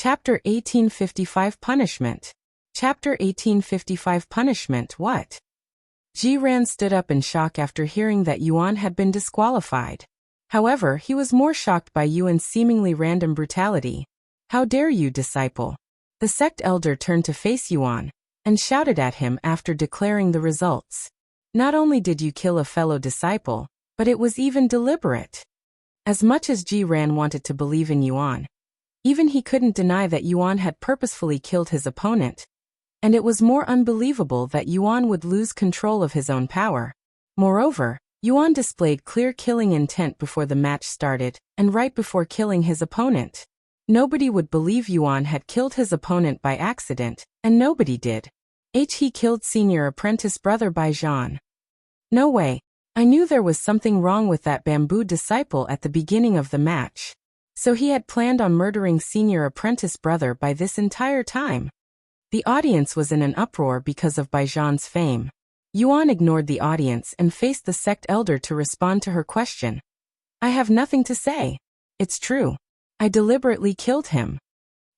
Chapter 1855 Punishment. Chapter 1855 Punishment. What? Zhan stood up in shock after hearing that Yuan had been disqualified. However, he was more shocked by Yuan's seemingly random brutality. How dare you, disciple? The sect elder turned to face Yuan and shouted at him after declaring the results. Not only did you kill a fellow disciple, but it was even deliberate. As much as Zhan wanted to believe in Yuan, even he couldn't deny that Yuan had purposefully killed his opponent. And it was more unbelievable that Yuan would lose control of his own power. Moreover, Yuan displayed clear killing intent before the match started, and right before killing his opponent. Nobody would believe Yuan had killed his opponent by accident, and nobody did. He killed senior apprentice brother by Zhan. No way. I knew there was something wrong with that bamboo disciple at the beginning of the match. So he had planned on murdering senior apprentice brother by this entire time. The audience was in an uproar because of Bai Zhan's fame. Yuan ignored the audience and faced the sect elder to respond to her question. I have nothing to say. It's true. I deliberately killed him.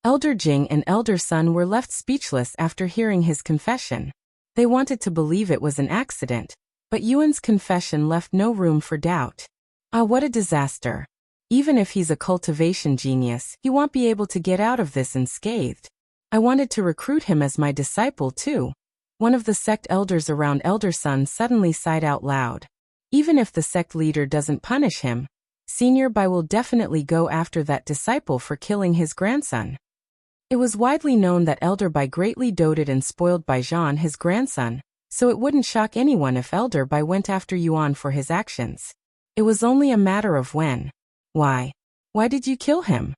Elder Jing and Elder Sun were left speechless after hearing his confession. They wanted to believe it was an accident, but Yuan's confession left no room for doubt. Ah, what a disaster. Even if he's a cultivation genius, he won't be able to get out of this unscathed. I wanted to recruit him as my disciple too. One of the sect elders around Elder Sun suddenly sighed out loud. Even if the sect leader doesn't punish him, Senior Bai will definitely go after that disciple for killing his grandson. It was widely known that Elder Bai greatly doted and spoiled Bai Zhan, his grandson, so it wouldn't shock anyone if Elder Bai went after Yuan for his actions. It was only a matter of when. Why? Why did you kill him?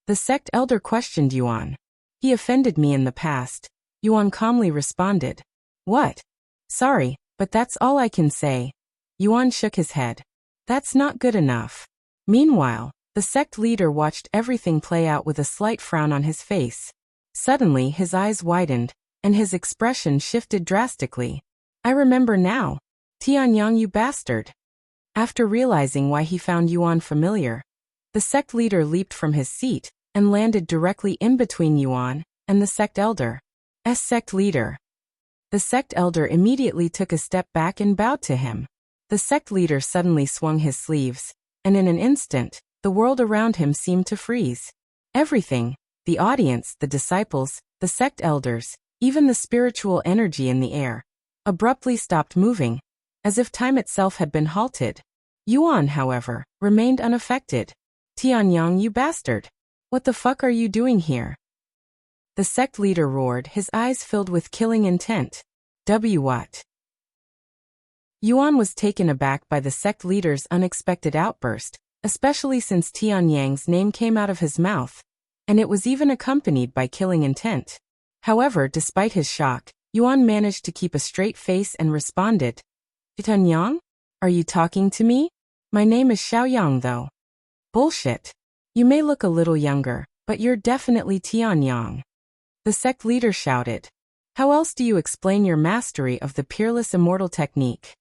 The sect elder questioned Yuan. He offended me in the past. Yuan calmly responded. What? Sorry, but that's all I can say. Yuan shook his head. That's not good enough. Meanwhile, the sect leader watched everything play out with a slight frown on his face. Suddenly his eyes widened, and his expression shifted drastically. I remember now. Tianyang, you bastard. After realizing why he found Yuan familiar, the sect leader leaped from his seat and landed directly in between Yuan and the sect elder. Sect leader. The sect elder immediately took a step back and bowed to him. The sect leader suddenly swung his sleeves, and in an instant, the world around him seemed to freeze. Everything, the audience, the disciples, the sect elders, even the spiritual energy in the air, abruptly stopped moving, as if time itself had been halted. Yuan, however, remained unaffected. Tianyang, you bastard. What the fuck are you doing here? The sect leader roared, his eyes filled with killing intent. What? Yuan was taken aback by the sect leader's unexpected outburst, especially since Tianyang's name came out of his mouth, and it was even accompanied by killing intent. However, despite his shock, Yuan managed to keep a straight face and responded, Tianyang? Are you talking to me? My name is Xiaoyang though. Bullshit. You may look a little younger, but you're definitely Tianyang. The sect leader shouted. How else do you explain your mastery of the peerless immortal technique?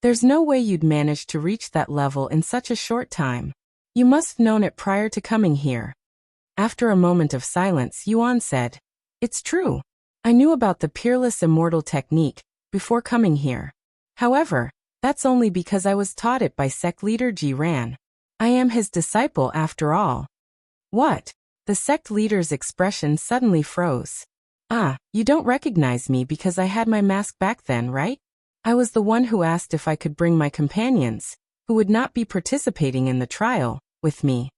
There's no way you'd manage to reach that level in such a short time. You must have known it prior to coming here. After a moment of silence, Yuan said, It's true. I knew about the peerless immortal technique before coming here. However, that's only because I was taught it by sect leader Zhan. I am his disciple after all. What? The sect leader's expression suddenly froze. Ah, you don't recognize me because I had my mask back then, right? I was the one who asked if I could bring my companions, who would not be participating in the trial, with me.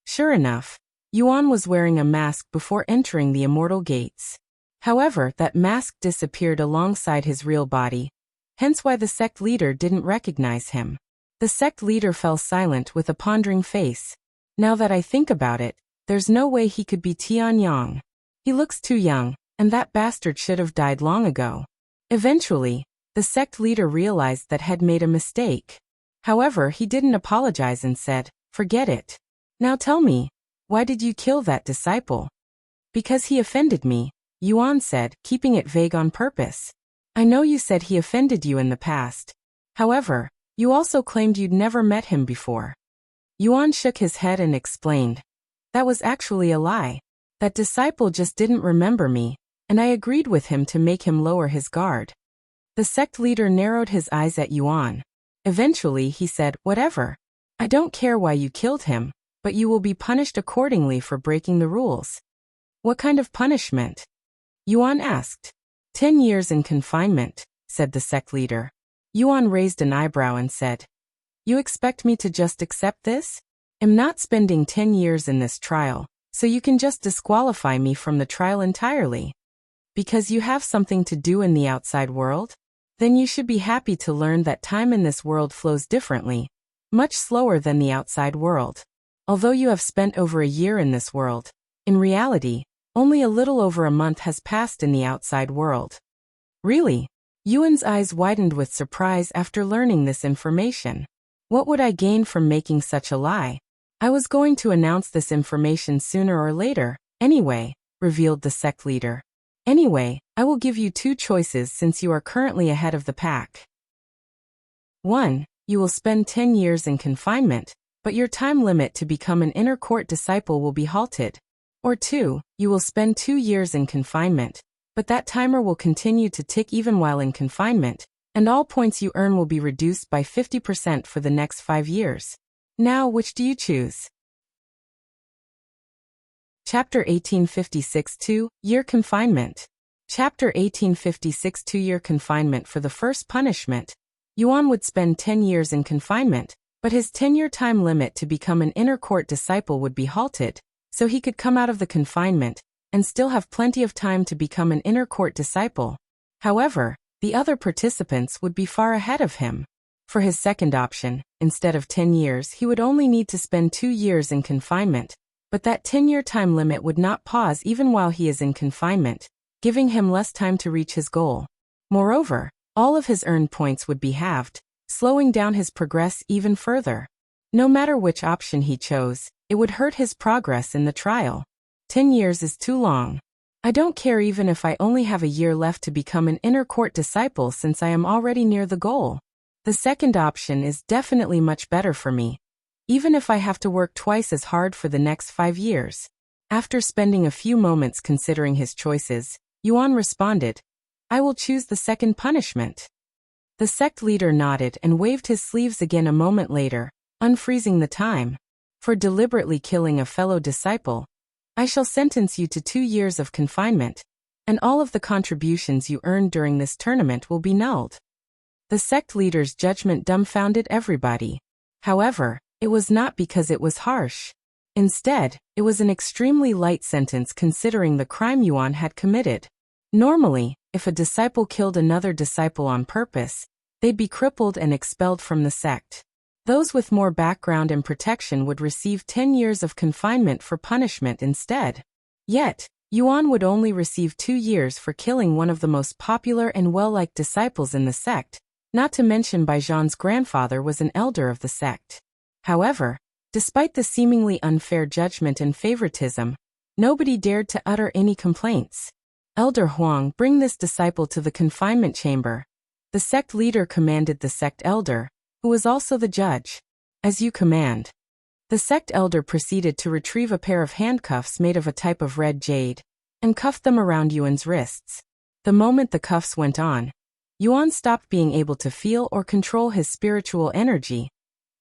Sure enough, Yuan was wearing a mask before entering the immortal gates. However, that mask disappeared alongside his real body, hence why the sect leader didn't recognize him. The sect leader fell silent with a pondering face. Now that I think about it, there's no way he could be Tianyang. He looks too young, and that bastard should have died long ago. Eventually, the sect leader realized that had made a mistake. However, he didn't apologize and said, Forget it. Now tell me, why did you kill that disciple? Because he offended me, Yuan said, keeping it vague on purpose. I know you said he offended you in the past. However, you also claimed you'd never met him before. Yuan shook his head and explained. That was actually a lie. That disciple just didn't remember me, and I agreed with him to make him lower his guard. The sect leader narrowed his eyes at Yuan. Eventually he said, "Whatever. I don't care why you killed him, but you will be punished accordingly for breaking the rules." "What kind of punishment?" Yuan asked. 10 years in confinement, said the sect leader. Yuan raised an eyebrow and said, "You expect me to just accept this? I'm not spending 10 years in this trial, so you can just disqualify me from the trial entirely. Because you have something to do in the outside world? Then you should be happy to learn that time in this world flows differently, much slower than the outside world. Although you have spent over a year in this world, in reality, only a little over a month has passed in the outside world." "Really?" Yuan's eyes widened with surprise after learning this information. "What would I gain from making such a lie? I was going to announce this information sooner or later, anyway," revealed the sect leader. "Anyway, I will give you 2 choices since you are currently ahead of the pack. 1. You will spend 10 years in confinement, but your time limit to become an inner court disciple will be halted. Or 2. You will spend 2 years in confinement, but that timer will continue to tick even while in confinement, and all points you earn will be reduced by 50% for the next 5 years. Now, which do you choose?" Chapter 1856 2-Year Confinement. Chapter 1856 2-Year Confinement. For the first punishment, Yuan would spend 10 years in confinement, but his 10-year time limit to become an inner court disciple would be halted, so he could come out of the confinement and still have plenty of time to become an inner court disciple. However, the other participants would be far ahead of him. For his second option, instead of 10 years, he would only need to spend 2 years in confinement, but that 10-year time limit would not pause even while he is in confinement, giving him less time to reach his goal. Moreover, all of his earned points would be halved, slowing down his progress even further. No matter which option he chose, it would hurt his progress in the trial. 10 years is too long. I don't care even if I only have a year left to become an inner court disciple since I am already near the goal. The second option is definitely much better for me, even if I have to work twice as hard for the next 5 years. After spending a few moments considering his choices, Yuan responded, "I will choose the second punishment." The sect leader nodded and waved his sleeves again a moment later, unfreezing the time. "For deliberately killing a fellow disciple, I shall sentence you to 2 years of confinement, and all of the contributions you earned during this tournament will be nulled." The sect leader's judgment dumbfounded everybody. However, it was not because it was harsh. Instead, it was an extremely light sentence considering the crime Yuan had committed. Normally, if a disciple killed another disciple on purpose, they'd be crippled and expelled from the sect. Those with more background and protection would receive 10 years of confinement for punishment instead. Yet, Yuan would only receive 2 years for killing one of the most popular and well-liked disciples in the sect, not to mention Zhan's grandfather was an elder of the sect. However, despite the seemingly unfair judgment and favoritism, nobody dared to utter any complaints. "Elder Huang, bring this disciple to the confinement chamber." The sect leader commanded the sect elder, who was also the judge. "As you command." The sect elder proceeded to retrieve a pair of handcuffs made of a type of red jade, and cuffed them around Yuan's wrists. The moment the cuffs went on, Yuan stopped being able to feel or control his spiritual energy,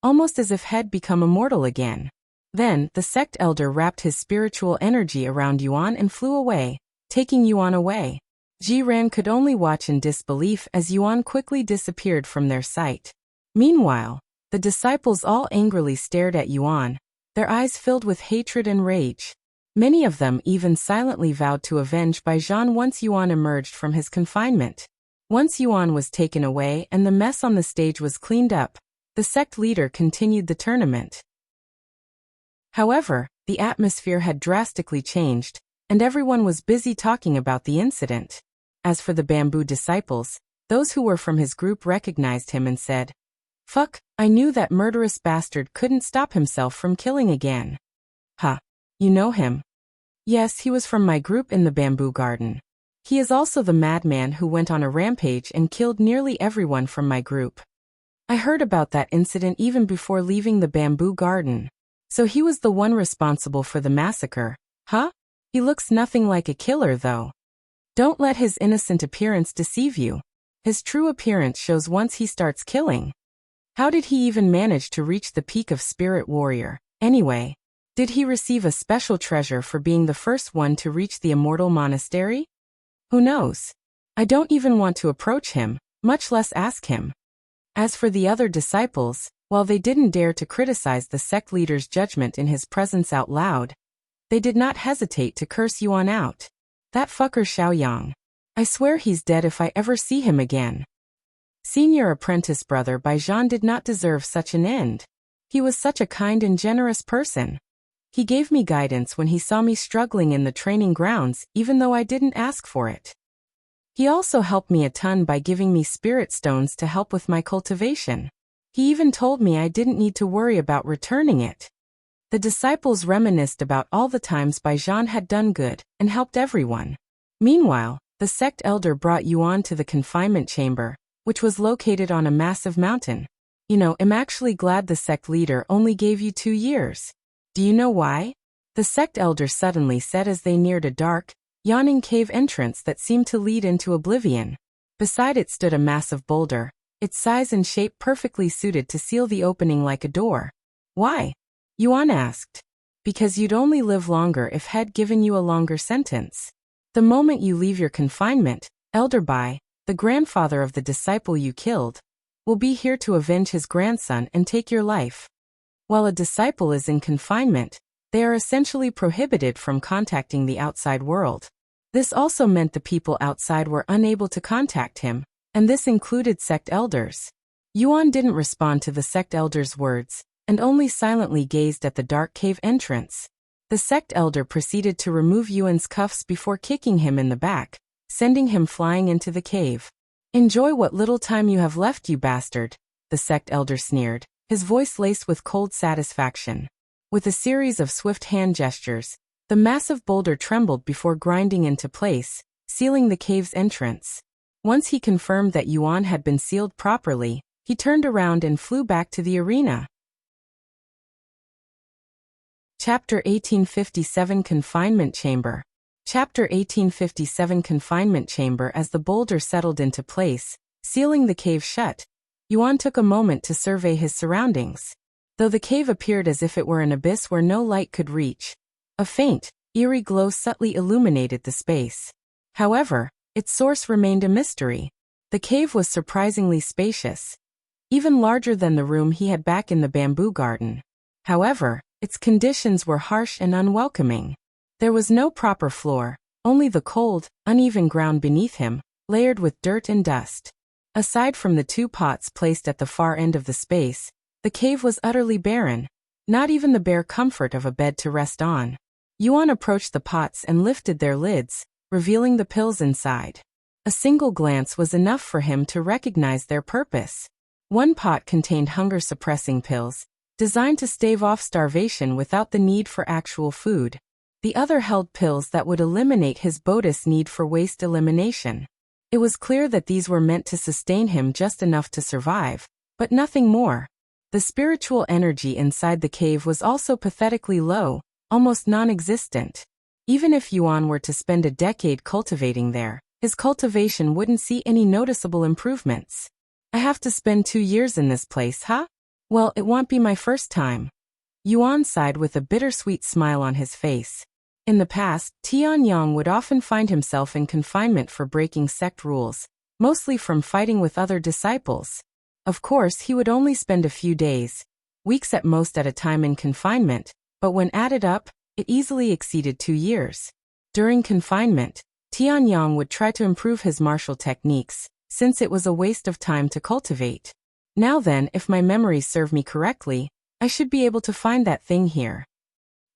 almost as if had become immortal again. Then, the sect elder wrapped his spiritual energy around Yuan and flew away, taking Yuan away. Zhan could only watch in disbelief as Yuan quickly disappeared from their sight. Meanwhile, the disciples all angrily stared at Yuan, their eyes filled with hatred and rage. Many of them even silently vowed to avenge Zhan once Yuan emerged from his confinement. Once Yuan was taken away and the mess on the stage was cleaned up, the sect leader continued the tournament. However, the atmosphere had drastically changed, and everyone was busy talking about the incident. As for the bamboo disciples, those who were from his group recognized him and said, "Fuck, I knew that murderous bastard couldn't stop himself from killing again." "Huh. You know him?" "Yes, he was from my group in the bamboo garden. He is also the madman who went on a rampage and killed nearly everyone from my group. I heard about that incident even before leaving the bamboo garden. So he was the one responsible for the massacre, huh?" He looks nothing like a killer though. Don't let his innocent appearance deceive you. His true appearance shows once he starts killing. How did he even manage to reach the peak of spirit warrior, anyway? Did he receive a special treasure for being the first one to reach the Immortal Monastery? Who knows? I don't even want to approach him, much less ask him. As for the other disciples, while they didn't dare to criticize the sect leader's judgment in his presence out loud, they did not hesitate to curse Yuan out. That fucker Xiaoyang. I swear he's dead if I ever see him again. Senior apprentice brother Bai Zhan did not deserve such an end. He was such a kind and generous person. He gave me guidance when he saw me struggling in the training grounds, even though I didn't ask for it. He also helped me a ton by giving me spirit stones to help with my cultivation. He even told me I didn't need to worry about returning it. The disciples reminisced about all the times Bai Zhan had done good and helped everyone. Meanwhile, the sect elder brought Yuan to the confinement chamber, which was located on a massive mountain. I'm actually glad the sect leader only gave you 2 years. Do you know why? The sect elder suddenly said as they neared a dark, yawning cave entrance that seemed to lead into oblivion. Beside it stood a massive boulder, its size and shape perfectly suited to seal the opening like a door. Why? Yuan asked. Because you'd only live longer if had given you a longer sentence. The moment you leave your confinement, Elder Bai, the grandfather of the disciple you killed, will be here to avenge his grandson and take your life. While a disciple is in confinement, they are essentially prohibited from contacting the outside world. This also meant the people outside were unable to contact him, and this included sect elders. Yuan didn't respond to the sect elder's words, and only silently gazed at the dark cave entrance. The sect elder proceeded to remove Yuan's cuffs before kicking him in the back, sending him flying into the cave. Enjoy what little time you have left, you bastard, the sect elder sneered, his voice laced with cold satisfaction. With a series of swift hand gestures, the massive boulder trembled before grinding into place, sealing the cave's entrance. Once he confirmed that Yuan had been sealed properly, he turned around and flew back to the arena. Chapter 1857 Confinement Chamber. Chapter 1857 Confinement Chamber. As the boulder settled into place, sealing the cave shut, Yuan took a moment to survey his surroundings. Though the cave appeared as if it were an abyss where no light could reach, a faint, eerie glow subtly illuminated the space. However, its source remained a mystery. The cave was surprisingly spacious, even larger than the room he had back in the bamboo garden. However, its conditions were harsh and unwelcoming. There was no proper floor, only the cold, uneven ground beneath him, layered with dirt and dust. Aside from the 2 pots placed at the far end of the space, the cave was utterly barren, not even the bare comfort of a bed to rest on. Yuan approached the pots and lifted their lids, revealing the pills inside. A single glance was enough for him to recognize their purpose. One pot contained hunger-suppressing pills, designed to stave off starvation without the need for actual food. The other held pills that would eliminate his Bodhi's need for waste elimination. It was clear that these were meant to sustain him just enough to survive, but nothing more. The spiritual energy inside the cave was also pathetically low, almost non-existent. Even if Yuan were to spend a decade cultivating there, his cultivation wouldn't see any noticeable improvements. I have to spend 2 years in this place, huh? Well, it won't be my first time. Yuan sighed with a bittersweet smile on his face. In the past, Tianyang would often find himself in confinement for breaking sect rules, mostly from fighting with other disciples. Of course, he would only spend a few days, weeks at most at a time in confinement, but when added up, it easily exceeded 2 years. During confinement, Tianyang would try to improve his martial techniques, since it was a waste of time to cultivate. Now then, if my memories serve me correctly, I should be able to find that thing here.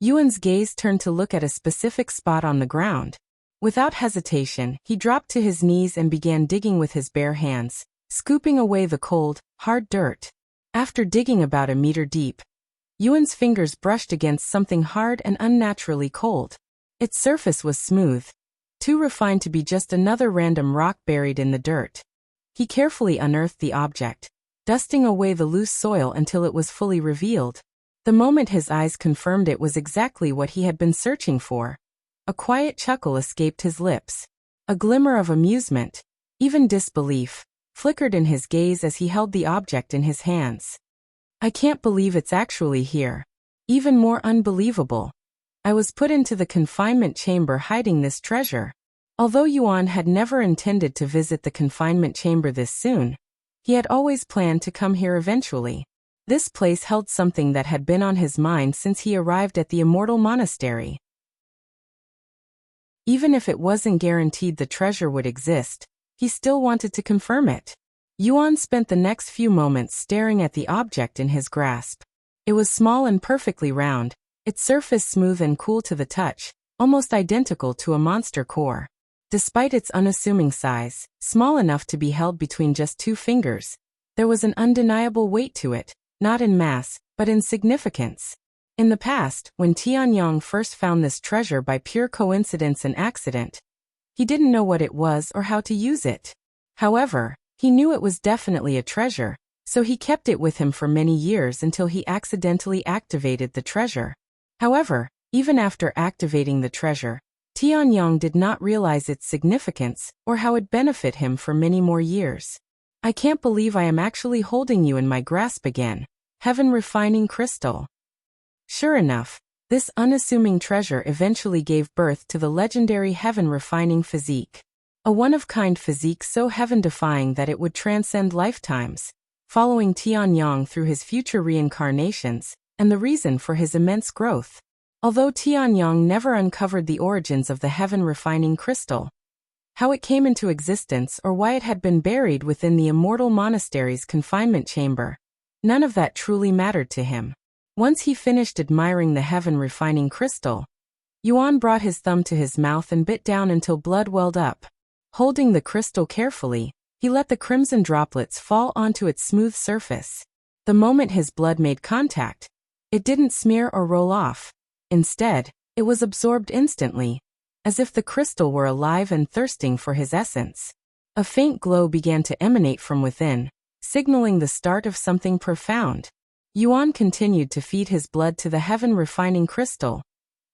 Yuan's gaze turned to look at a specific spot on the ground. Without hesitation, he dropped to his knees and began digging with his bare hands, scooping away the cold, hard dirt. After digging about a meter deep, Yuan's fingers brushed against something hard and unnaturally cold. Its surface was smooth, too refined to be just another random rock buried in the dirt. He carefully unearthed the object, dusting away the loose soil until it was fully revealed. The moment his eyes confirmed it was exactly what he had been searching for, A quiet chuckle escaped his lips. A glimmer of amusement, even disbelief, flickered in his gaze as he held the object in his hands. I can't believe it's actually here. Even more unbelievable. I was put into the confinement chamber hiding this treasure. Although Yuan had never intended to visit the confinement chamber this soon, he had always planned to come here eventually. This place held something that had been on his mind since he arrived at the Immortal Monastery. Even if it wasn't guaranteed the treasure would exist, he still wanted to confirm it. Yuan spent the next few moments staring at the object in his grasp. It was small and perfectly round, its surface smooth and cool to the touch, almost identical to a monster core. Despite its unassuming size, small enough to be held between just 2 fingers, there was an undeniable weight to it, not in mass, but in significance. In the past, when Tianyong first found this treasure by pure coincidence and accident, he didn't know what it was or how to use it. However, he knew it was definitely a treasure, so he kept it with him for many years until he accidentally activated the treasure. However, even after activating the treasure, Tianyong did not realize its significance or how it benefit him for many more years. I can't believe I am actually holding you in my grasp again. Heaven Refining Crystal. Sure enough, this unassuming treasure eventually gave birth to the legendary Heaven Refining Physique. A one-of-kind physique so heaven-defying that it would transcend lifetimes, following Tianyong through his future reincarnations, and the reason for his immense growth. Although Tianyong never uncovered the origins of the Heaven Refining Crystal, how it came into existence or why it had been buried within the Immortal Monastery's confinement chamber, none of that truly mattered to him. Once he finished admiring the Heaven Refining Crystal, Yuan brought his thumb to his mouth and bit down until blood welled up. Holding the crystal carefully, he let the crimson droplets fall onto its smooth surface. The moment his blood made contact, it didn't smear or roll off. Instead, it was absorbed instantly, as if the crystal were alive and thirsting for his essence. A faint glow began to emanate from within, signaling the start of something profound. Yuan continued to feed his blood to the Heaven Refining Crystal,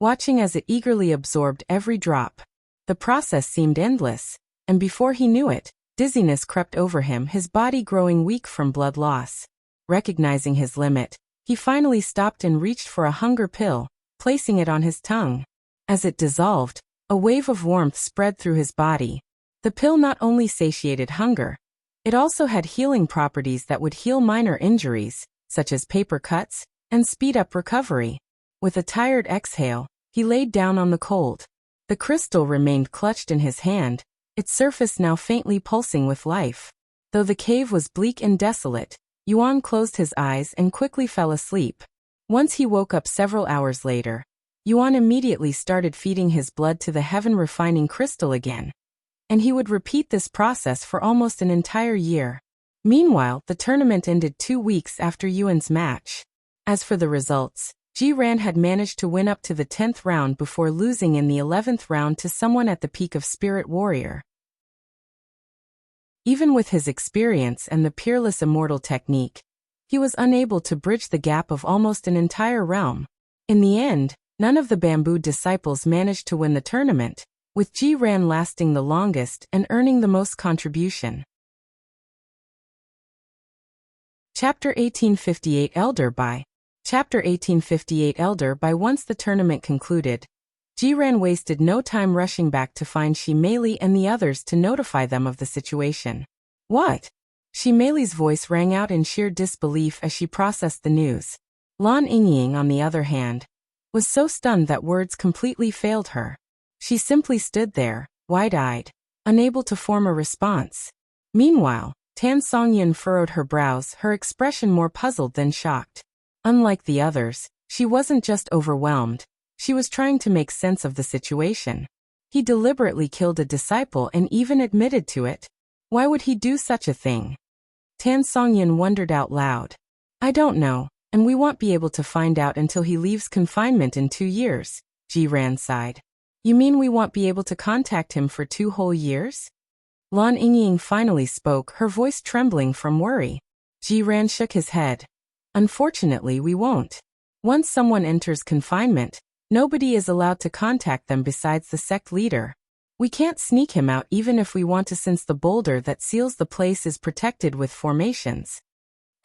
watching as it eagerly absorbed every drop. The process seemed endless, and before he knew it, dizziness crept over him, his body growing weak from blood loss. Recognizing his limit, he finally stopped and reached for a hunger pill, placing it on his tongue. As it dissolved, a wave of warmth spread through his body. The pill not only satiated hunger, it also had healing properties that would heal minor injuries, such as paper cuts, and speed up recovery. With a tired exhale, he laid down on the cold. The crystal remained clutched in his hand, its surface now faintly pulsing with life. Though the cave was bleak and desolate, Yuan closed his eyes and quickly fell asleep. Once he woke up several hours later, Yuan immediately started feeding his blood to the Heaven Refining Crystal again. And he would repeat this process for almost an entire year. Meanwhile, the tournament ended 2 weeks after Yuan's match. As for the results, Zhan had managed to win up to the 10th round before losing in the 11th round to someone at the peak of Spirit Warrior. Even with his experience and the peerless Immortal technique, he was unable to bridge the gap of almost an entire realm. In the end, none of the Bamboo disciples managed to win the tournament, with Zhan lasting the longest and earning the most contribution. Chapter 1858 Elder Bai. Chapter 1858 Elder Bai. Once the tournament concluded, Zhan wasted no time rushing back to find Shimeli and the others to notify them of the situation. What? Shimeli's voice rang out in sheer disbelief as she processed the news. Lan Yingying, on the other hand, was so stunned that words completely failed her. She simply stood there, wide-eyed, unable to form a response. Meanwhile, Tan Songyan furrowed her brows, her expression more puzzled than shocked. Unlike the others, she wasn't just overwhelmed, she was trying to make sense of the situation. He deliberately killed a disciple and even admitted to it. Why would he do such a thing? Tan Songyan wondered out loud. I don't know, and we won't be able to find out until he leaves confinement in 2 years, Zhan sighed. You mean we won't be able to contact him for 2 whole years? Lan Yingying finally spoke, her voice trembling from worry. Zhan shook his head. Unfortunately, we won't. Once someone enters confinement, Nobody is allowed to contact them besides the sect leader. We can't sneak him out even if we want to, since the boulder that seals the place is protected with formations.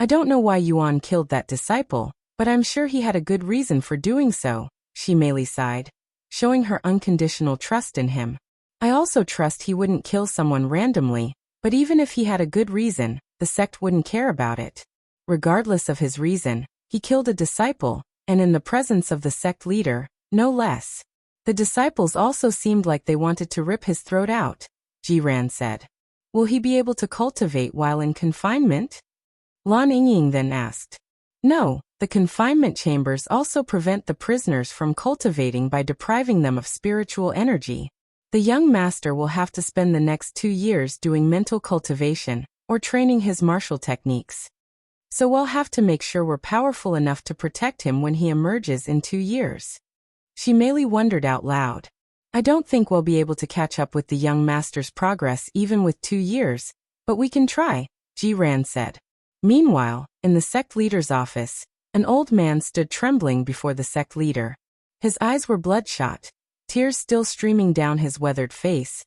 I don't know why Yuan killed that disciple, but I'm sure he had a good reason for doing so, she merely sighed, showing her unconditional trust in him. I also trust he wouldn't kill someone randomly, but even if he had a good reason, the sect wouldn't care about it. Regardless of his reason, he killed a disciple, and in the presence of the sect leader, no less. The disciples also seemed like they wanted to rip his throat out, Zhan said. Will he be able to cultivate while in confinement? Lan Yingying then asked. No, the confinement chambers also prevent the prisoners from cultivating by depriving them of spiritual energy. The young master will have to spend the next 2 years doing mental cultivation, or training his martial techniques. So we'll have to make sure we're powerful enough to protect him when he emerges in 2 years. She merely wondered out loud. I don't think we'll be able to catch up with the young master's progress even with 2 years, but we can try, Zhan said. Meanwhile, in the sect leader's office, an old man stood trembling before the sect leader. His eyes were bloodshot, tears still streaming down his weathered face,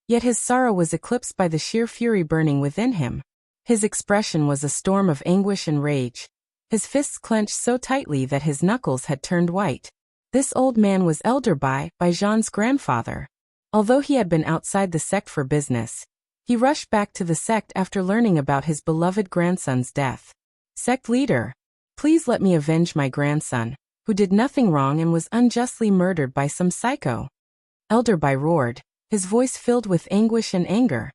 yet his sorrow was eclipsed by the sheer fury burning within him. His expression was a storm of anguish and rage, his fists clenched so tightly that his knuckles had turned white. This old man was Elder Bai, Zhan's grandfather. Although he had been outside the sect for business, he rushed back to the sect after learning about his beloved grandson's death. Sect leader, please let me avenge my grandson, who did nothing wrong and was unjustly murdered by some psycho. Elder Bai roared, his voice filled with anguish and anger.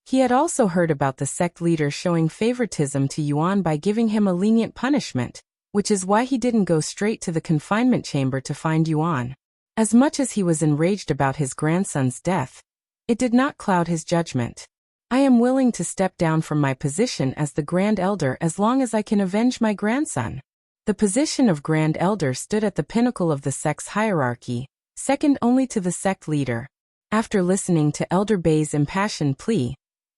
He had also heard about the sect leader showing favoritism to Yuan by giving him a lenient punishment, which is why he didn't go straight to the confinement chamber to find Yuan. As much as he was enraged about his grandson's death, it did not cloud his judgment. I am willing to step down from my position as the Grand Elder as long as I can avenge my grandson. The position of Grand Elder stood at the pinnacle of the sect's hierarchy, second only to the sect leader. After listening to Elder Bai's impassioned plea,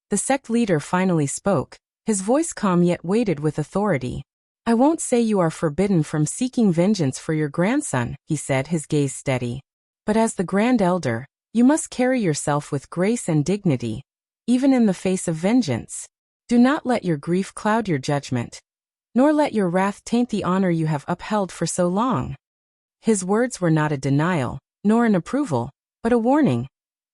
the sect leader finally spoke, his voice calm yet weighted with authority. I won't say you are forbidden from seeking vengeance for your grandson, he said, his gaze steady. But as the Grand Elder, you must carry yourself with grace and dignity, even in the face of vengeance. Do not let your grief cloud your judgment, nor let your wrath taint the honor you have upheld for so long. His words were not a denial, nor an approval, but a warning,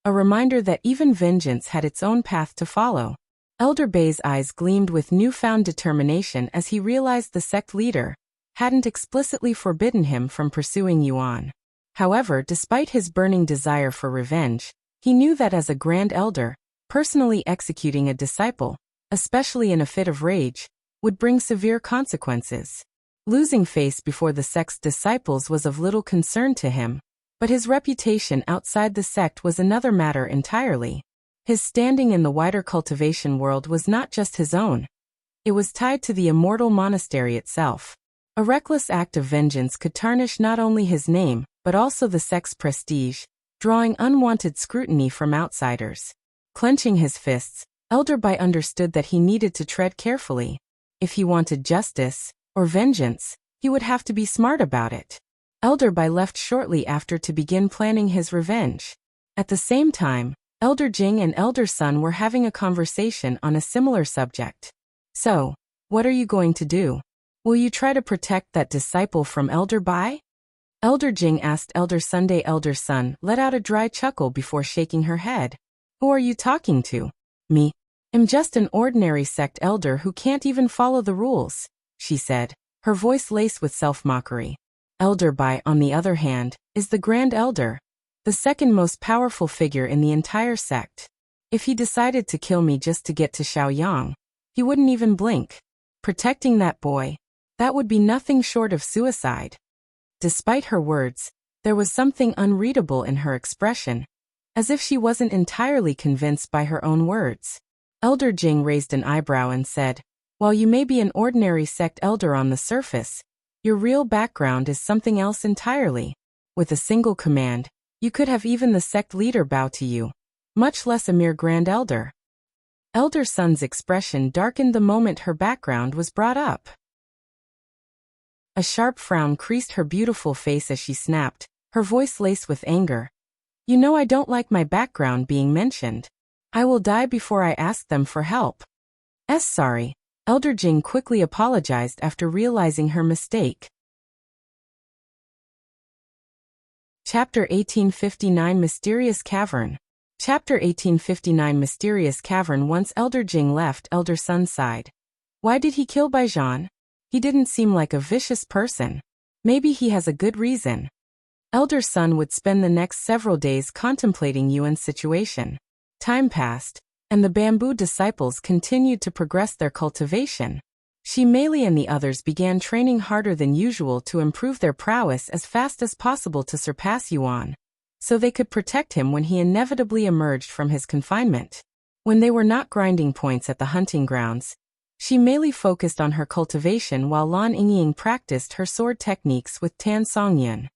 a reminder that even vengeance had its own path to follow. Elder Bai's eyes gleamed with newfound determination as he realized the sect leader hadn't explicitly forbidden him from pursuing Yuan. However, despite his burning desire for revenge, he knew that as a Grand Elder, personally executing a disciple, especially in a fit of rage, would bring severe consequences. Losing face before the sect's disciples was of little concern to him, but his reputation outside the sect was another matter entirely. His standing in the wider cultivation world was not just his own. It was tied to the Immortal monastery itself. A reckless act of vengeance could tarnish not only his name, but also the sect's prestige, drawing unwanted scrutiny from outsiders. Clenching his fists, Elder Bai understood that he needed to tread carefully. If he wanted justice, or vengeance, he would have to be smart about it. Elder Bai left shortly after to begin planning his revenge. At the same time, Elder Jing and Elder Sun were having a conversation on a similar subject. So, what are you going to do? Will you try to protect that disciple from Elder Bai? Elder Jing asked Elder Sunday. Elder Sun let out a dry chuckle before shaking her head. Who are you talking to? Me. I'm just an ordinary sect elder who can't even follow the rules, she said, her voice laced with self-mockery. Elder Bai, on the other hand, is the Grand Elder, the second most powerful figure in the entire sect. If he decided to kill me just to get to Xiaoyang, he wouldn't even blink. Protecting that boy, that would be nothing short of suicide. Despite her words, there was something unreadable in her expression, as if she wasn't entirely convinced by her own words. Elder Jing raised an eyebrow and said, while you may be an ordinary sect elder on the surface, your real background is something else entirely. With a single command, you could have even the sect leader bow to you, much less a mere Grand Elder. Elder Sun's expression darkened the moment her background was brought up. A sharp frown creased her beautiful face as she snapped, her voice laced with anger. You know I don't like my background being mentioned. I will die before I ask them for help. Sorry. Elder Jing quickly apologized after realizing her mistake. Chapter 1859 Mysterious Cavern. Chapter 1859 Mysterious Cavern. Once Elder Jing left, Elder Sun sighed. Why did he kill Bai Zhan? He didn't seem like a vicious person. Maybe he has a good reason. Elder Sun would spend the next several days contemplating Yuan's situation. Time passed, and the bamboo disciples continued to progress their cultivation. Shi Meili and the others began training harder than usual to improve their prowess as fast as possible to surpass Yuan, so they could protect him when he inevitably emerged from his confinement. When they were not grinding points at the hunting grounds, Shi Meili focused on her cultivation while Lan Yingying practiced her sword techniques with Tan Songyun.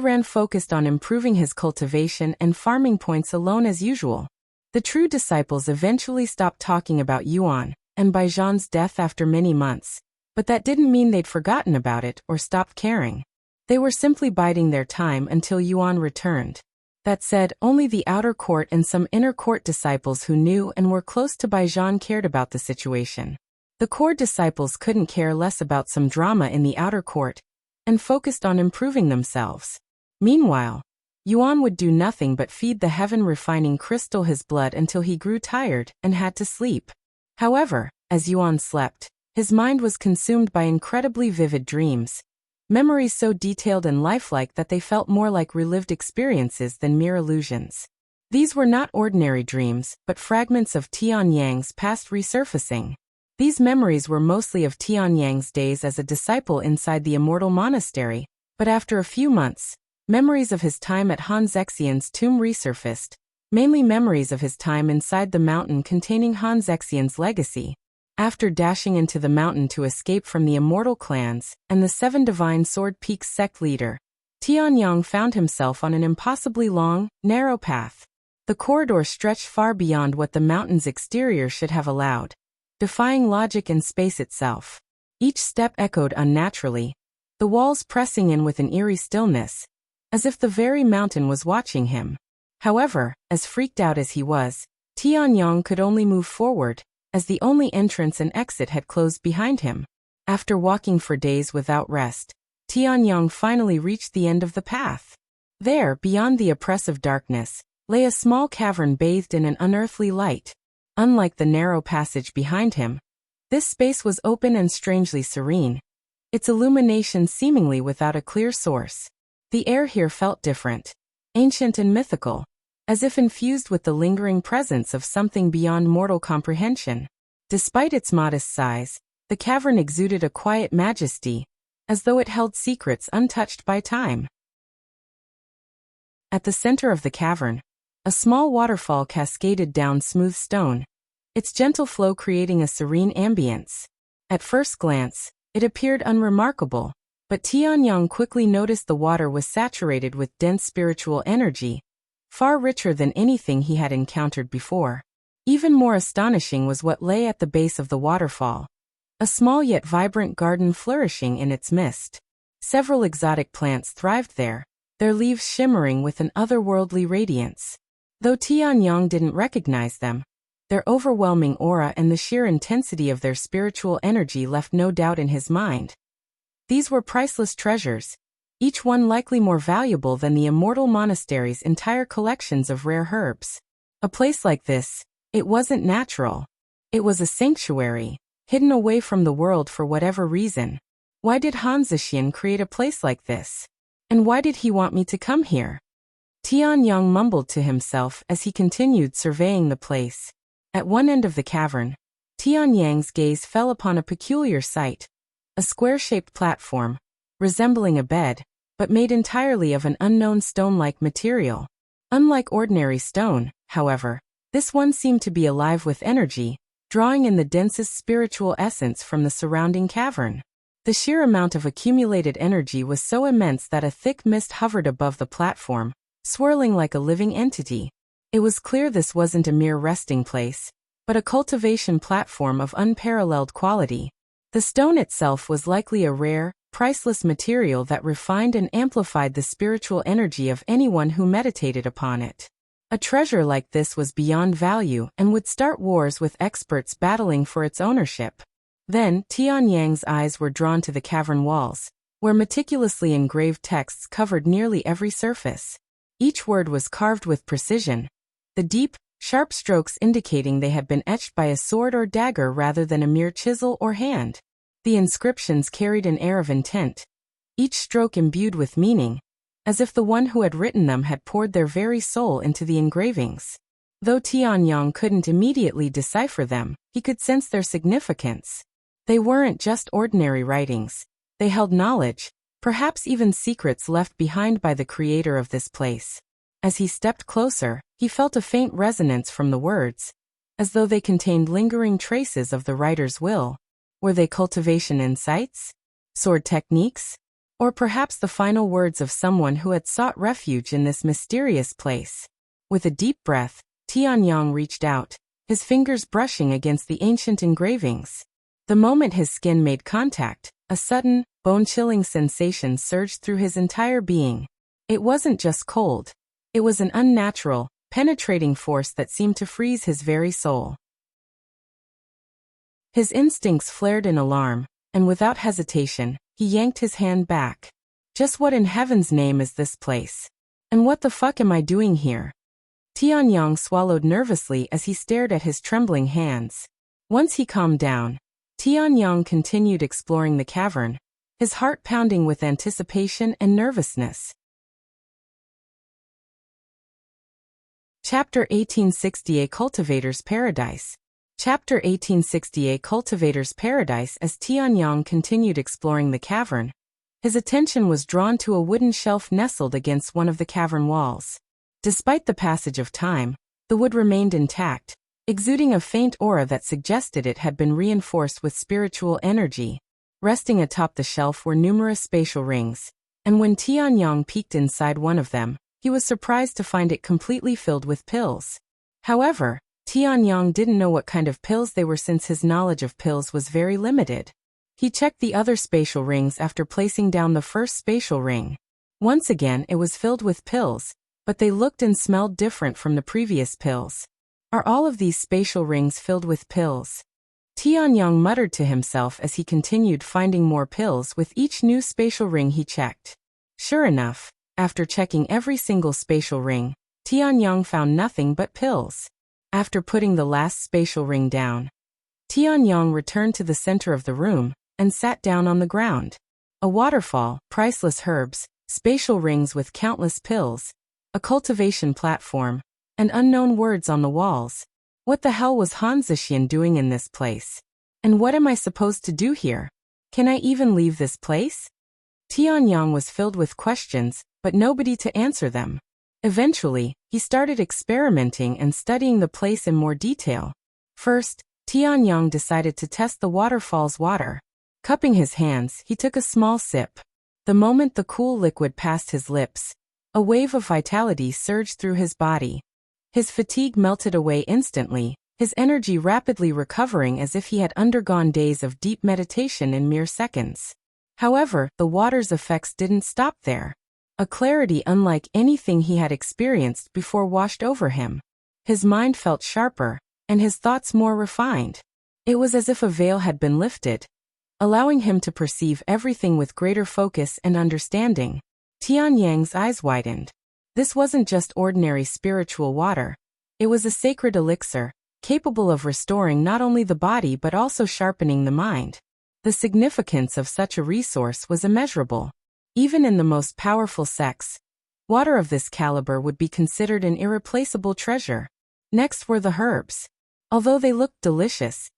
Ren focused on improving his cultivation and farming points alone as usual. The true disciples eventually stopped talking about Yuan and Bai Zhan's death after many months, but that didn't mean they'd forgotten about it or stopped caring. They were simply biding their time until Yuan returned. That said, only the outer court and some inner court disciples who knew and were close to Bai Zhan cared about the situation. The core disciples couldn't care less about some drama in the outer court and focused on improving themselves. Meanwhile, Yuan would do nothing but feed the heaven-refining crystal his blood until he grew tired and had to sleep. However, as Yuan slept, his mind was consumed by incredibly vivid dreams, memories so detailed and lifelike that they felt more like relived experiences than mere illusions. These were not ordinary dreams, but fragments of Tianyang's past resurfacing. These memories were mostly of Tianyang's days as a disciple inside the Immortal Monastery, but after a few months, memories of his time at Han Zexian's tomb resurfaced, mainly memories of his time inside the mountain containing Han Zexian's legacy. After dashing into the mountain to escape from the Immortal clans and the 7 Divine Sword Peaks sect leader, Tianyang found himself on an impossibly long, narrow path. The corridor stretched far beyond what the mountain's exterior should have allowed, defying logic and space itself. Each step echoed unnaturally, the walls pressing in with an eerie stillness, as if the very mountain was watching him. However, as freaked out as he was, Tianyang could only move forward, as the only entrance and exit had closed behind him. After walking for days without rest, Tianyang finally reached the end of the path. There, beyond the oppressive darkness, lay a small cavern bathed in an unearthly light. Unlike the narrow passage behind him, this space was open and strangely serene, its illumination seemingly without a clear source. The air here felt different, ancient and mythical, as if infused with the lingering presence of something beyond mortal comprehension. Despite its modest size, the cavern exuded a quiet majesty, as though it held secrets untouched by time. At the center of the cavern, a small waterfall cascaded down smooth stone, its gentle flow creating a serene ambience. At first glance, it appeared unremarkable, but Tianyang quickly noticed the water was saturated with dense spiritual energy, far richer than anything he had encountered before. Even more astonishing was what lay at the base of the waterfall, a small yet vibrant garden flourishing in its midst. Several exotic plants thrived there, their leaves shimmering with an otherworldly radiance. Though Tianyang didn't recognize them, their overwhelming aura and the sheer intensity of their spiritual energy left no doubt in his mind. These were priceless treasures, each one likely more valuable than the Immortal Monastery's entire collections of rare herbs. A place like this, it wasn't natural. It was a sanctuary, hidden away from the world for whatever reason. Why did Han Zexian create a place like this? And why did he want me to come here? Tianyang mumbled to himself as he continued surveying the place. At one end of the cavern, Tianyang's gaze fell upon a peculiar sight, a square-shaped platform, resembling a bed, but made entirely of an unknown stone-like material. Unlike ordinary stone, however, this one seemed to be alive with energy, drawing in the densest spiritual essence from the surrounding cavern. The sheer amount of accumulated energy was so immense that a thick mist hovered above the platform, swirling like a living entity. It was clear this wasn't a mere resting place, but a cultivation platform of unparalleled quality. The stone itself was likely a rare, priceless material that refined and amplified the spiritual energy of anyone who meditated upon it. A treasure like this was beyond value and would start wars with experts battling for its ownership. Then, Tianyang's eyes were drawn to the cavern walls, where meticulously engraved texts covered nearly every surface. Each word was carved with precision, the deep, sharp strokes indicating they had been etched by a sword or dagger rather than a mere chisel or hand. The inscriptions carried an air of intent, each stroke imbued with meaning, as if the one who had written them had poured their very soul into the engravings. Though Tianyang couldn't immediately decipher them, he could sense their significance. They weren't just ordinary writings. They held knowledge, perhaps even secrets left behind by the creator of this place. As he stepped closer, he felt a faint resonance from the words, as though they contained lingering traces of the writer's will. Were they cultivation insights? Sword techniques? Or perhaps the final words of someone who had sought refuge in this mysterious place? With a deep breath, Tianyang reached out, his fingers brushing against the ancient engravings. The moment his skin made contact, a sudden, bone-chilling sensation surged through his entire being. It wasn't just cold. It was an unnatural, penetrating force that seemed to freeze his very soul. His instincts flared in alarm, and without hesitation, he yanked his hand back. Just what in heaven's name is this place? And what the fuck am I doing here? Tianyang swallowed nervously as he stared at his trembling hands. Once he calmed down, Tianyang continued exploring the cavern, his heart pounding with anticipation and nervousness. Chapter 1860 A Cultivator's Paradise. Chapter 1860 A Cultivator's Paradise. As Tianyang continued exploring the cavern, his attention was drawn to a wooden shelf nestled against one of the cavern walls. Despite the passage of time, the wood remained intact, exuding a faint aura that suggested it had been reinforced with spiritual energy. Resting atop the shelf were numerous spatial rings, and when Tianyang peeked inside one of them, he was surprised to find it completely filled with pills. However, Tianyang didn't know what kind of pills they were since his knowledge of pills was very limited. He checked the other spatial rings after placing down the first spatial ring. Once again it was filled with pills, but they looked and smelled different from the previous pills. Are all of these spatial rings filled with pills? Tianyang muttered to himself as he continued finding more pills with each new spatial ring he checked. Sure enough, after checking every single spatial ring, Tianyang found nothing but pills. After putting the last spatial ring down, Tianyang returned to the center of the room and sat down on the ground. A waterfall, priceless herbs, spatial rings with countless pills, a cultivation platform, and unknown words on the walls. What the hell was Zexian doing in this place? And what am I supposed to do here? Can I even leave this place? Tianyang was filled with questions, but nobody to answer them. Eventually, he started experimenting and studying the place in more detail. First, Tianyang decided to test the waterfall's water. Cupping his hands, he took a small sip. The moment the cool liquid passed his lips, a wave of vitality surged through his body. His fatigue melted away instantly, his energy rapidly recovering as if he had undergone days of deep meditation in mere seconds. However, the water's effects didn't stop there. A clarity unlike anything he had experienced before washed over him. His mind felt sharper, and his thoughts more refined. It was as if a veil had been lifted, allowing him to perceive everything with greater focus and understanding. Tianyang's eyes widened. This wasn't just ordinary spiritual water. It was a sacred elixir, capable of restoring not only the body but also sharpening the mind. The significance of such a resource was immeasurable. Even in the most powerful sects, water of this caliber would be considered an irreplaceable treasure. Next were the herbs. Although they looked delicious,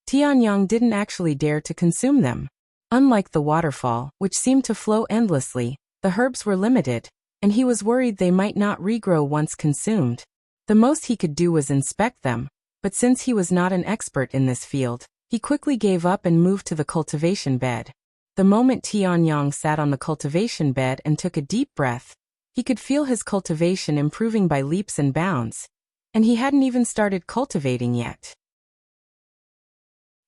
Tianyang didn't actually dare to consume them. Unlike the waterfall, which seemed to flow endlessly, the herbs were limited, and he was worried they might not regrow once consumed. The most he could do was inspect them, but since he was not an expert in this field, he quickly gave up and moved to the cultivation bed. The moment Tianyang sat on the cultivation bed and took a deep breath, he could feel his cultivation improving by leaps and bounds. And he hadn't even started cultivating yet.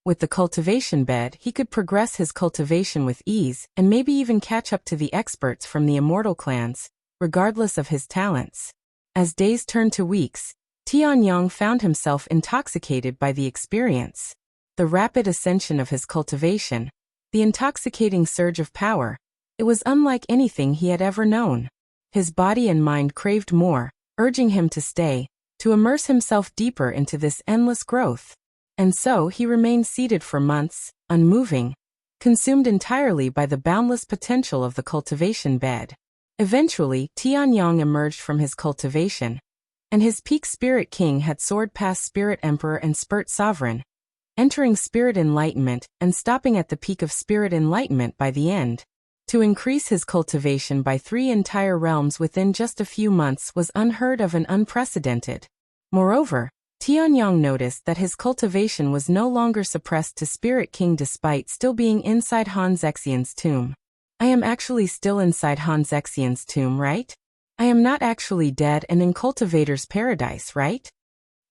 With the cultivation bed, he could progress his cultivation with ease and maybe even catch up to the experts from the Immortal clans, regardless of his talents. As days turned to weeks, Tianyang found himself intoxicated by the experience. The rapid ascension of his cultivation, the intoxicating surge of power, it was unlike anything he had ever known. His body and mind craved more, urging him to stay, to immerse himself deeper into this endless growth. And so he remained seated for months, unmoving, consumed entirely by the boundless potential of the cultivation bed. Eventually, Tianyang emerged from his cultivation, and his peak Spirit King had soared past Spirit Emperor and Spirit Sovereign, entering Spirit Enlightenment and stopping at the peak of Spirit Enlightenment by the end. To increase his cultivation by 3 entire realms within just a few months was unheard of and unprecedented. Moreover, Tianyang noticed that his cultivation was no longer suppressed to Spirit King despite still being inside Han Zexian's tomb. I am actually still inside Han Zexian's tomb, right? I am not actually dead and in Cultivator's paradise, right?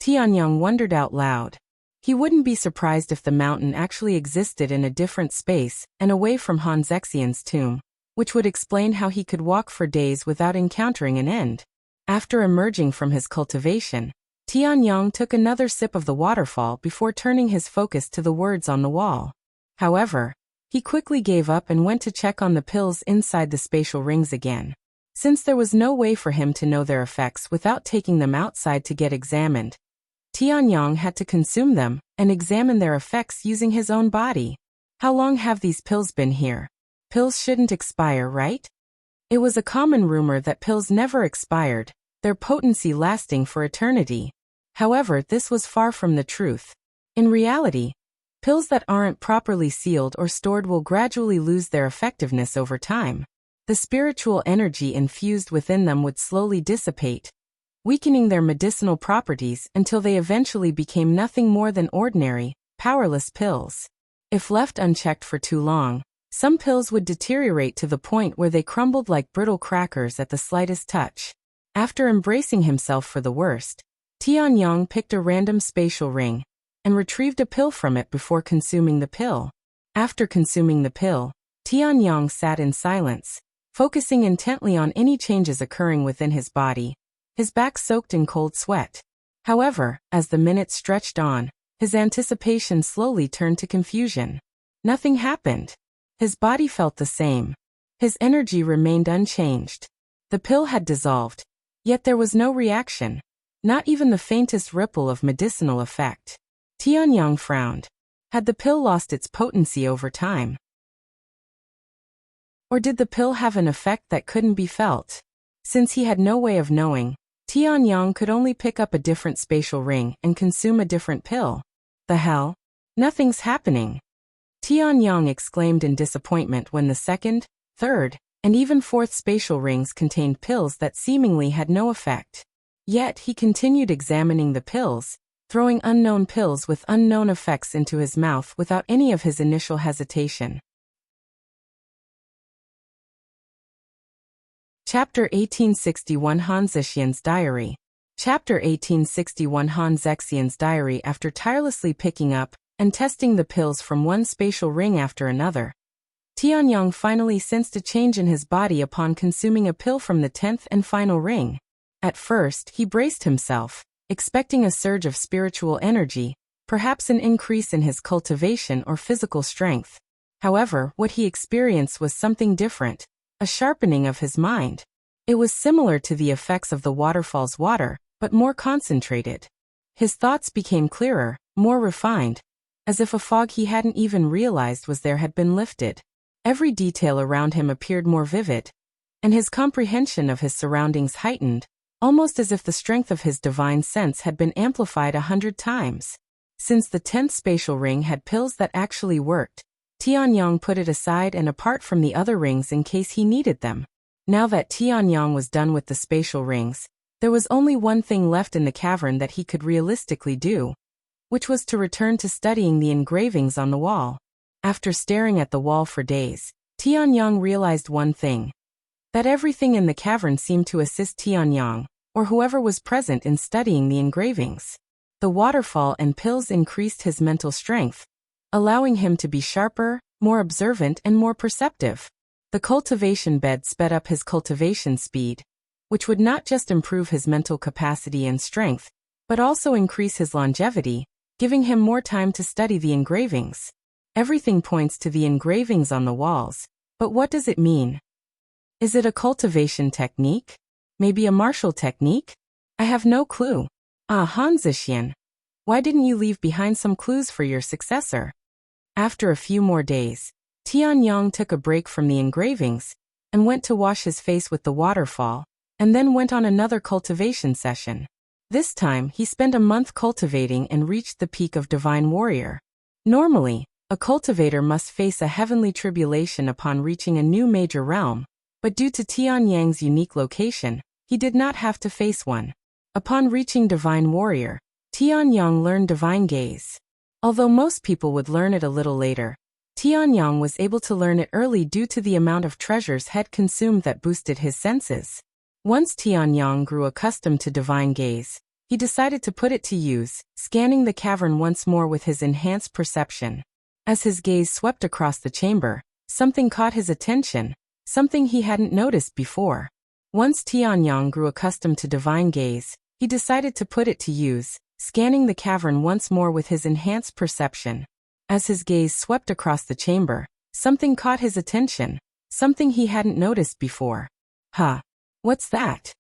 Tianyang wondered out loud. He wouldn't be surprised if the mountain actually existed in a different space and away from Han Zexian's tomb, which would explain how he could walk for days without encountering an end. After emerging from his cultivation, Tianyang took another sip of the waterfall before turning his focus to the words on the wall. However, he quickly gave up and went to check on the pills inside the spatial rings again. Since there was no way for him to know their effects without taking them outside to get examined, Tianyang had to consume them and examine their effects using his own body. How long have these pills been here? Pills shouldn't expire, right? It was a common rumor that pills never expired, their potency lasting for eternity. However, this was far from the truth. In reality, pills that aren't properly sealed or stored will gradually lose their effectiveness over time. The spiritual energy infused within them would slowly dissipate, weakening their medicinal properties until they eventually became nothing more than ordinary, powerless pills. If left unchecked for too long, some pills would deteriorate to the point where they crumbled like brittle crackers at the slightest touch. After embracing himself for the worst, Tianyang picked a random spatial ring and retrieved a pill from it before consuming the pill. After consuming the pill, Tianyang sat in silence, focusing intently on any changes occurring within his body, his back soaked in cold sweat. However, as the minutes stretched on, his anticipation slowly turned to confusion. Nothing happened. His body felt the same. His energy remained unchanged. The pill had dissolved, yet there was no reaction, not even the faintest ripple of medicinal effect. Tianyang frowned. Had the pill lost its potency over time? Or did the pill have an effect that couldn't be felt? Since he had no way of knowing, Tianyang could only pick up a different spatial ring and consume a different pill. The hell? Nothing's happening. Tianyang exclaimed in disappointment when the second, third, and even fourth spatial rings contained pills that seemingly had no effect. Yet he continued examining the pills, throwing unknown pills with unknown effects into his mouth without any of his initial hesitation. Chapter 1861 Han Zexian's Diary. Chapter 1861 Han Zexian's Diary. After tirelessly picking up and testing the pills from one spatial ring after another, Tianyang finally sensed a change in his body upon consuming a pill from the 10th and final ring. At first, he braced himself, expecting a surge of spiritual energy, perhaps an increase in his cultivation or physical strength. However, what he experienced was something different, a sharpening of his mind. It was similar to the effects of the waterfall's water, but more concentrated. His thoughts became clearer, more refined, as if a fog he hadn't even realized was there had been lifted. Every detail around him appeared more vivid, and his comprehension of his surroundings heightened, almost as if the strength of his divine sense had been amplified 100 times. Since the 10th spatial ring had pills that actually worked, Tianyang put it aside and apart from the other rings in case he needed them. Now that Tianyang was done with the spatial rings, there was only one thing left in the cavern that he could realistically do, which was to return to studying the engravings on the wall. After staring at the wall for days, Tianyang realized one thing: that everything in the cavern seemed to assist Tianyang, or whoever was present in studying the engravings. The waterfall and pills increased his mental strength, allowing him to be sharper, more observant and more perceptive. The cultivation bed sped up his cultivation speed, which would not just improve his mental capacity and strength, but also increase his longevity, giving him more time to study the engravings. Everything points to the engravings on the walls, but what does it mean? Is it a cultivation technique? Maybe a martial technique? I have no clue. Han Zexian, why didn't you leave behind some clues for your successor? After a few more days, Tianyang took a break from the engravings and went to wash his face with the waterfall, and then went on another cultivation session. This time, he spent a month cultivating and reached the peak of Divine Warrior. Normally, a cultivator must face a heavenly tribulation upon reaching a new major realm, but due to Tianyang's unique location, he did not have to face one. Upon reaching Divine Warrior, Tianyang learned Divine Gaze. Although most people would learn it a little later, Tianyang was able to learn it early due to the amount of treasures had consumed that boosted his senses. Once Tianyang grew accustomed to Divine Gaze, he decided to put it to use, scanning the cavern once more with his enhanced perception. As his gaze swept across the chamber, something caught his attention, something he hadn't noticed before. Once Tianyang grew accustomed to Divine Gaze, he decided to put it to use, scanning the cavern once more with his enhanced perception. As his gaze swept across the chamber, something caught his attention, something he hadn't noticed before. What's that?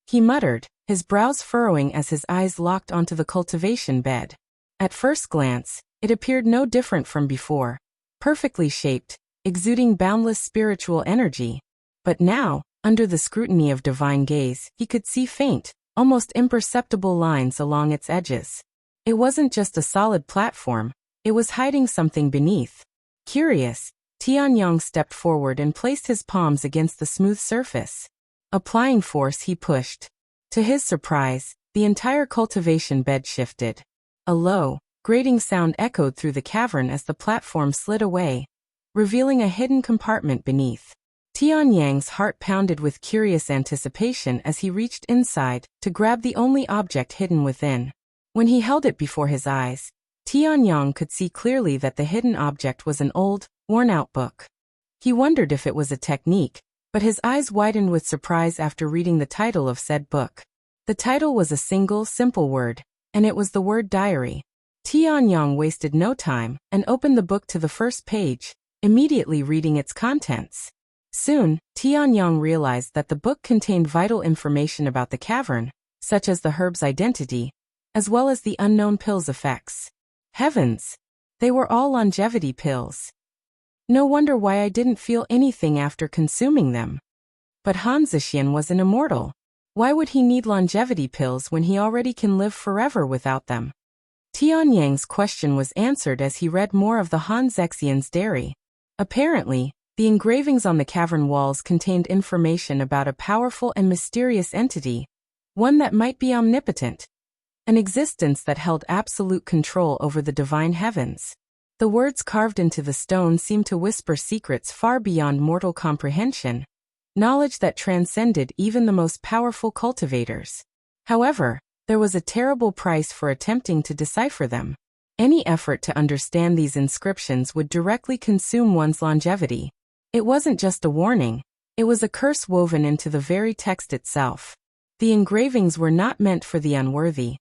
He muttered, his brows furrowing as his eyes locked onto the cultivation bed. At first glance, it appeared no different from before, perfectly shaped, exuding boundless spiritual energy. But now, under the scrutiny of Divine Gaze, he could see faint, almost imperceptible lines along its edges. It wasn't just a solid platform, it was hiding something beneath. Curious, Tianyang stepped forward and placed his palms against the smooth surface. Applying force, he pushed. To his surprise, the entire cultivation bed shifted. A low, grating sound echoed through the cavern as the platform slid away, revealing a hidden compartment beneath. Tianyang's heart pounded with curious anticipation as he reached inside to grab the only object hidden within. When he held it before his eyes, Tianyang could see clearly that the hidden object was an old, worn-out book. He wondered if it was a technique, but his eyes widened with surprise after reading the title of said book. The title was a single, simple word, and it was the word diary. Tianyang wasted no time and opened the book to the first page, immediately reading its contents. Soon, Tianyang realized that the book contained vital information about the cavern, such as the herb's identity, as well as the unknown pill's effects. Heavens! They were all longevity pills. No wonder why I didn't feel anything after consuming them. But Han Zexian was an immortal. Why would he need longevity pills when he already can live forever without them? Tianyang's question was answered as he read more of the Han Zexian's diary. Apparently, the engravings on the cavern walls contained information about a powerful and mysterious entity, one that might be omnipotent, an existence that held absolute control over the divine heavens. The words carved into the stone seemed to whisper secrets far beyond mortal comprehension, knowledge that transcended even the most powerful cultivators. However, there was a terrible price for attempting to decipher them. Any effort to understand these inscriptions would directly consume one's longevity. It wasn't just a warning, it was a curse woven into the very text itself. The engravings were not meant for the unworthy,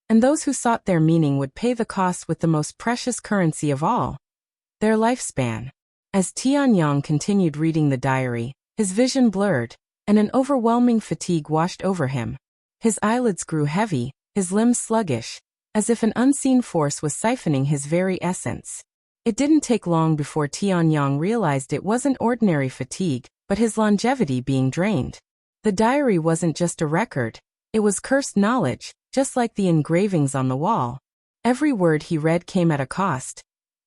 and those who sought their meaning would pay the cost with the most precious currency of all, their lifespan. As Tianyang continued reading the diary, his vision blurred, and an overwhelming fatigue washed over him. His eyelids grew heavy, his limbs sluggish, as if an unseen force was siphoning his very essence. It didn't take long before Tianyang realized it wasn't ordinary fatigue, but his longevity being drained. The diary wasn't just a record, it was cursed knowledge, just like the engravings on the wall. Every word he read came at a cost,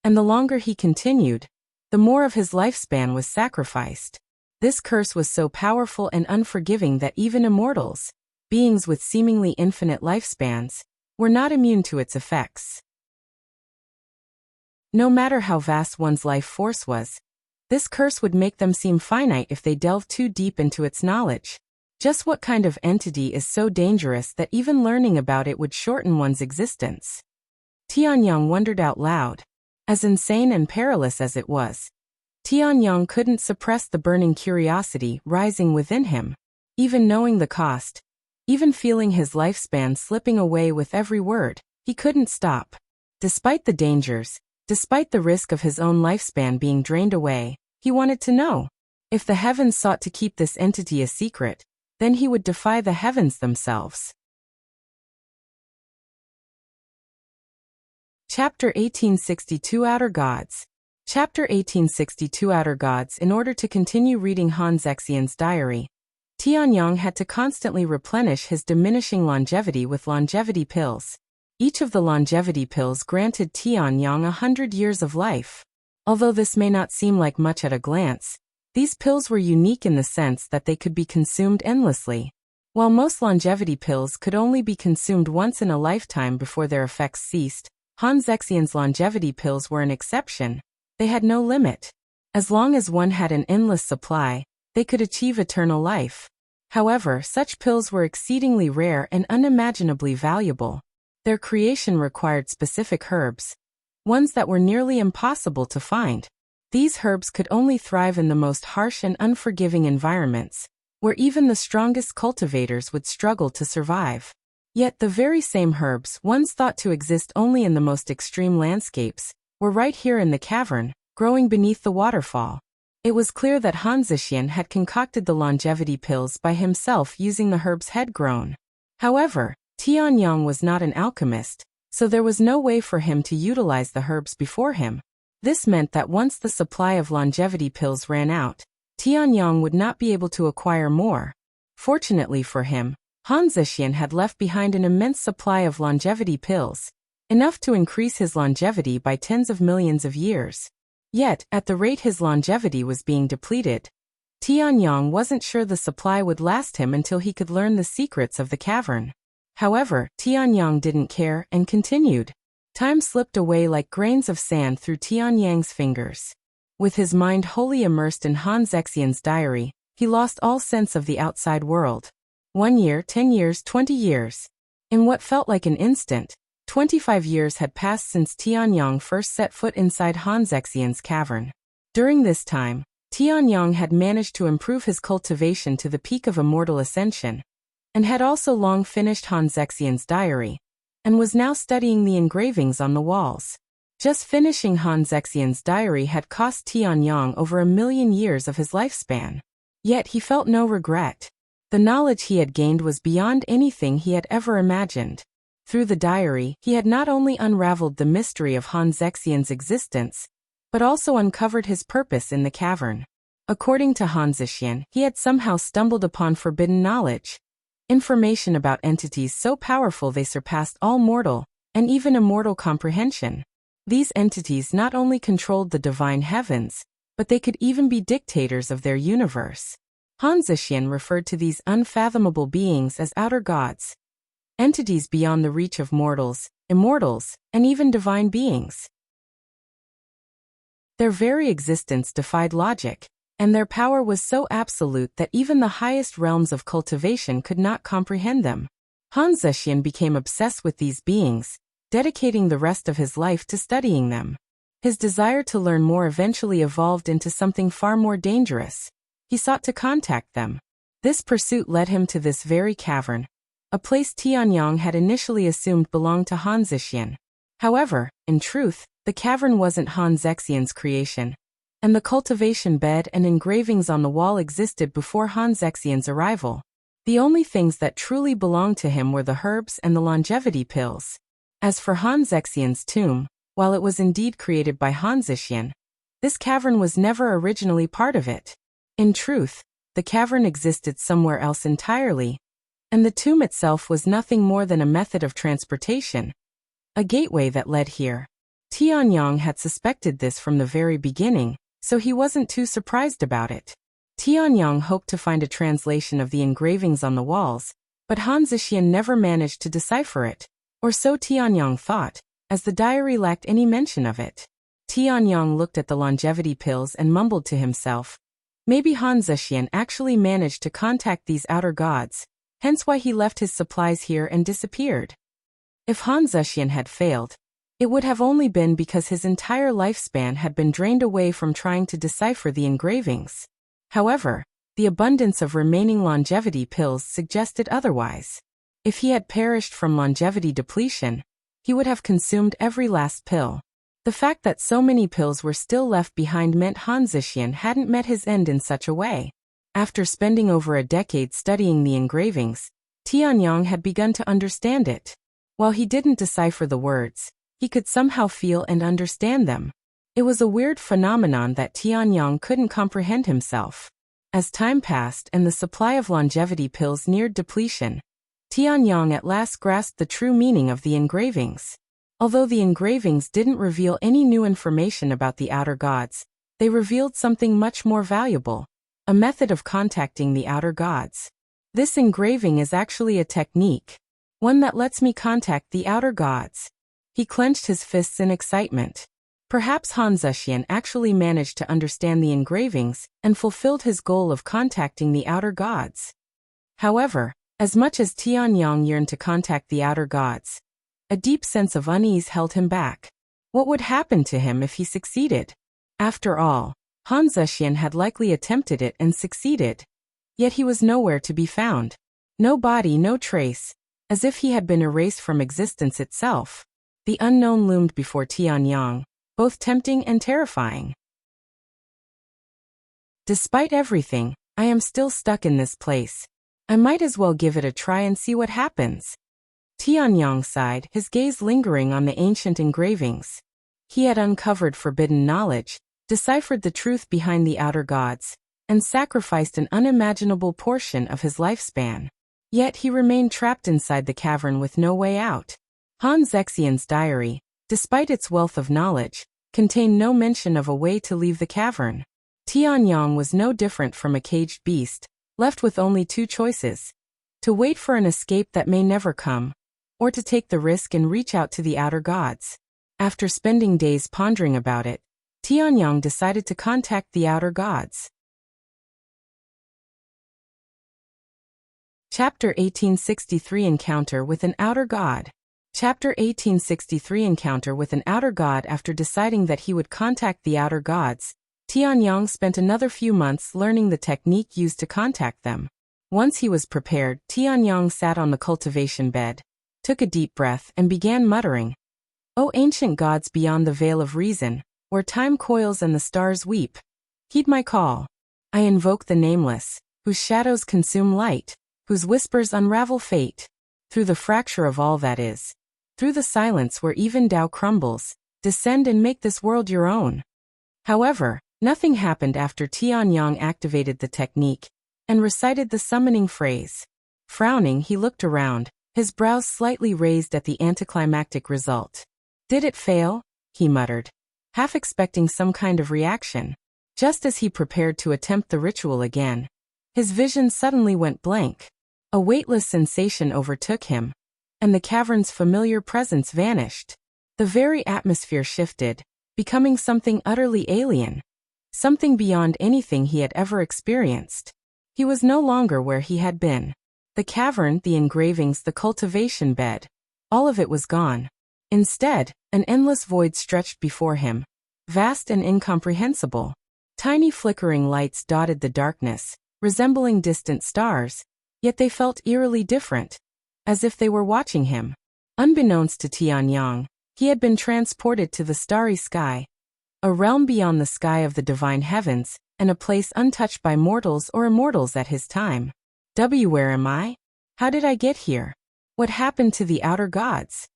and the longer he continued, the more of his lifespan was sacrificed. This curse was so powerful and unforgiving that even immortals, beings with seemingly infinite lifespans, were not immune to its effects. No matter how vast one's life force was, this curse would make them seem finite if they delved too deep into its knowledge. Just what kind of entity is so dangerous that even learning about it would shorten one's existence? Tianyang wondered out loud. As insane and perilous as it was, Tianyang couldn't suppress the burning curiosity rising within him. Even knowing the cost, even feeling his lifespan slipping away with every word, he couldn't stop. Despite the dangers, despite the risk of his own lifespan being drained away, he wanted to know. If the heavens sought to keep this entity a secret, then he would defy the heavens themselves. Chapter 1862 Outer Gods. Chapter 1862 Outer Gods. In order to continue reading Han Zexian's diary, Tianyang had to constantly replenish his diminishing longevity with longevity pills. Each of the longevity pills granted Tianyang 100 years of life. Although this may not seem like much at a glance, these pills were unique in the sense that they could be consumed endlessly. While most longevity pills could only be consumed once in a lifetime before their effects ceased, Han Zexian's longevity pills were an exception. They had no limit. As long as one had an endless supply, they could achieve eternal life. However, such pills were exceedingly rare and unimaginably valuable. Their creation required specific herbs, ones that were nearly impossible to find. These herbs could only thrive in the most harsh and unforgiving environments, where even the strongest cultivators would struggle to survive. Yet the very same herbs, once thought to exist only in the most extreme landscapes, were right here in the cavern, growing beneath the waterfall. It was clear that Han Zexian had concocted the longevity pills by himself using the herbs head grown. However, Tianyang was not an alchemist, so there was no way for him to utilize the herbs before him. This meant that once the supply of longevity pills ran out, Tianyang would not be able to acquire more. Fortunately for him, Han Zexian had left behind an immense supply of longevity pills, enough to increase his longevity by tens of millions of years. Yet, at the rate his longevity was being depleted, Tianyang wasn't sure the supply would last him until he could learn the secrets of the cavern. However, Tianyang didn't care and continued. Time slipped away like grains of sand through Tianyang's fingers. With his mind wholly immersed in Han Zexian's diary, he lost all sense of the outside world. 1 year, 10 years, 20 years. In what felt like an instant, 25 years had passed since Tianyang first set foot inside Han Zexian's cavern. During this time, Tianyang had managed to improve his cultivation to the peak of immortal ascension, and had also long finished Han Zexian's diary, and was now studying the engravings on the walls. Just finishing Han Zexian's diary had cost Tianyang over 1,000,000 years of his lifespan. Yet he felt no regret. The knowledge he had gained was beyond anything he had ever imagined. Through the diary, he had not only unraveled the mystery of Han Zexian's existence, but also uncovered his purpose in the cavern. According to Han Zexian, he had somehow stumbled upon forbidden knowledge. Information about entities so powerful they surpassed all mortal, and even immortal comprehension. These entities not only controlled the divine heavens, but they could even be dictators of their universe. Han Zexian referred to these unfathomable beings as outer gods. Entities beyond the reach of mortals, immortals, and even divine beings. Their very existence defied logic, and their power was so absolute that even the highest realms of cultivation could not comprehend them. Han Zexian became obsessed with these beings, dedicating the rest of his life to studying them. His desire to learn more eventually evolved into something far more dangerous. He sought to contact them. This pursuit led him to this very cavern, a place Tianyang had initially assumed belonged to Han Zexian. However, in truth, the cavern wasn't Han Zexian's creation, and the cultivation bed and engravings on the wall existed before Han Zexian's arrival. The only things that truly belonged to him were the herbs and the longevity pills. As for Han Zexian's tomb, while it was indeed created by Han Zexian, this cavern was never originally part of it. In truth, the cavern existed somewhere else entirely, and the tomb itself was nothing more than a method of transportation, a gateway that led here. Tianyang had suspected this from the very beginning, so he wasn't too surprised about it. Tianyang hoped to find a translation of the engravings on the walls, but Han Zexian never managed to decipher it, or so Tianyang thought, as the diary lacked any mention of it. Tianyang looked at the longevity pills and mumbled to himself. Maybe Han Zexian actually managed to contact these outer gods, hence why he left his supplies here and disappeared. If Han Zexian had failed, It would have only been because his entire lifespan had been drained away from trying to decipher the engravings. However, the abundance of remaining longevity pills suggested otherwise. If he had perished from longevity depletion, he would have consumed every last pill. The fact that so many pills were still left behind meant Zexian hadn't met his end in such a way. After spending over a decade studying the engravings, Tianyang had begun to understand it. While he didn't decipher the words, he could somehow feel and understand them. It was a weird phenomenon that Tianyang couldn't comprehend himself. As time passed and the supply of longevity pills neared depletion, Tianyang at last grasped the true meaning of the engravings. Although the engravings didn't reveal any new information about the outer gods, they revealed something much more valuable, a method of contacting the outer gods. This engraving is actually a technique, one that lets me contact the outer gods. He clenched his fists in excitement. Perhaps Zexian actually managed to understand the engravings and fulfilled his goal of contacting the outer gods. However, as much as Tianyang yearned to contact the outer gods, a deep sense of unease held him back. What would happen to him if he succeeded? After all, Zexian had likely attempted it and succeeded. Yet he was nowhere to be found. No body, no trace, as if he had been erased from existence itself. The unknown loomed before Tianyang, both tempting and terrifying. Despite everything, I am still stuck in this place. I might as well give it a try and see what happens. Tianyang sighed, his gaze lingering on the ancient engravings. He had uncovered forbidden knowledge, deciphered the truth behind the outer gods, and sacrificed an unimaginable portion of his lifespan. Yet he remained trapped inside the cavern with no way out. Zexian's diary, despite its wealth of knowledge, contained no mention of a way to leave the cavern. Tianyang was no different from a caged beast, left with only two choices: to wait for an escape that may never come, or to take the risk and reach out to the outer gods. After spending days pondering about it, Tianyang decided to contact the outer gods. Chapter 1863 Encounter with an Outer God. Chapter 1863 Encounter with an Outer God. After deciding that he would contact the outer gods, Tianyang spent another few months learning the technique used to contact them. Once he was prepared, Tianyang sat on the cultivation bed, took a deep breath and began muttering, "O ancient gods beyond the veil of reason, where time coils and the stars weep, heed my call. I invoke the nameless, whose shadows consume light, whose whispers unravel fate. Through the fracture of all that is, through the silence where even Tao crumbles, descend and make this world your own." However, nothing happened after Tianyang activated the technique and recited the summoning phrase. Frowning, he looked around, his brows slightly raised at the anticlimactic result. "Did it fail?" he muttered, half expecting some kind of reaction. Just as he prepared to attempt the ritual again, his vision suddenly went blank. A weightless sensation overtook him, and the cavern's familiar presence vanished. The very atmosphere shifted, becoming something utterly alien, something beyond anything he had ever experienced. He was no longer where he had been. The cavern, the engravings, the cultivation bed, all of it was gone. Instead, an endless void stretched before him, vast and incomprehensible. Tiny flickering lights dotted the darkness, resembling distant stars, yet they felt eerily different, as if they were watching him. Unbeknownst to Tianyang, he had been transported to the starry sky, a realm beyond the sky of the divine heavens, and a place untouched by mortals or immortals at his time. Where am I? How did I get here? What happened to the outer gods?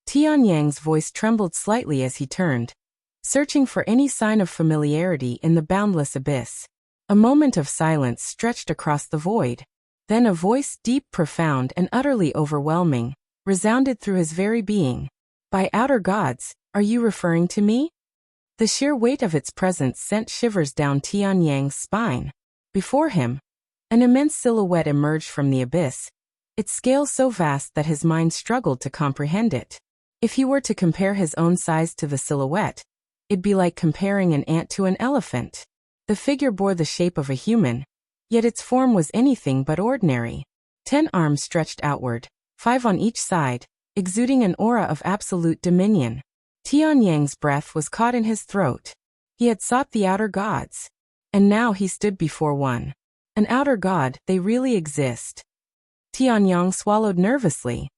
Tianyang's voice trembled slightly as he turned, searching for any sign of familiarity in the boundless abyss. A moment of silence stretched across the void. Then a voice, deep, profound, and utterly overwhelming, resounded through his very being. "By outer gods, are you referring to me?" The sheer weight of its presence sent shivers down Tianyang's spine. Before him, an immense silhouette emerged from the abyss, its scale so vast that his mind struggled to comprehend it. If he were to compare his own size to the silhouette, it'd be like comparing an ant to an elephant. The figure bore the shape of a human, yet its form was anything but ordinary. 10 arms stretched outward, 5 on each side, exuding an aura of absolute dominion. Tianyang's breath was caught in his throat. He had sought the outer gods. And now he stood before one. An outer god, they really exist. Tianyang swallowed nervously.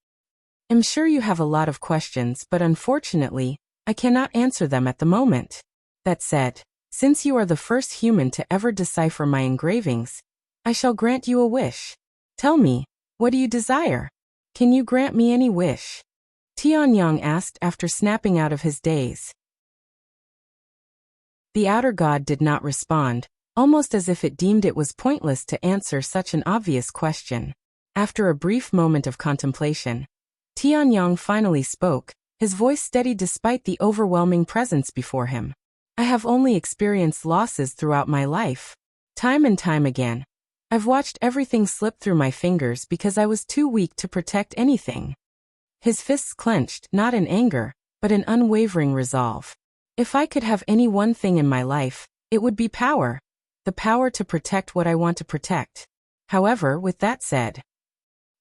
I'm sure you have a lot of questions, but unfortunately, I cannot answer them at the moment. That said, since you are the first human to ever decipher my engravings, I shall grant you a wish. Tell me, what do you desire? Can you grant me any wish? Tianyang asked after snapping out of his daze. The outer god did not respond, almost as if it deemed it was pointless to answer such an obvious question. After a brief moment of contemplation, Tianyang finally spoke, his voice steady despite the overwhelming presence before him. I have only experienced losses throughout my life. Time and time again. I've watched everything slip through my fingers because I was too weak to protect anything. His fists clenched, not in anger, but in unwavering resolve. If I could have any one thing in my life, it would be power. The power to protect what I want to protect. However, with that said,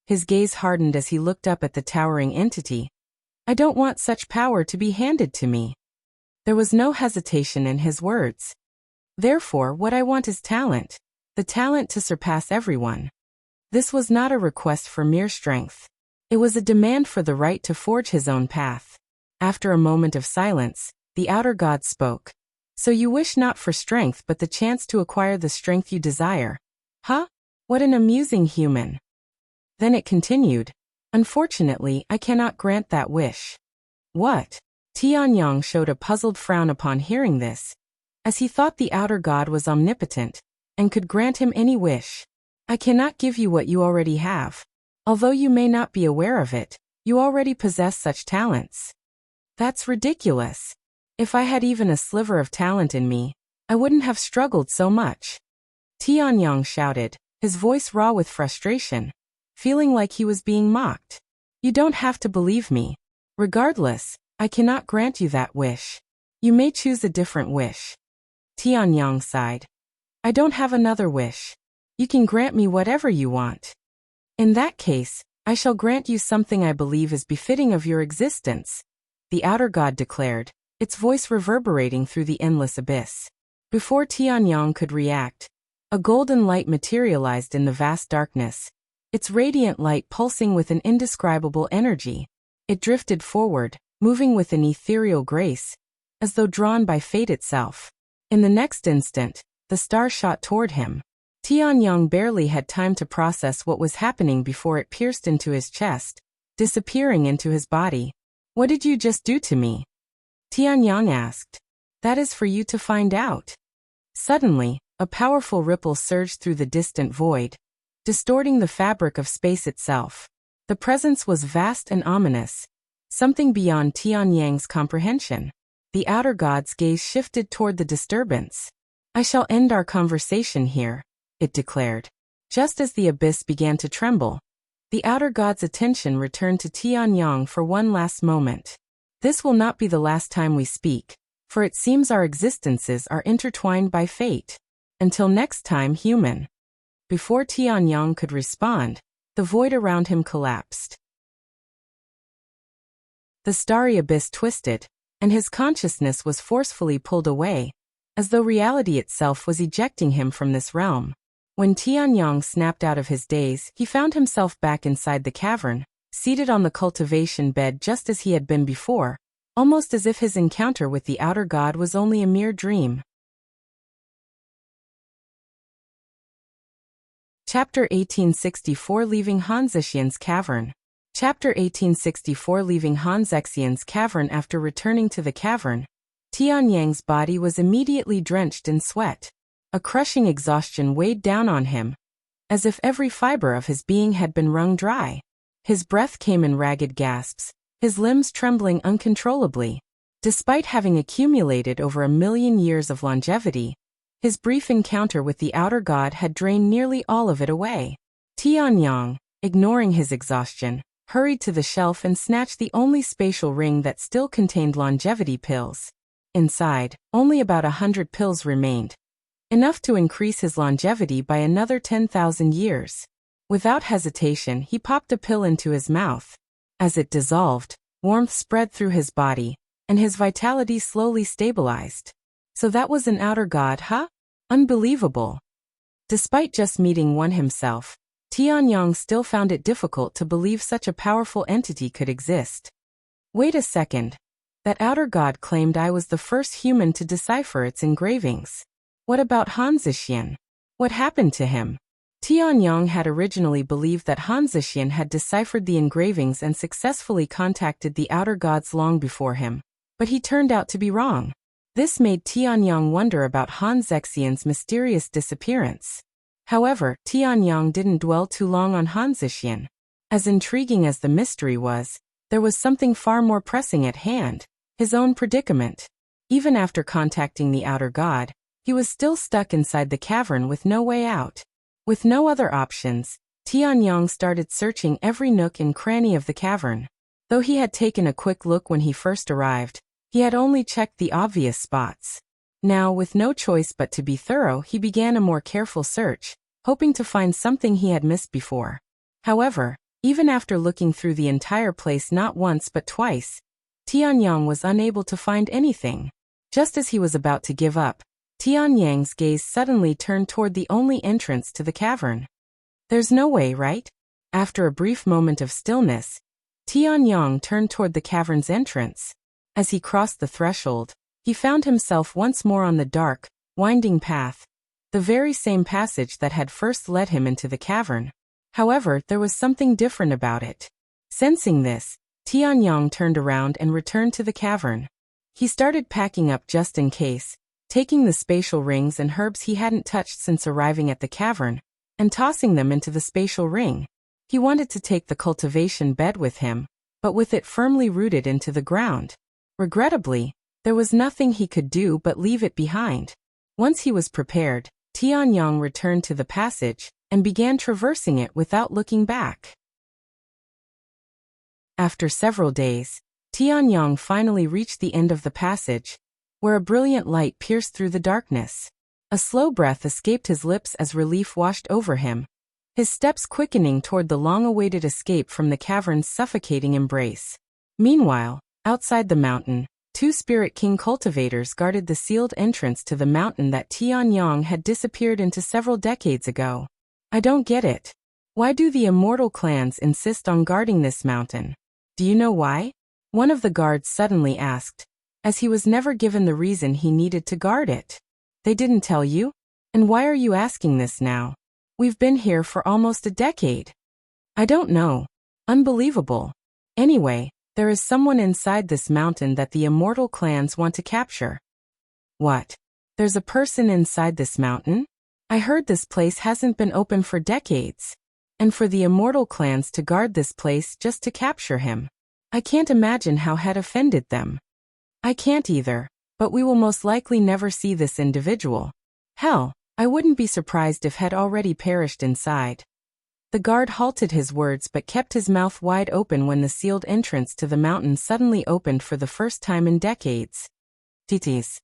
his gaze hardened as he looked up at the towering entity. I don't want such power to be handed to me. There was no hesitation in his words. Therefore, what I want is talent. The talent to surpass everyone. This was not a request for mere strength. It was a demand for the right to forge his own path. After a moment of silence, the outer god spoke. So you wish not for strength but the chance to acquire the strength you desire. Huh? What an amusing human. Then it continued. Unfortunately, I cannot grant that wish. What? Tianyang showed a puzzled frown upon hearing this, as he thought the outer god was omnipotent, and could grant him any wish. I cannot give you what you already have. Although you may not be aware of it, you already possess such talents. That's ridiculous. If I had even a sliver of talent in me, I wouldn't have struggled so much. Tianyang shouted, his voice raw with frustration, feeling like he was being mocked. You don't have to believe me. Regardless, I cannot grant you that wish. You may choose a different wish. Tianyang sighed. I don't have another wish. You can grant me whatever you want. In that case, I shall grant you something I believe is befitting of your existence, the outer god declared, its voice reverberating through the endless abyss. Before Tianyang could react, a golden light materialized in the vast darkness, its radiant light pulsing with an indescribable energy. It drifted forward, moving with an ethereal grace, as though drawn by fate itself. In the next instant, the star shot toward him. Tianyang barely had time to process what was happening before it pierced into his chest, disappearing into his body. What did you just do to me? Tianyang asked. That is for you to find out. Suddenly, a powerful ripple surged through the distant void, distorting the fabric of space itself. The presence was vast and ominous, something beyond Tianyang's comprehension. The outer god's gaze shifted toward the disturbance. I shall end our conversation here, it declared. Just as the abyss began to tremble, the outer god's attention returned to Tianyang for one last moment. This will not be the last time we speak, for it seems our existences are intertwined by fate. Until next time, human. Before Tianyang could respond, the void around him collapsed. The starry abyss twisted, and his consciousness was forcefully pulled away, as though reality itself was ejecting him from this realm. When Tianyang snapped out of his daze, he found himself back inside the cavern, seated on the cultivation bed just as he had been before, almost as if his encounter with the outer god was only a mere dream. Chapter 1864 Leaving Han Zexian's Cavern. Chapter 1864 Leaving Han Zexian's Cavern. After returning to the cavern, Tianyang's body was immediately drenched in sweat. A crushing exhaustion weighed down on him, as if every fiber of his being had been wrung dry. His breath came in ragged gasps, his limbs trembling uncontrollably. Despite having accumulated over 1,000,000 years of longevity, his brief encounter with the outer god had drained nearly all of it away. Tianyang, ignoring his exhaustion, hurried to the shelf and snatched the only spatial ring that still contained longevity pills. Inside, only about 100 pills remained, enough to increase his longevity by another 10,000 years. Without hesitation, he popped a pill into his mouth. As it dissolved, warmth spread through his body, and his vitality slowly stabilized. So that was an outer god, huh? Unbelievable. Despite just meeting one himself, Tianyong still found it difficult to believe such a powerful entity could exist. Wait a second. That outer god claimed I was the first human to decipher its engravings. What about Han Zexian? What happened to him? Tianyong had originally believed that Han Zexian had deciphered the engravings and successfully contacted the outer gods long before him, but he turned out to be wrong. This made Tianyong wonder about Han Zexian's mysterious disappearance. However, Tianyong didn't dwell too long on Han Zexian. As intriguing as the mystery was, there was something far more pressing at hand, his own predicament. Even after contacting the outer god, he was still stuck inside the cavern with no way out. With no other options, Tianyong started searching every nook and cranny of the cavern. Though he had taken a quick look when he first arrived, he had only checked the obvious spots. Now, with no choice but to be thorough, he began a more careful search, hoping to find something he had missed before. However, even after looking through the entire place not once but twice, Tianyong was unable to find anything. Just as he was about to give up, Tianyang's gaze suddenly turned toward the only entrance to the cavern. There's no way, right? After a brief moment of stillness, Tianyong turned toward the cavern's entrance. As he crossed the threshold, he found himself once more on the dark, winding path, the very same passage that had first led him into the cavern. However, there was something different about it. Sensing this, Tianyong turned around and returned to the cavern. He started packing up just in case, taking the spatial rings and herbs he hadn't touched since arriving at the cavern, and tossing them into the spatial ring. He wanted to take the cultivation bed with him, but with it firmly rooted into the ground. Regrettably, there was nothing he could do but leave it behind. Once he was prepared, Tianyong returned to the passage and began traversing it without looking back. After several days, Tianyong finally reached the end of the passage, where a brilliant light pierced through the darkness. A slow breath escaped his lips as relief washed over him, his steps quickening toward the long-awaited escape from the cavern's suffocating embrace. Meanwhile, outside the mountain, two Spirit King cultivators guarded the sealed entrance to the mountain that Tianyong had disappeared into several decades ago. I don't get it. Why do the Immortal clans insist on guarding this mountain? Do you know why? One of the guards suddenly asked, as he was never given the reason he needed to guard it. They didn't tell you? And why are you asking this now? We've been here for almost a decade. I don't know. Unbelievable. Anyway, there is someone inside this mountain that the Immortal clans want to capture. What? There's a person inside this mountain? I heard this place hasn't been open for decades. And for the Immortal clans to guard this place just to capture him. I can't imagine how had offended them. I can't either, but we will most likely never see this individual. Hell, I wouldn't be surprised if had already perished inside. The guard halted his words but kept his mouth wide open when the sealed entrance to the mountain suddenly opened for the first time in decades. Titis.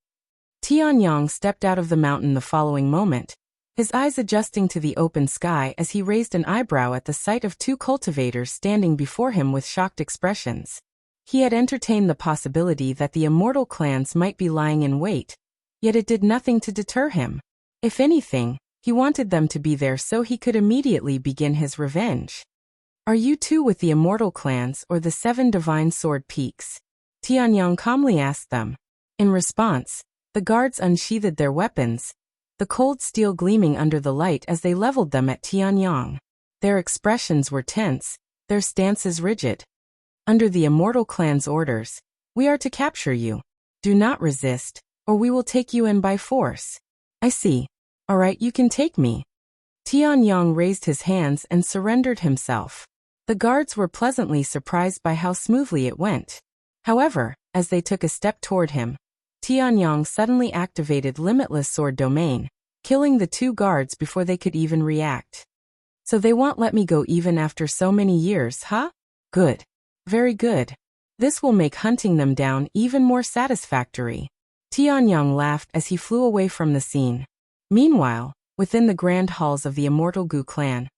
Tianyong stepped out of the mountain the following moment, his eyes adjusting to the open sky as he raised an eyebrow at the sight of two cultivators standing before him with shocked expressions. He had entertained the possibility that the Immortal clans might be lying in wait, yet it did nothing to deter him. If anything, he wanted them to be there so he could immediately begin his revenge. Are you two with the Immortal clans or the 7 Divine Sword Peaks? Tianyong calmly asked them. In response, the guards unsheathed their weapons, the cold steel gleaming under the light as they leveled them at Tianyong. Their expressions were tense, their stances rigid. Under the Immortal clan's orders, we are to capture you. Do not resist, or we will take you in by force. I see. All right, you can take me. Tianyong raised his hands and surrendered himself. The guards were pleasantly surprised by how smoothly it went. However, as they took a step toward him, Tianyong suddenly activated Limitless Sword Domain, killing the two guards before they could even react. So they won't let me go even after so many years, huh? Good. Very good. This will make hunting them down even more satisfactory. Tianyong laughed as he flew away from the scene. Meanwhile, within the grand halls of the Immortal Gu clan,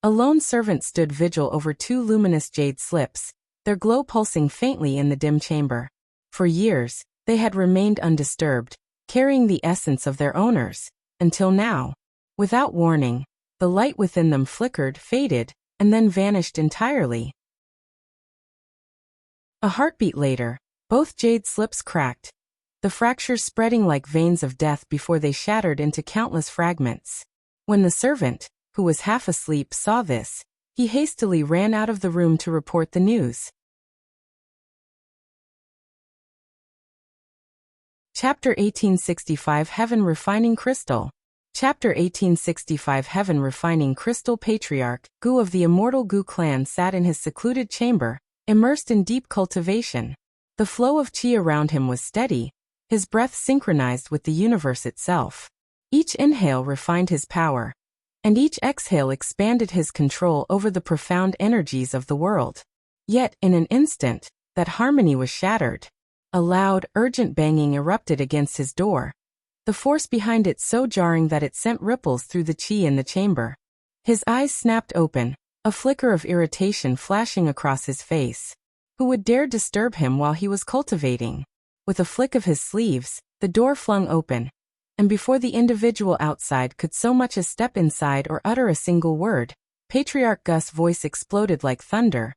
a lone servant stood vigil over 2 luminous jade slips, their glow pulsing faintly in the dim chamber. For years, they had remained undisturbed, carrying the essence of their owners, until now. Without warning, the light within them flickered, faded, and then vanished entirely. A heartbeat later, both jade slips cracked, the fractures spreading like veins of death before they shattered into countless fragments. When the servant, who was half asleep, saw this, he hastily ran out of the room to report the news. Chapter 1865 Heaven Refining Crystal. Chapter 1865 Heaven Refining Crystal. Patriarch Gu of the Immortal Gu clan sat in his secluded chamber, immersed in deep cultivation. The flow of qi around him was steady, his breath synchronized with the universe itself. Each inhale refined his power, and each exhale expanded his control over the profound energies of the world. Yet, in an instant, that harmony was shattered. A loud, urgent banging erupted against his door, the force behind it so jarring that it sent ripples through the qi in the chamber. His eyes snapped open, a flicker of irritation flashing across his face. Who would dare disturb him while he was cultivating? With a flick of his sleeves, the door flung open, and before the individual outside could so much as step inside or utter a single word, Patriarch Gus' voice exploded like thunder,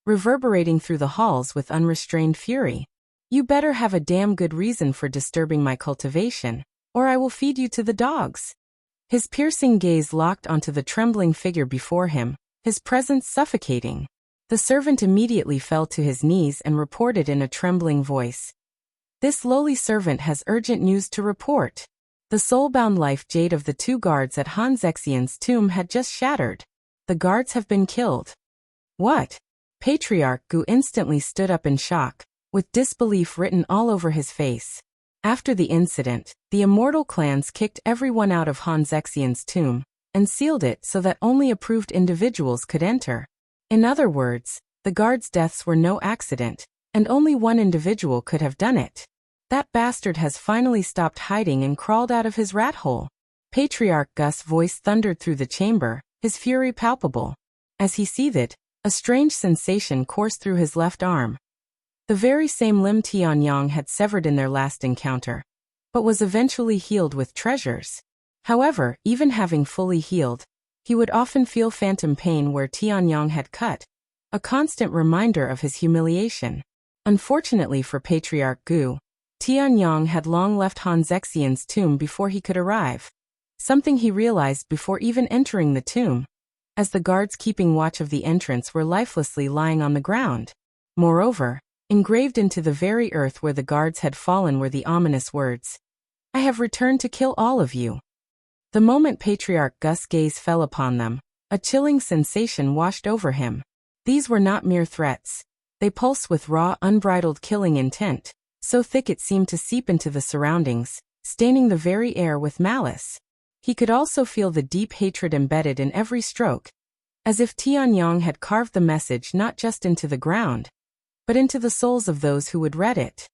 reverberating through the halls with unrestrained fury. You better have a damn good reason for disturbing my cultivation, or I will feed you to the dogs. His piercing gaze locked onto the trembling figure before him, his presence suffocating. The servant immediately fell to his knees and reported in a trembling voice. This lowly servant has urgent news to report. The soul-bound life jade of the two guards at Han Zexian's tomb had just shattered. The guards have been killed. What? Patriarch Gu instantly stood up in shock, with disbelief written all over his face. After the incident, the Immortal clans kicked everyone out of Han Zexian's tomb, and sealed it so that only approved individuals could enter. In other words, the guards' deaths were no accident, and only one individual could have done it. That bastard has finally stopped hiding and crawled out of his rat hole. Patriarch Gus' voice thundered through the chamber, his fury palpable. As he seethed, a strange sensation coursed through his left arm. The very same limb Tianyang had severed in their last encounter, but was eventually healed with treasures. However, even having fully healed, he would often feel phantom pain where Tianyang had cut, a constant reminder of his humiliation. Unfortunately for Patriarch Gu, Tianyang had long left Han Zexian's tomb before he could arrive, something he realized before even entering the tomb, as the guards keeping watch of the entrance were lifelessly lying on the ground. Moreover, engraved into the very earth where the guards had fallen were the ominous words, "I have returned to kill all of you." The moment Patriarch Gus' gaze fell upon them, a chilling sensation washed over him. These were not mere threats. They pulsed with raw, unbridled killing intent, so thick it seemed to seep into the surroundings, staining the very air with malice. He could also feel the deep hatred embedded in every stroke, as if Tianyang had carved the message not just into the ground, but into the souls of those who would read it.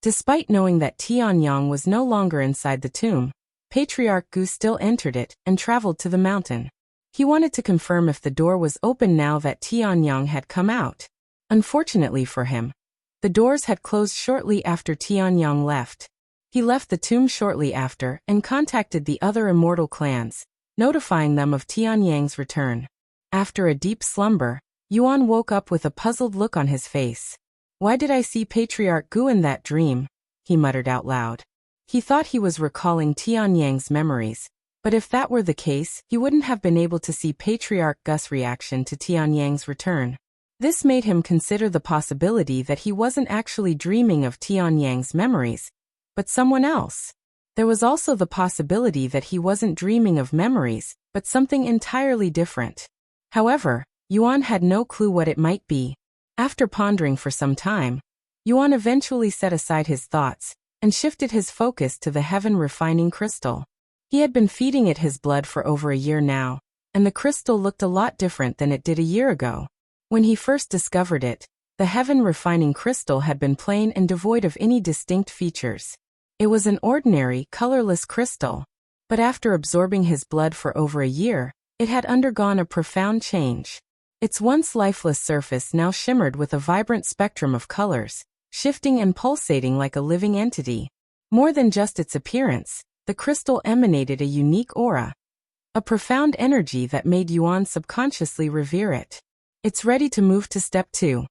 Despite knowing that Tianyang was no longer inside the tomb, Patriarch Gu still entered it and traveled to the mountain. He wanted to confirm if the door was open now that Tianyang had come out. Unfortunately for him, the doors had closed shortly after Tianyang left. He left the tomb shortly after and contacted the other Immortal clans, notifying them of Tianyang's return. After a deep slumber, Yuan woke up with a puzzled look on his face. "Why did I see Patriarch Gu in that dream?" he muttered out loud. He thought he was recalling Tianyang's memories, but if that were the case, he wouldn't have been able to see Patriarch Gus' reaction to Tianyang's return. This made him consider the possibility that he wasn't actually dreaming of Tianyang's memories, but someone else. There was also the possibility that he wasn't dreaming of memories, but something entirely different. However, Yuan had no clue what it might be. After pondering for some time, Yuan eventually set aside his thoughts and shifted his focus to the heaven refining crystal. He had been feeding it his blood for over a year now, and the crystal looked a lot different than it did a year ago. When he first discovered it, the heaven refining crystal had been plain and devoid of any distinct features. It was an ordinary, colorless crystal, but after absorbing his blood for over a year, it had undergone a profound change. Its once lifeless surface now shimmered with a vibrant spectrum of colors, shifting and pulsating like a living entity. More than just its appearance, the crystal emanated a unique aura, a profound energy that made Yuan subconsciously revere it. It's ready to move to step 2.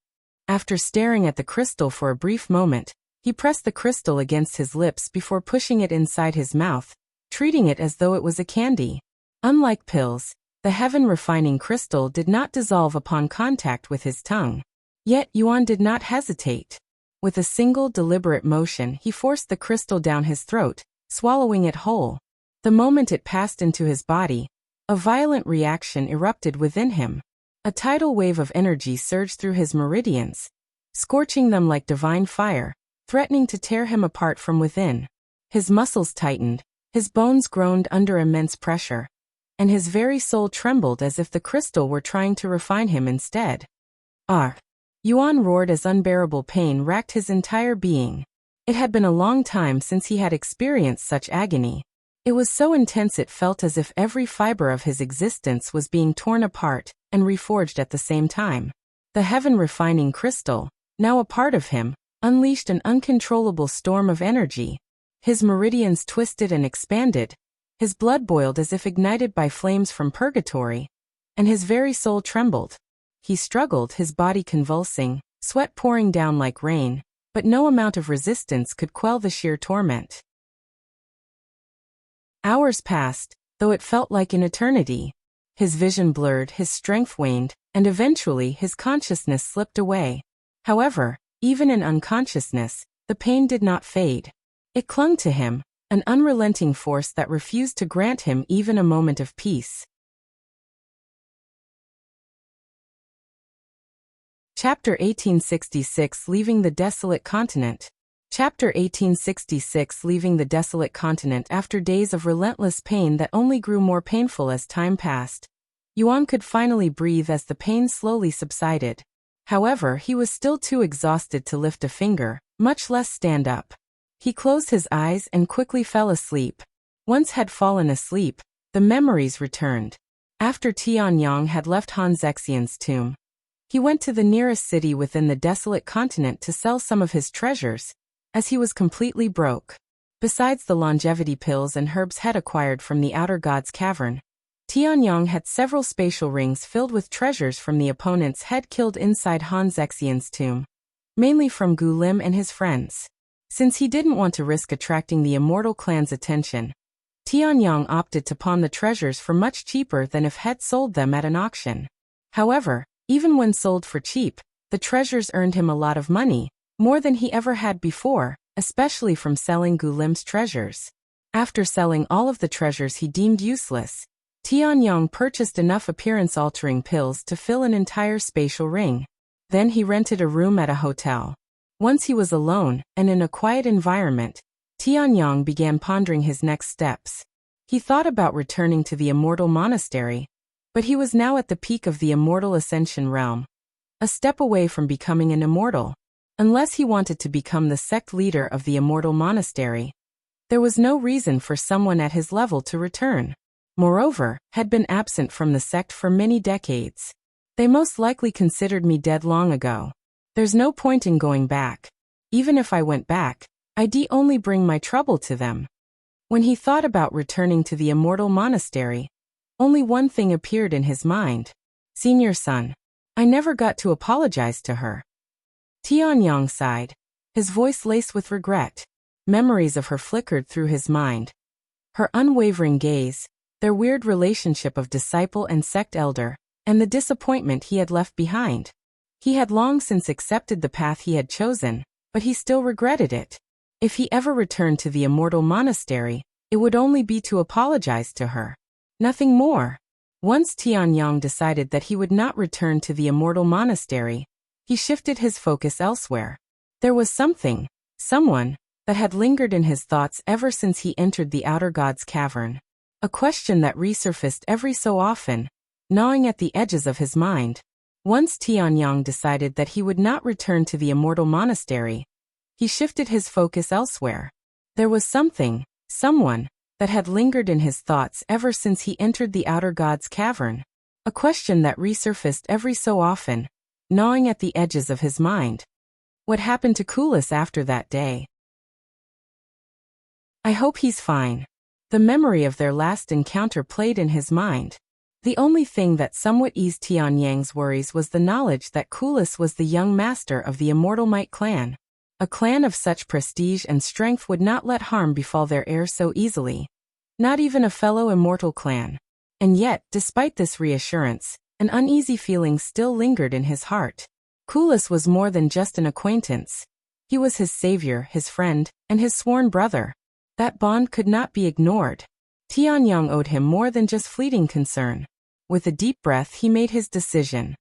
After staring at the crystal for a brief moment, he pressed the crystal against his lips before pushing it inside his mouth, treating it as though it was a candy. Unlike pills, the heaven-refining crystal did not dissolve upon contact with his tongue. Yet Yuan did not hesitate. With a single deliberate motion, he forced the crystal down his throat, swallowing it whole. The moment it passed into his body, a violent reaction erupted within him. A tidal wave of energy surged through his meridians, scorching them like divine fire, threatening to tear him apart from within. His muscles tightened, his bones groaned under immense pressure, and his very soul trembled as if the crystal were trying to refine him instead. Ah! Yuan roared as unbearable pain racked his entire being. It had been a long time since he had experienced such agony. It was so intense it felt as if every fiber of his existence was being torn apart and reforged at the same time. The heaven-refining crystal, now a part of him, unleashed an uncontrollable storm of energy. His meridians twisted and expanded, his blood boiled as if ignited by flames from purgatory, and his very soul trembled. He struggled, his body convulsing, sweat pouring down like rain, but no amount of resistance could quell the sheer torment. Hours passed, though it felt like an eternity. His vision blurred, his strength waned, and eventually his consciousness slipped away. However, even in unconsciousness, the pain did not fade. It clung to him, an unrelenting force that refused to grant him even a moment of peace. Chapter 1866 Leaving the Desolate Continent. Chapter 1866 Leaving the Desolate Continent. After days of relentless pain that only grew more painful as time passed, Yuan could finally breathe as the pain slowly subsided. However, he was still too exhausted to lift a finger, much less stand up. He closed his eyes and quickly fell asleep. Once had fallen asleep, the memories returned. After Tianyang had left Han Zexian's tomb, he went to the nearest city within the Desolate Continent to sell some of his treasures, as he was completely broke. Besides the longevity pills and herbs he'd acquired from the Outer God's Cavern, Tianyang had several spatial rings filled with treasures from the opponents he'd killed inside Han Zexian's tomb, mainly from Gu Lim and his friends. Since he didn't want to risk attracting the Immortal clan's attention, Tianyang opted to pawn the treasures for much cheaper than if he'd sold them at an auction. However, even when sold for cheap, the treasures earned him a lot of money, more than he ever had before, especially from selling Gu Lim's treasures. After selling all of the treasures he deemed useless, Tianyang purchased enough appearance-altering pills to fill an entire spatial ring. Then he rented a room at a hotel. Once he was alone, and in a quiet environment, Tianyang began pondering his next steps. He thought about returning to the Immortal Monastery, but he was now at the peak of the Immortal Ascension realm, a step away from becoming an Immortal. Unless he wanted to become the sect leader of the Immortal Monastery, there was no reason for someone at his level to return. Moreover, had been absent from the sect for many decades. They most likely considered me dead long ago. There's no point in going back. Even if I went back, I'd only bring my trouble to them. When he thought about returning to the Immortal Monastery, only one thing appeared in his mind. Senior son. I never got to apologize to her. Tianyang sighed, his voice laced with regret. Memories of her flickered through his mind. Her unwavering gaze, their weird relationship of disciple and sect elder, and the disappointment he had left behind. He had long since accepted the path he had chosen, but he still regretted it. If he ever returned to the Immortal Monastery, it would only be to apologize to her. Nothing more. Once Tianyang decided that he would not return to the Immortal Monastery, he shifted his focus elsewhere. There was someone, that had lingered in his thoughts ever since he entered the Outer God's Cavern. A question that resurfaced every so often, gnawing at the edges of his mind. Once Tianyang decided that he would not return to the Immortal Monastery, he shifted his focus elsewhere. There was someone, that had lingered in his thoughts ever since he entered the Outer God's Cavern. A question that resurfaced every so often, gnawing at the edges of his mind. What happened to Kulas after that day? I hope he's fine. The memory of their last encounter played in his mind. The only thing that somewhat eased Tianyang's worries was the knowledge that Kulas was the young master of the Immortal Might clan. A clan of such prestige and strength would not let harm befall their heir so easily. Not even a fellow Immortal clan. And yet, despite this reassurance, an uneasy feeling still lingered in his heart. Kulas was more than just an acquaintance. He was his savior, his friend, and his sworn brother. That bond could not be ignored. Tianyang owed him more than just fleeting concern. With a deep breath, he made his decision.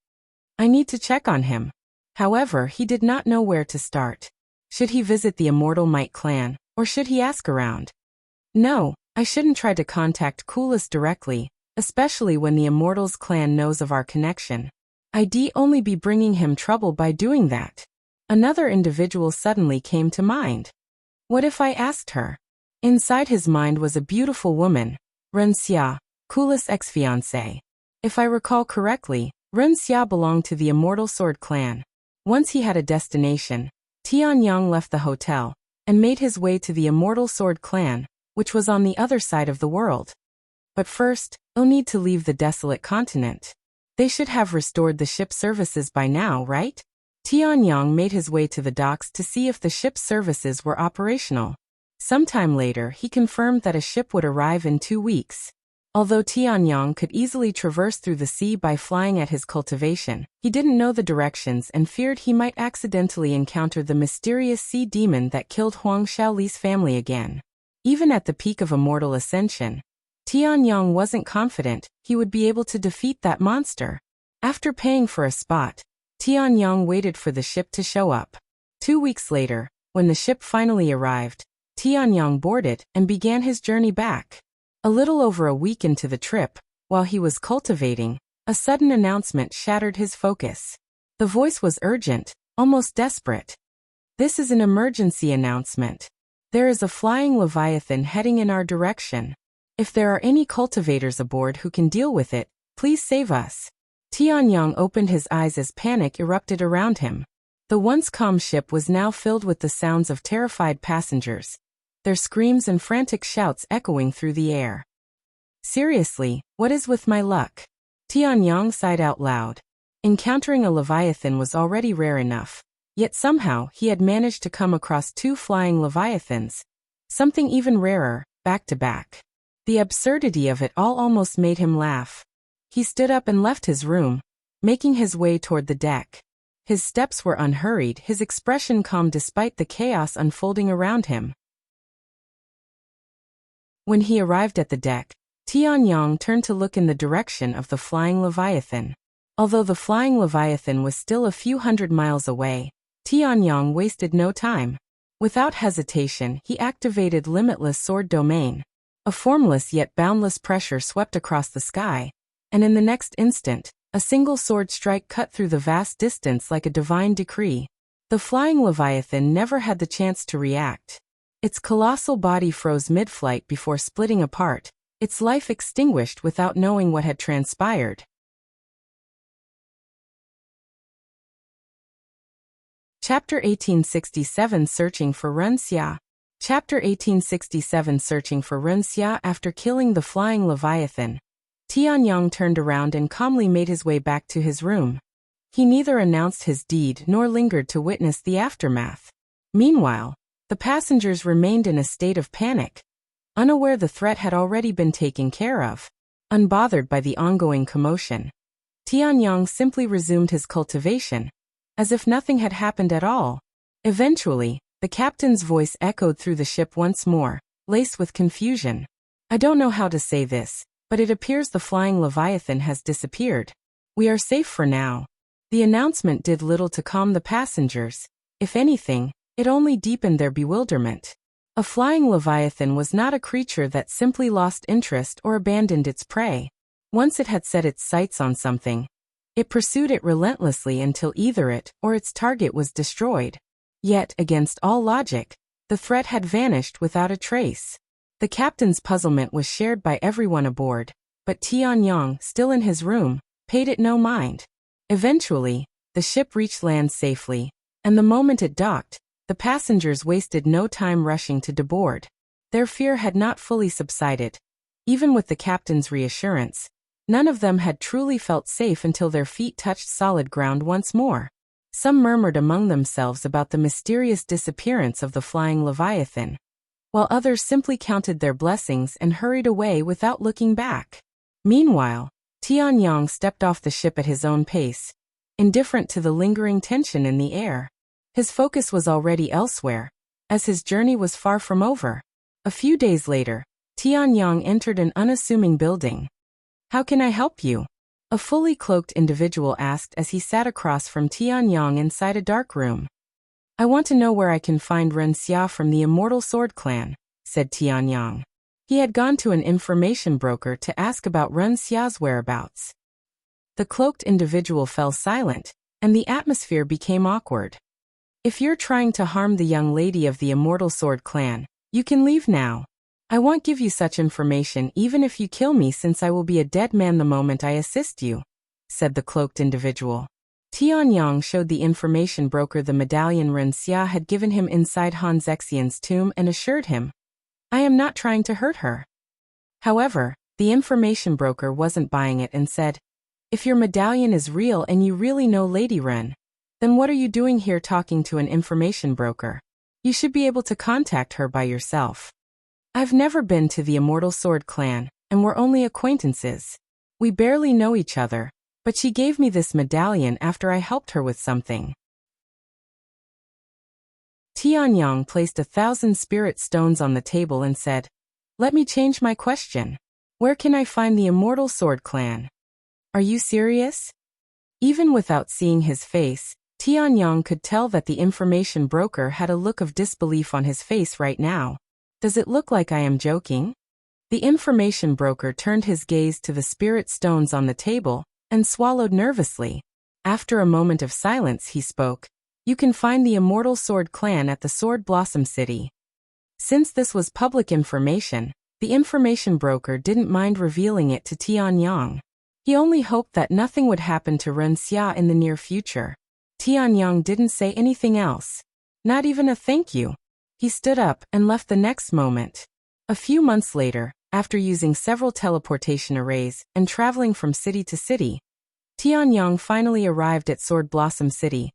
I need to check on him. However, he did not know where to start. Should he visit the Immortal Might clan, or should he ask around? No, I shouldn't try to contact Kulas directly, especially when the Immortals clan knows of our connection. I'd only be bringing him trouble by doing that. Another individual suddenly came to mind. What if I asked her? Inside his mind was a beautiful woman, Ren Xia, Kulas' ex-fiancée. If I recall correctly, Ren Xia belonged to the Immortal Sword clan. Once he had a destination, Tianyang left the hotel and made his way to the Immortal Sword clan, which was on the other side of the world. But first, he'll need to leave the Desolate continent. They should have restored the ship services by now, right? Tianyang made his way to the docks to see if the ship's services were operational. Sometime later, he confirmed that a ship would arrive in 2 weeks. Although Tianyang could easily traverse through the sea by flying at his cultivation, he didn't know the directions and feared he might accidentally encounter the mysterious sea demon that killed Huang Xiaoli's family again. Even at the peak of immortal ascension, Tianyang wasn't confident he would be able to defeat that monster. After paying for a spot, Tianyang waited for the ship to show up. 2 weeks later, when the ship finally arrived, Tianyang boarded and began his journey back. A little over a week into the trip, while he was cultivating, a sudden announcement shattered his focus. The voice was urgent, almost desperate. This is an emergency announcement. There is a flying leviathan heading in our direction. If there are any cultivators aboard who can deal with it, please save us. Tianyang opened his eyes as panic erupted around him. The once calm ship was now filled with the sounds of terrified passengers, their screams and frantic shouts echoing through the air. Seriously, what is with my luck? Tianyang sighed out loud. Encountering a leviathan was already rare enough, yet somehow he had managed to come across 2 flying leviathans, something even rarer, back to back. The absurdity of it all almost made him laugh. He stood up and left his room, making his way toward the deck. His steps were unhurried, his expression calm despite the chaos unfolding around him. When he arrived at the deck, Tianyang turned to look in the direction of the flying leviathan. Although the flying leviathan was still a few hundred miles away, Tianyang wasted no time. Without hesitation, he activated Limitless Sword Domain. A formless yet boundless pressure swept across the sky, and in the next instant, a single sword strike cut through the vast distance like a divine decree. The flying leviathan never had the chance to react. Its colossal body froze mid-flight before splitting apart, its life extinguished without knowing what had transpired. Chapter 1867 Searching for Ren Xia. Chapter 1867 Searching for Ren Xia. After killing the flying leviathan, Tianyang turned around and calmly made his way back to his room. He neither announced his deed nor lingered to witness the aftermath. Meanwhile, the passengers remained in a state of panic, unaware the threat had already been taken care of. Unbothered by the ongoing commotion, Tianyang simply resumed his cultivation, as if nothing had happened at all. Eventually, the captain's voice echoed through the ship once more, laced with confusion. I don't know how to say this, but it appears the flying leviathan has disappeared. We are safe for now. The announcement did little to calm the passengers. If anything, it only deepened their bewilderment. A flying leviathan was not a creature that simply lost interest or abandoned its prey. Once it had set its sights on something, it pursued it relentlessly until either it or its target was destroyed. Yet, against all logic, the threat had vanished without a trace. The captain's puzzlement was shared by everyone aboard, but Tianyang, still in his room, paid it no mind. Eventually, the ship reached land safely, and the moment it docked, the passengers wasted no time rushing to deboard. Their fear had not fully subsided. Even with the captain's reassurance, none of them had truly felt safe until their feet touched solid ground once more. Some murmured among themselves about the mysterious disappearance of the flying Leviathan, while others simply counted their blessings and hurried away without looking back. Meanwhile, Tianyang stepped off the ship at his own pace, indifferent to the lingering tension in the air. His focus was already elsewhere, as his journey was far from over. A few days later, Tianyang entered an unassuming building. "How can I help you?" a fully cloaked individual asked as he sat across from Tianyang inside a dark room. "I want to know where I can find Ren Xia from the Immortal Sword Clan," said Tianyang. He had gone to an information broker to ask about Ren Xia's whereabouts. The cloaked individual fell silent, and the atmosphere became awkward. "If you're trying to harm the young lady of the Immortal Sword Clan, you can leave now. I won't give you such information even if you kill me, since I will be a dead man the moment I assist you," said the cloaked individual. Tianyang showed the information broker the medallion Ren Xia had given him inside Han Zexian's tomb and assured him, "I am not trying to hurt her." However, the information broker wasn't buying it and said, "If your medallion is real and you really know Lady Ren, then what are you doing here talking to an information broker? You should be able to contact her by yourself." "I've never been to the Immortal Sword Clan, and we're only acquaintances. We barely know each other, but she gave me this medallion after I helped her with something." Tianyang placed 1,000 spirit stones on the table and said, "Let me change my question. Where can I find the Immortal Sword Clan?" "Are you serious?" Even without seeing his face, Tianyang could tell that the information broker had a look of disbelief on his face right now. "Does it look like I am joking?" The information broker turned his gaze to the spirit stones on the table and swallowed nervously. After a moment of silence, he spoke, "You can find the Immortal Sword Clan at the Sword Blossom City." Since this was public information, the information broker didn't mind revealing it to Tianyang. He only hoped that nothing would happen to Ren Xia in the near future. Tianyang didn't say anything else. Not even a thank you. He stood up and left the next moment. A few months later, after using several teleportation arrays and traveling from city to city, Tianyang finally arrived at Sword Blossom City,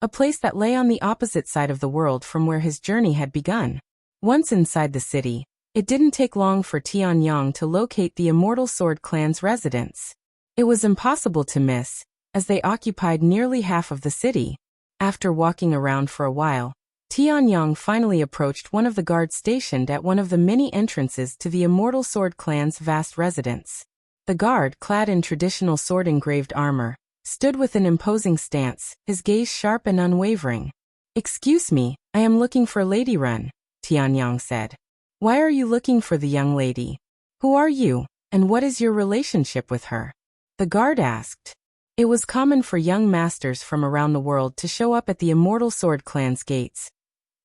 a place that lay on the opposite side of the world from where his journey had begun. Once inside the city, it didn't take long for Tianyang to locate the Immortal Sword Clan's residence. It was impossible to miss, as they occupied nearly half of the city. After walking around for a while, Tianyang finally approached one of the guards stationed at one of the many entrances to the Immortal Sword Clan's vast residence. The guard, clad in traditional sword-engraved armor, stood with an imposing stance, his gaze sharp and unwavering. "Excuse me, I am looking for Lady Ren," Tianyang said. "Why are you looking for the young lady? Who are you, and what is your relationship with her?" the guard asked. It was common for young masters from around the world to show up at the Immortal Sword Clan's gates,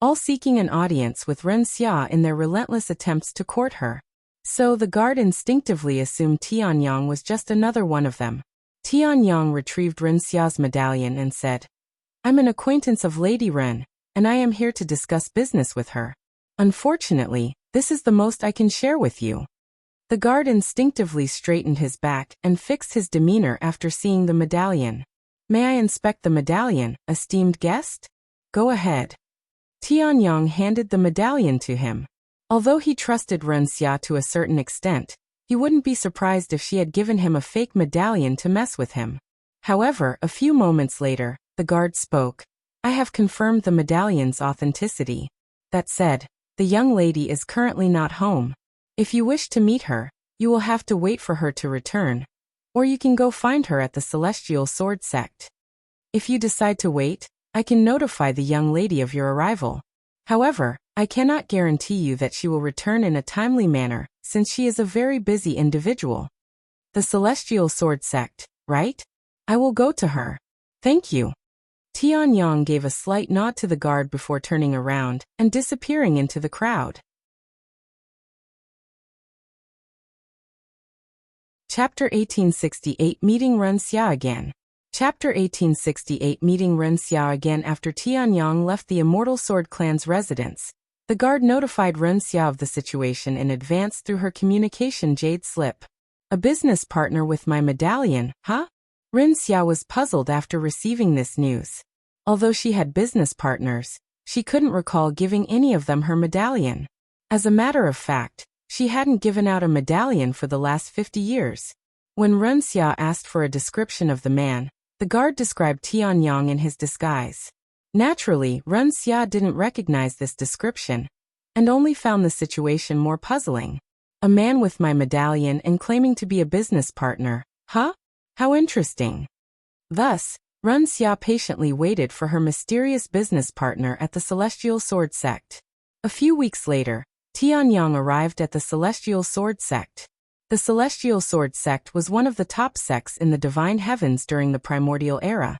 all seeking an audience with Ren Xia in their relentless attempts to court her. So the guard instinctively assumed Tianyang was just another one of them. Tianyang retrieved Ren Xia's medallion and said, "I'm an acquaintance of Lady Ren, and I am here to discuss business with her. Unfortunately, this is the most I can share with you." The guard instinctively straightened his back and fixed his demeanor after seeing the medallion. "May I inspect the medallion, esteemed guest?" "Go ahead." Tianyang handed the medallion to him. Although he trusted Ren Xia to a certain extent, he wouldn't be surprised if she had given him a fake medallion to mess with him. However, a few moments later, the guard spoke. "I have confirmed the medallion's authenticity. That said, the young lady is currently not home. If you wish to meet her, you will have to wait for her to return, or you can go find her at the Celestial Sword Sect. If you decide to wait, I can notify the young lady of your arrival. However, I cannot guarantee you that she will return in a timely manner, since she is a very busy individual." "The Celestial Sword Sect, right? I will go to her. Thank you." Tianyang gave a slight nod to the guard before turning around and disappearing into the crowd. Chapter 1868 Meeting Ren Xia Again. Chapter 1868 Meeting Ren Xia Again. After Tianyang left the Immortal Sword Clan's residence, the guard notified Ren Xia of the situation in advance through her communication jade slip. A business partner with my medallion, huh? Ren Xia was puzzled after receiving this news. Although she had business partners, she couldn't recall giving any of them her medallion. As a matter of fact, she hadn't given out a medallion for the last 50 years. When Ren Xia asked for a description of the man, the guard described Tianyang in his disguise. Naturally, Ren Xia didn't recognize this description, and only found the situation more puzzling. A man with my medallion and claiming to be a business partner, huh? How interesting. Thus, Ren Xia patiently waited for her mysterious business partner at the Celestial Sword Sect. A few weeks later, Tianyang arrived at the Celestial Sword Sect. The Celestial Sword Sect was one of the top sects in the Divine Heavens during the Primordial Era,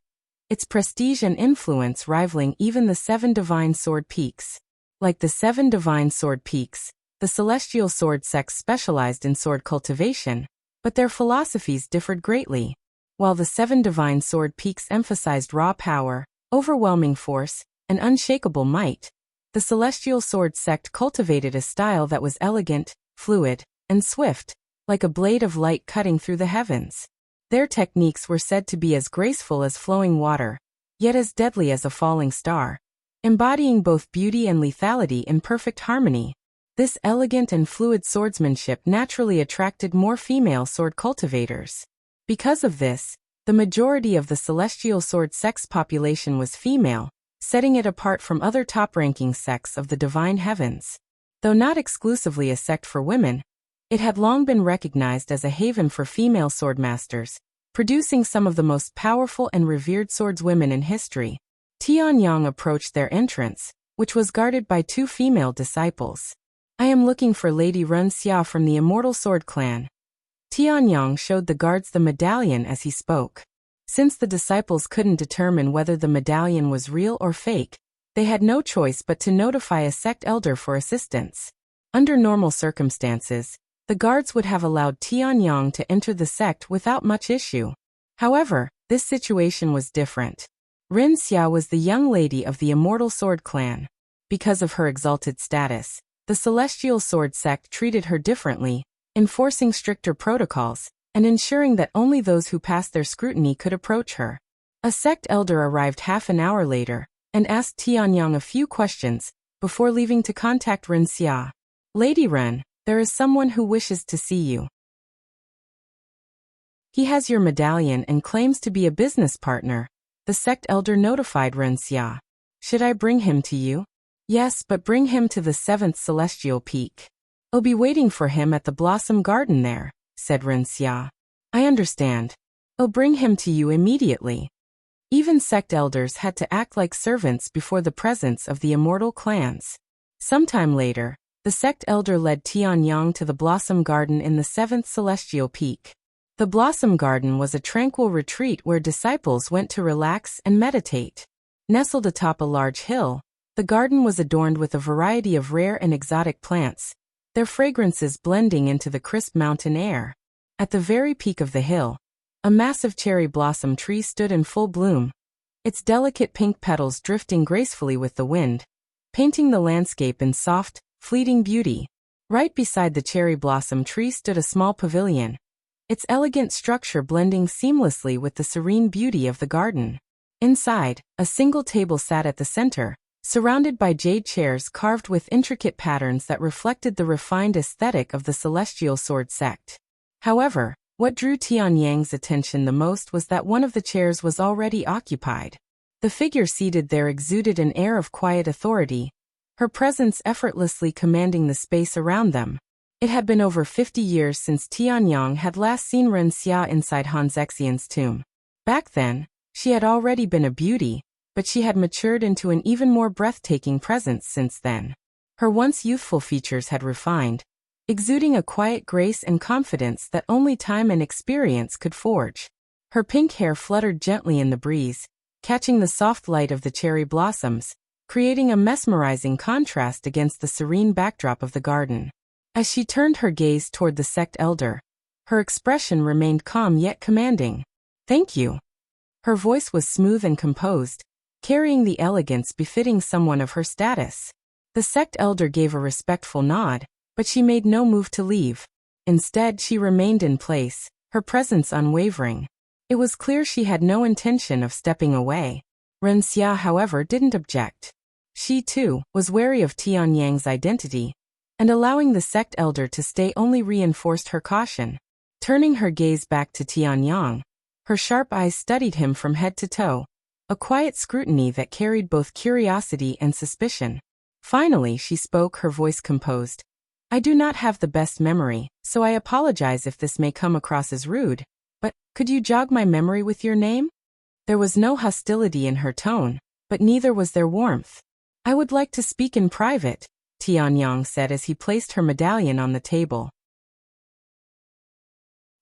its prestige and influence rivaling even the 7 Divine Sword Peaks. Like the 7 Divine Sword Peaks, the Celestial Sword Sects specialized in sword cultivation, but their philosophies differed greatly. While the 7 Divine Sword Peaks emphasized raw power, overwhelming force, and unshakable might, the Celestial Sword Sect cultivated a style that was elegant, fluid, and swift, like a blade of light cutting through the heavens. Their techniques were said to be as graceful as flowing water, yet as deadly as a falling star, embodying both beauty and lethality in perfect harmony. This elegant and fluid swordsmanship naturally attracted more female sword cultivators. Because of this, the majority of the Celestial Sword Sect's population was female, setting it apart from other top-ranking sects of the Divine Heavens. Though not exclusively a sect for women, it had long been recognized as a haven for female swordmasters, producing some of the most powerful and revered swordswomen in history. Tianyang approached their entrance, which was guarded by 2 female disciples. I am looking for Lady Ren Xia from the Immortal Sword Clan. Tianyang showed the guards the medallion as he spoke. Since the disciples couldn't determine whether the medallion was real or fake, they had no choice but to notify a sect elder for assistance. Under normal circumstances, the guards would have allowed Tianyang to enter the sect without much issue. However, this situation was different. Ren Xia was the young lady of the Immortal Sword Clan. Because of her exalted status, the Celestial Sword Sect treated her differently, enforcing stricter protocols, and ensuring that only those who passed their scrutiny could approach her. A sect elder arrived half an hour later, and asked Tianyang a few questions, before leaving to contact Ren Xia. Lady Ren, there is someone who wishes to see you. He has your medallion and claims to be a business partner, the sect elder notified Ren Xia. Should I bring him to you? Yes, but bring him to the 7th Celestial Peak. I'll be waiting for him at the Blossom Garden there, said Ren Xia. I understand. I'll bring him to you immediately. Even sect elders had to act like servants before the presence of the immortal clans. Sometime later, the sect elder led Tianyang to the Blossom Garden in the 7th Celestial Peak. The Blossom Garden was a tranquil retreat where disciples went to relax and meditate. Nestled atop a large hill, the garden was adorned with a variety of rare and exotic plants, their fragrances blending into the crisp mountain air. At the very peak of the hill, a massive cherry blossom tree stood in full bloom, its delicate pink petals drifting gracefully with the wind, painting the landscape in soft, fleeting beauty. Right beside the cherry blossom tree stood a small pavilion, its elegant structure blending seamlessly with the serene beauty of the garden. Inside, a single table sat at the center, surrounded by jade chairs carved with intricate patterns that reflected the refined aesthetic of the Celestial Sword Sect. However, what drew Tianyang's attention the most was that one of the chairs was already occupied. The figure seated there exuded an air of quiet authority, her presence effortlessly commanding the space around them. It had been over 50 years since Tianyang had last seen Ren Xia inside Han Zexian's tomb. Back then, she had already been a beauty, but she had matured into an even more breathtaking presence since then. Her once youthful features had refined, exuding a quiet grace and confidence that only time and experience could forge. Her pink hair fluttered gently in the breeze, catching the soft light of the cherry blossoms, creating a mesmerizing contrast against the serene backdrop of the garden. As she turned her gaze toward the sect elder, Her expression remained calm yet commanding. Thank you. Her voice was smooth and composed, carrying the elegance befitting someone of her status. The sect elder gave a respectful nod, but she made no move to leave. Instead, she remained in place, her presence unwavering. It was clear she had no intention of stepping away. Ren Xia, however, didn't object. She, too, was wary of Tianyang's identity, and allowing the sect elder to stay only reinforced her caution. Turning her gaze back to Tianyang, her sharp eyes studied him from head to toe, a quiet scrutiny that carried both curiosity and suspicion. Finally, she spoke, her voice composed. I do not have the best memory, so I apologize if this may come across as rude, but could you jog my memory with your name? There was no hostility in her tone, but neither was there warmth. I would like to speak in private, Tianyang said as he placed her medallion on the table.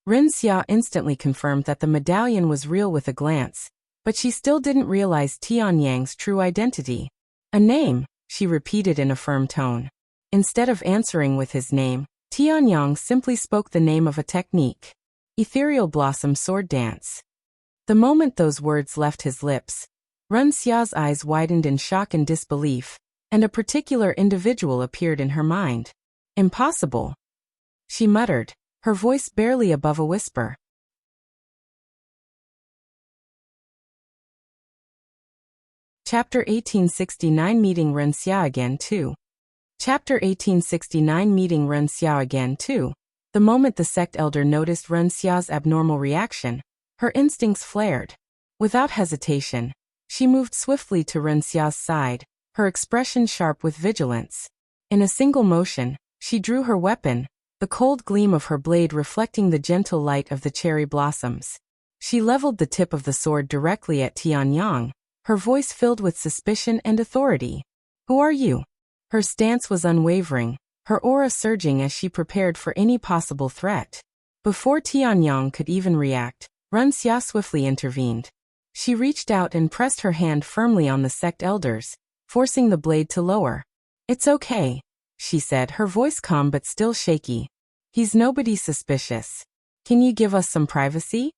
Ren Xia instantly confirmed that the medallion was real with a glance, but she still didn't realize Tianyang's true identity. A name, she repeated in a firm tone. Instead of answering with his name, Tianyang simply spoke the name of a technique. Ethereal Blossom Sword Dance. The moment those words left his lips, Ren Xia's eyes widened in shock and disbelief, and a particular individual appeared in her mind. Impossible, she muttered, her voice barely above a whisper. Chapter 1869 Meeting Ren Xia Again 2. Chapter 1869 Meeting Ren Xia Again 2. The moment the sect elder noticed Ren Xia's abnormal reaction, her instincts flared. Without hesitation, she moved swiftly to Ren Xia's side, her expression sharp with vigilance. In a single motion, she drew her weapon, the cold gleam of her blade reflecting the gentle light of the cherry blossoms. She leveled the tip of the sword directly at Tianyang, her voice filled with suspicion and authority. Who are you? Her stance was unwavering, her aura surging as she prepared for any possible threat. Before Tianyang could even react, Ren Xia swiftly intervened. She reached out and pressed her hand firmly on the sect elders, forcing the blade to lower. It's okay, she said, her voice calm but still shaky. He's nobody suspicious. Can you give us some privacy?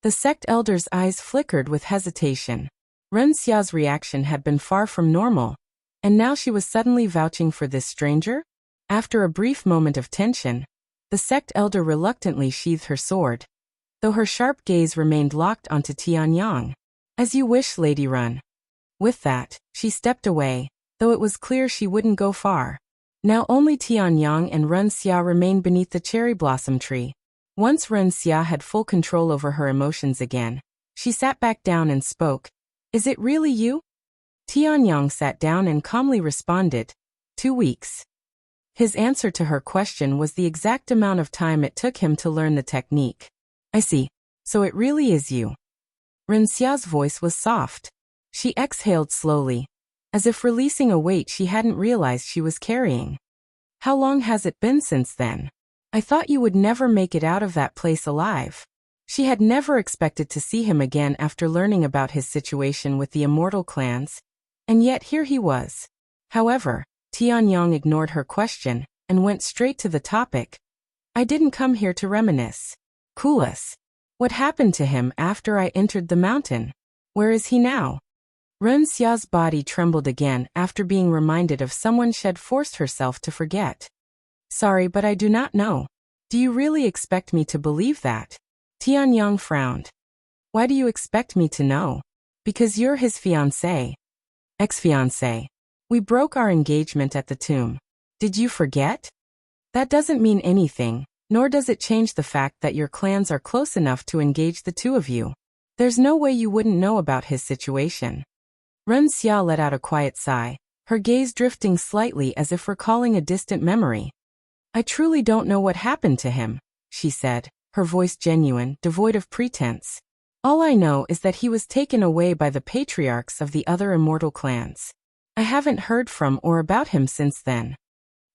The sect elder's eyes flickered with hesitation. Ren Xia's reaction had been far from normal, and now she was suddenly vouching for this stranger? After a brief moment of tension, the sect elder reluctantly sheathed her sword, though her sharp gaze remained locked onto Tianyang. As you wish, Lady Ren. With that, she stepped away, though it was clear she wouldn't go far. Now only Tianyang and Ren Xia remained beneath the cherry blossom tree. Once Ren Xia had full control over her emotions again, she sat back down and spoke. Is it really you? Tianyang sat down and calmly responded. 2 weeks. His answer to her question was the exact amount of time it took him to learn the technique. I see. So it really is you. Ren Xia's voice was soft. She exhaled slowly, as if releasing a weight she hadn't realized she was carrying. How long has it been since then? I thought you would never make it out of that place alive. She had never expected to see him again after learning about his situation with the Immortal clans, and yet here he was. However, Tianyang ignored her question and went straight to the topic. I didn't come here to reminisce. Kulas. What happened to him after I entered the mountain? Where is he now? Ren Xia's body trembled again after being reminded of someone she'd forced herself to forget. Sorry, but I do not know. Do you really expect me to believe that? Tianyang frowned. Why do you expect me to know? Because you're his fiancé. Ex-fiancé. We broke our engagement at the tomb. Did you forget? That doesn't mean anything, nor does it change the fact that your clans are close enough to engage the two of you. There's no way you wouldn't know about his situation. Ren Xia let out a quiet sigh, her gaze drifting slightly as if recalling a distant memory. I truly don't know what happened to him, she said, her voice genuine, devoid of pretense. All I know is that he was taken away by the patriarchs of the other immortal clans. I haven't heard from or about him since then.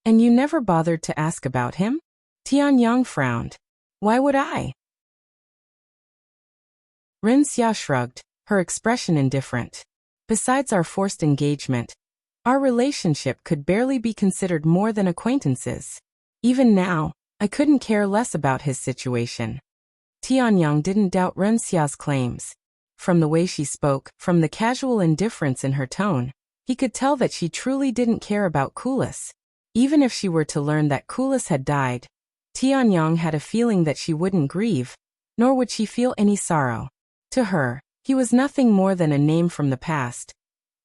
And you never bothered to ask about him? Tianyang frowned. Why would I? Ren Xia shrugged, her expression indifferent. Besides our forced engagement, our relationship could barely be considered more than acquaintances. Even now, I couldn't care less about his situation. Tianyang didn't doubt Ren Xia's claims. From the way she spoke, from the casual indifference in her tone, he could tell that she truly didn't care about Kulas. Even if she were to learn that Kulas had died, Tianyang had a feeling that she wouldn't grieve, nor would she feel any sorrow. To her, he was nothing more than a name from the past,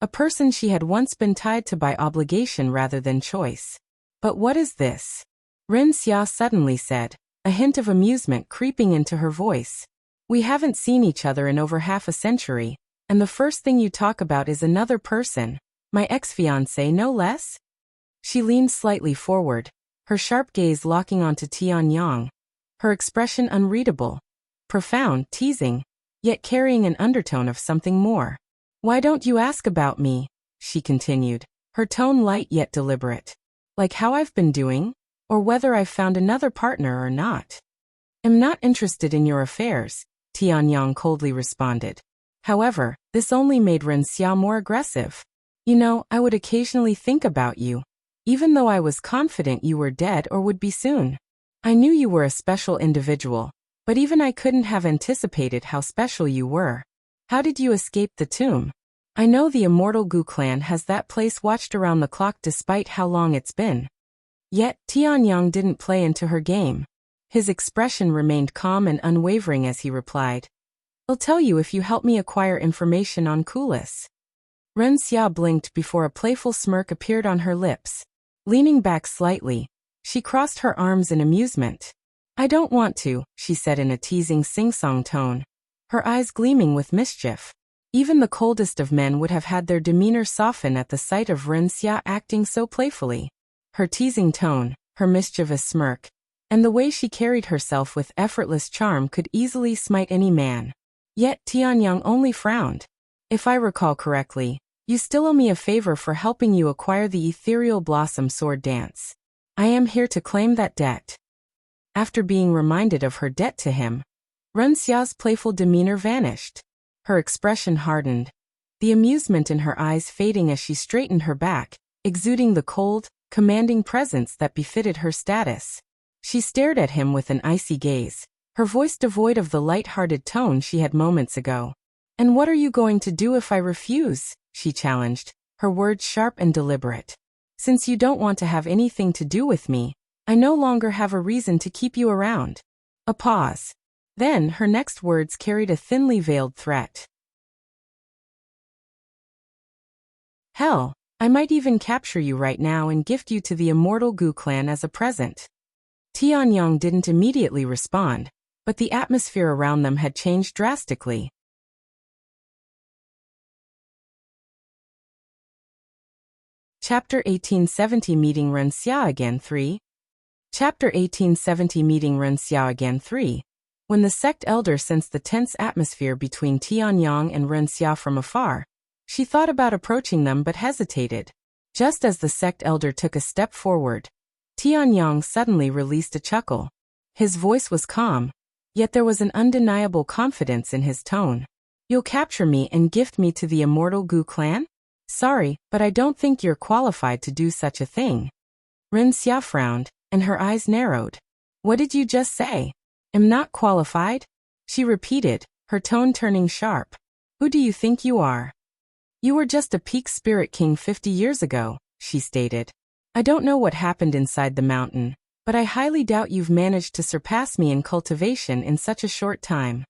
a person she had once been tied to by obligation rather than choice. But what is this? Ren Xia suddenly said, a hint of amusement creeping into her voice. We haven't seen each other in over half a century, and the first thing you talk about is another person, my ex-fiancé no less? She leaned slightly forward, her sharp gaze locking onto Tianyang, her expression unreadable, profound, teasing, yet carrying an undertone of something more. Why don't you ask about me? She continued, her tone light yet deliberate. Like how I've been doing? Or whether I've found another partner or not. I'm not interested in your affairs, Tianyang coldly responded. However, this only made Ren Xia more aggressive. You know, I would occasionally think about you, even though I was confident you were dead or would be soon. I knew you were a special individual, but even I couldn't have anticipated how special you were. How did you escape the tomb? I know the Immortal Gu clan has that place watched around the clock despite how long it's been. Yet, Tianyang didn't play into her game. His expression remained calm and unwavering as he replied, I'll tell you if you help me acquire information on Kulas. Ren Xia blinked before a playful smirk appeared on her lips. Leaning back slightly, she crossed her arms in amusement. I don't want to, she said in a teasing sing-song tone, her eyes gleaming with mischief. Even the coldest of men would have had their demeanor soften at the sight of Ren Xia acting so playfully. Her teasing tone, her mischievous smirk, and the way she carried herself with effortless charm could easily smite any man. Yet Tianyang only frowned. If I recall correctly, you still owe me a favor for helping you acquire the ethereal blossom sword dance. I am here to claim that debt. After being reminded of her debt to him, Ren Xia's playful demeanor vanished. Her expression hardened, the amusement in her eyes fading as she straightened her back, exuding the cold, commanding presence that befitted her status. She stared at him with an icy gaze, her voice devoid of the light-hearted tone she had moments ago. And what are you going to do if I refuse? She challenged, her words sharp and deliberate. Since you don't want to have anything to do with me, I no longer have a reason to keep you around. A pause. Then her next words carried a thinly veiled threat. Hell, I might even capture you right now and gift you to the Immortal Gu clan as a present. Tianyang didn't immediately respond, but the atmosphere around them had changed drastically. Chapter 1870 Meeting Ren Xia Again 3. Chapter 1870 Meeting Ren Xia Again 3. When the sect elder sensed the tense atmosphere between Tianyang and Ren Xia from afar, she thought about approaching them but hesitated. Just as the sect elder took a step forward, Tianyang suddenly released a chuckle. His voice was calm, yet there was an undeniable confidence in his tone. You'll capture me and gift me to the Immortal Gu clan? Sorry, but I don't think you're qualified to do such a thing. Ren Xia frowned, and her eyes narrowed. What did you just say? Am not qualified? She repeated, her tone turning sharp. Who do you think you are? You were just a peak spirit king 50 years ago, she stated. I don't know what happened inside the mountain, but I highly doubt you've managed to surpass me in cultivation in such a short time.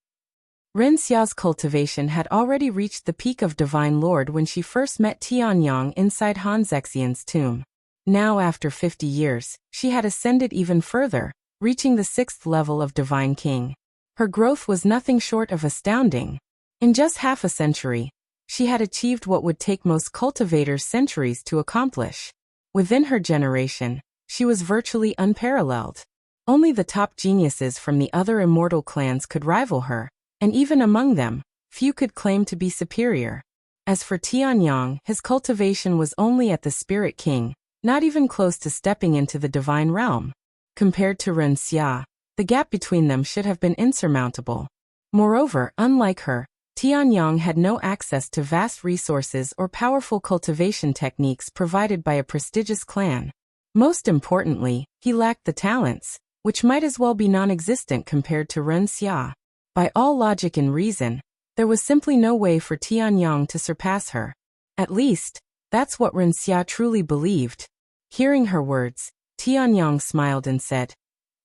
Ren Xia's cultivation had already reached the peak of Divine Lord when she first met Tianyang inside Han Zexian's tomb. Now after 50 years, she had ascended even further, reaching the 6th level of Divine King. Her growth was nothing short of astounding. In just half a century, she had achieved what would take most cultivators centuries to accomplish. Within her generation, she was virtually unparalleled. Only the top geniuses from the other immortal clans could rival her, and even among them, few could claim to be superior. As for Tianyang, his cultivation was only at the Spirit King, not even close to stepping into the divine realm. Compared to Ren Xia, the gap between them should have been insurmountable. Moreover, unlike her, Tianyang had no access to vast resources or powerful cultivation techniques provided by a prestigious clan. Most importantly, he lacked the talents, which might as well be non-existent compared to Ren Xia. By all logic and reason, there was simply no way for Tianyang to surpass her. At least, that's what Ren Xia truly believed. Hearing her words, Tianyang smiled and said,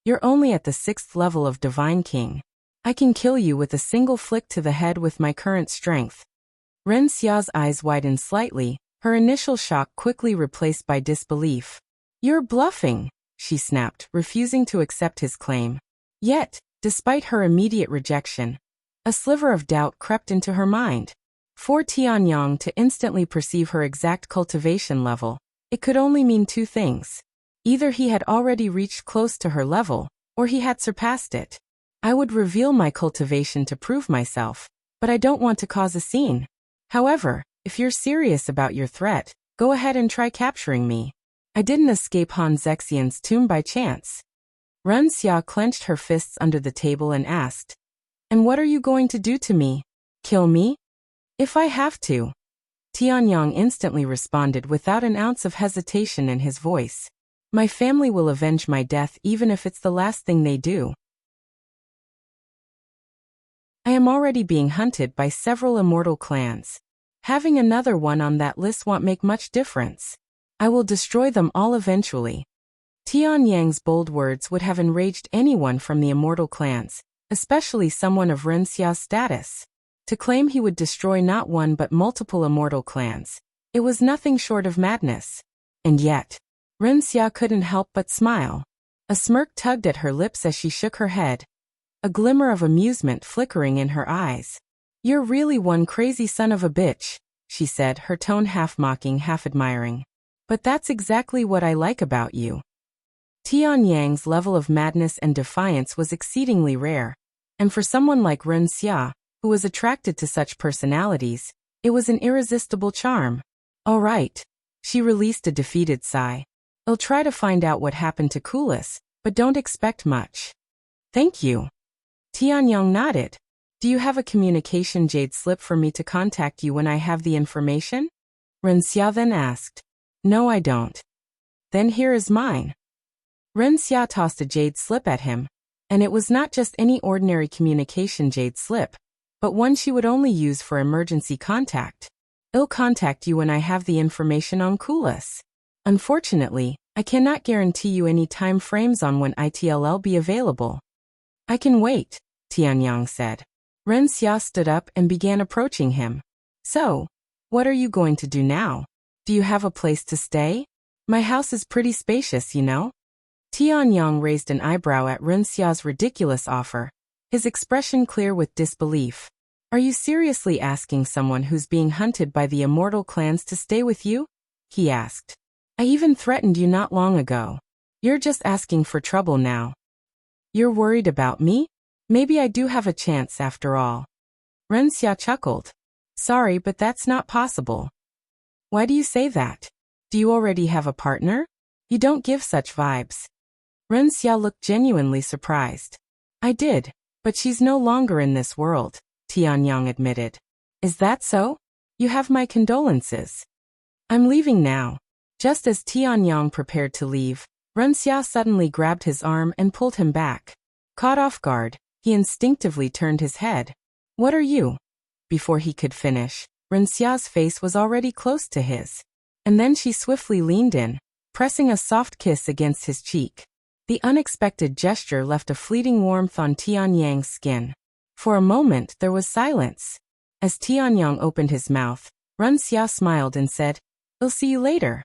"You're only at the 6th level of Divine King. I can kill you with a single flick to the head with my current strength." Ren Xia's eyes widened slightly, her initial shock quickly replaced by disbelief. "You're bluffing," she snapped, refusing to accept his claim. Yet, despite her immediate rejection, a sliver of doubt crept into her mind. For Tianyang to instantly perceive her exact cultivation level, it could only mean two things. Either he had already reached close to her level, or he had surpassed it. "I would reveal my cultivation to prove myself, but I don't want to cause a scene. However, if you're serious about your threat, go ahead and try capturing me. I didn't escape Han Zexian's tomb by chance." Ren Xia clenched her fists under the table and asked, "And what are you going to do to me? Kill me?" "If I have to." Tianyang instantly responded without an ounce of hesitation in his voice. "My family will avenge my death even if it's the last thing they do. I am already being hunted by several immortal clans. Having another one on that list won't make much difference. I will destroy them all eventually." Tianyang's bold words would have enraged anyone from the immortal clans, especially someone of Ren Xia's status. To claim he would destroy not one but multiple immortal clans, it was nothing short of madness. And yet, Ren Xia couldn't help but smile. A smirk tugged at her lips as she shook her head, a glimmer of amusement flickering in her eyes. "You're really one crazy son of a bitch," she said, her tone half mocking, half admiring. "But that's exactly what I like about you." Tianyang's level of madness and defiance was exceedingly rare, and for someone like Ren Xia, who was attracted to such personalities, it was an irresistible charm. "All right." She released a defeated sigh. "I'll try to find out what happened to Kulas, but don't expect much." "Thank you." Tianyang nodded. "Do you have a communication jade slip for me to contact you when I have the information?" Ren Xia then asked. "No, I don't." "Then here is mine." Ren Xia tossed a jade slip at him, and it was not just any ordinary communication jade slip, but one she would only use for emergency contact. "I'll contact you when I have the information on Kulas. Unfortunately, I cannot guarantee you any time frames on when it'll be available." "I can wait," Tianyang said. Ren Xia stood up and began approaching him. "So, what are you going to do now? Do you have a place to stay? My house is pretty spacious, you know." Tianyang raised an eyebrow at Ren Xia's ridiculous offer, his expression clear with disbelief. "Are you seriously asking someone who's being hunted by the immortal clans to stay with you?" he asked. "I even threatened you not long ago. You're just asking for trouble now." "You're worried about me? Maybe I do have a chance after all." Ren Xia chuckled. "Sorry, but that's not possible." "Why do you say that? Do you already have a partner? You don't give such vibes." Ren Xia looked genuinely surprised. "I did, but she's no longer in this world," Tianyang admitted. "Is that so? You have my condolences." "I'm leaving now." Just as Tianyang prepared to leave, Ren Xia suddenly grabbed his arm and pulled him back. Caught off guard, he instinctively turned his head. "What are you?" Before he could finish, Ren Xia's face was already close to his. And then she swiftly leaned in, pressing a soft kiss against his cheek. The unexpected gesture left a fleeting warmth on Tianyang's skin. For a moment there was silence. As Tianyang opened his mouth, Ren Xia smiled and said, "I'll see you later."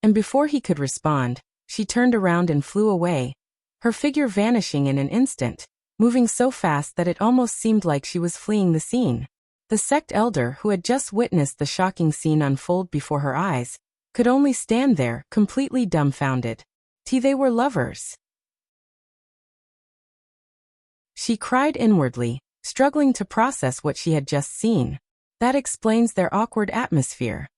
And before he could respond, she turned around and flew away, her figure vanishing in an instant, moving so fast that it almost seemed like she was fleeing the scene. The sect elder, who had just witnessed the shocking scene unfold before her eyes, could only stand there, completely dumbfounded. They were lovers. She cried inwardly, struggling to process what she had just seen. That explains their awkward atmosphere.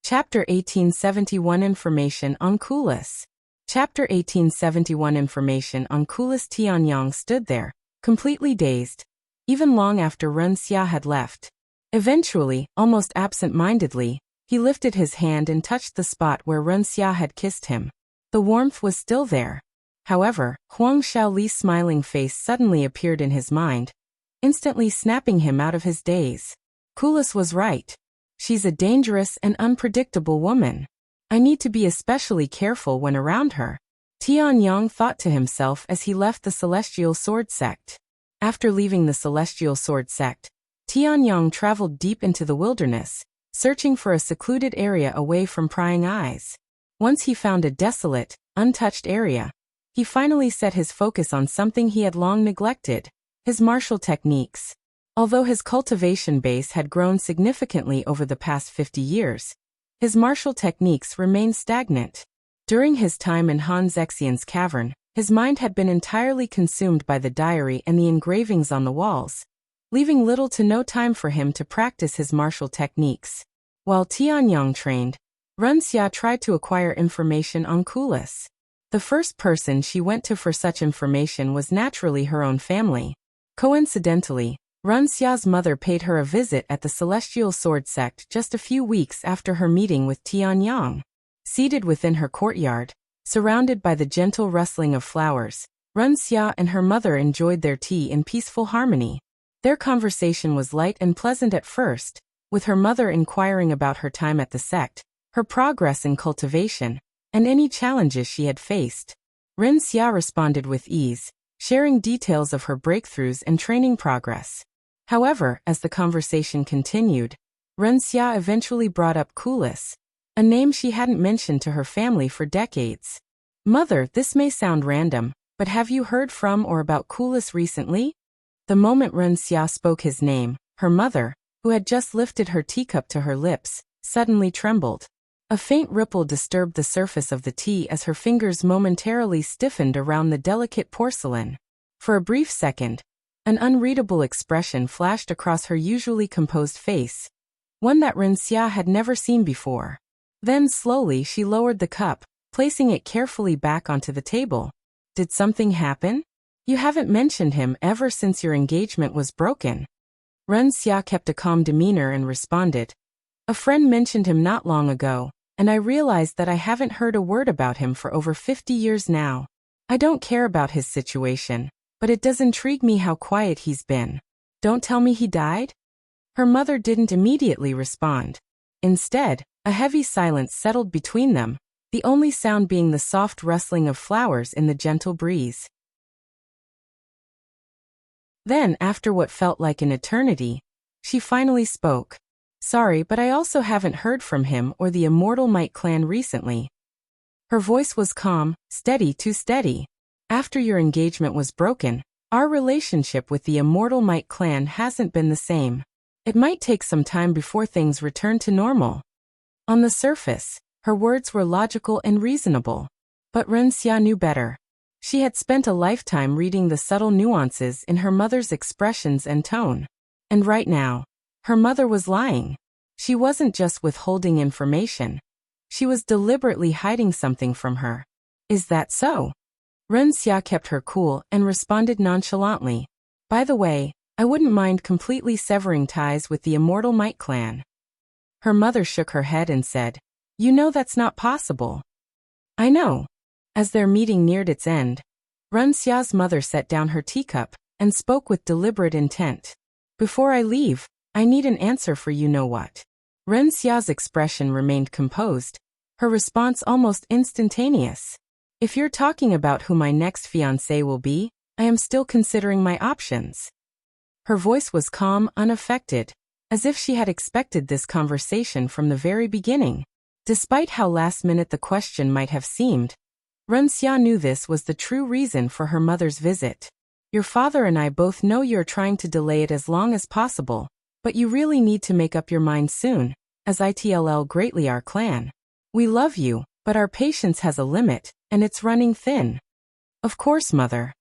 Chapter 1871 Information on Kulas. Chapter 1871 Information on Kulas. Tianyang stood there, completely dazed, even long after Ren Xia had left. Eventually, almost absent-mindedly, He lifted his hand and touched the spot where Ren Xia had kissed him. The warmth was still there. However, Huang Xiaoli's smiling face suddenly appeared in his mind, instantly snapping him out of his daze. Kulas was right. She's a dangerous and unpredictable woman. I need to be especially careful when around her. Tianyang thought to himself as he left the Celestial Sword Sect. After leaving the Celestial Sword Sect, Tianyang traveled deep into the wilderness, searching for a secluded area away from prying eyes. Once he found a desolate, untouched area, he finally set his focus on something he had long neglected, his martial techniques. Although his cultivation base had grown significantly over the past 50 years, his martial techniques remained stagnant. During his time in Han Zexian's cavern, his mind had been entirely consumed by the diary and the engravings on the walls, leaving little to no time for him to practice his martial techniques. While Tianyang trained, Ren Xia tried to acquire information on Kulas. The first person she went to for such information was naturally her own family. Coincidentally, Ren Xia's mother paid her a visit at the Celestial Sword Sect just a few weeks after her meeting with Tianyang. Seated within her courtyard, surrounded by the gentle rustling of flowers, Ren Xia and her mother enjoyed their tea in peaceful harmony. Their conversation was light and pleasant at first, with her mother inquiring about her time at the sect, her progress in cultivation, and any challenges she had faced. Ren Xia responded with ease, sharing details of her breakthroughs and training progress. However, as the conversation continued, Ren Xia eventually brought up Kulas, a name she hadn't mentioned to her family for decades. "Mother, this may sound random, but have you heard from or about Kulas recently?" The moment Ren Xia spoke his name, her mother, who had just lifted her teacup to her lips, suddenly trembled. A faint ripple disturbed the surface of the tea as her fingers momentarily stiffened around the delicate porcelain. For a brief second, an unreadable expression flashed across her usually composed face, one that Ren Xia had never seen before. Then slowly she lowered the cup, placing it carefully back onto the table. "Did something happen? You haven't mentioned him ever since your engagement was broken." Ren Xia kept a calm demeanor and responded, "A friend mentioned him not long ago, and I realized that I haven't heard a word about him for over 50 years now. I don't care about his situation, but it does intrigue me how quiet he's been. Don't tell me he died?" Her mother didn't immediately respond. Instead, a heavy silence settled between them, the only sound being the soft rustling of flowers in the gentle breeze. Then, after what felt like an eternity, she finally spoke. "Sorry, but I also haven't heard from him or the Immortal Might clan recently." Her voice was calm, steady too steady. "After your engagement was broken, our relationship with the Immortal Might clan hasn't been the same. It might take some time before things return to normal." On the surface, her words were logical and reasonable. But Ren Xia knew better. She had spent a lifetime reading the subtle nuances in her mother's expressions and tone. And right now, her mother was lying. She wasn't just withholding information. She was deliberately hiding something from her. "Is that so?" Ren Xia kept her cool and responded nonchalantly. "By the way, I wouldn't mind completely severing ties with the Immortal Might clan." Her mother shook her head and said, "You know that's not possible." "I know." As their meeting neared its end, Ren Xia's mother set down her teacup and spoke with deliberate intent. "Before I leave, I need an answer for you know what." Ren Xia's expression remained composed, her response almost instantaneous. "If you're talking about who my next fiancé will be, I am still considering my options." Her voice was calm, unaffected, as if she had expected this conversation from the very beginning. Despite how last-minute the question might have seemed, Ren Xia knew this was the true reason for her mother's visit. "Your father and I both know you're trying to delay it as long as possible, but you really need to make up your mind soon, as it'll greatly our clan. We love you, but our patience has a limit, and it's running thin." "Of course, mother."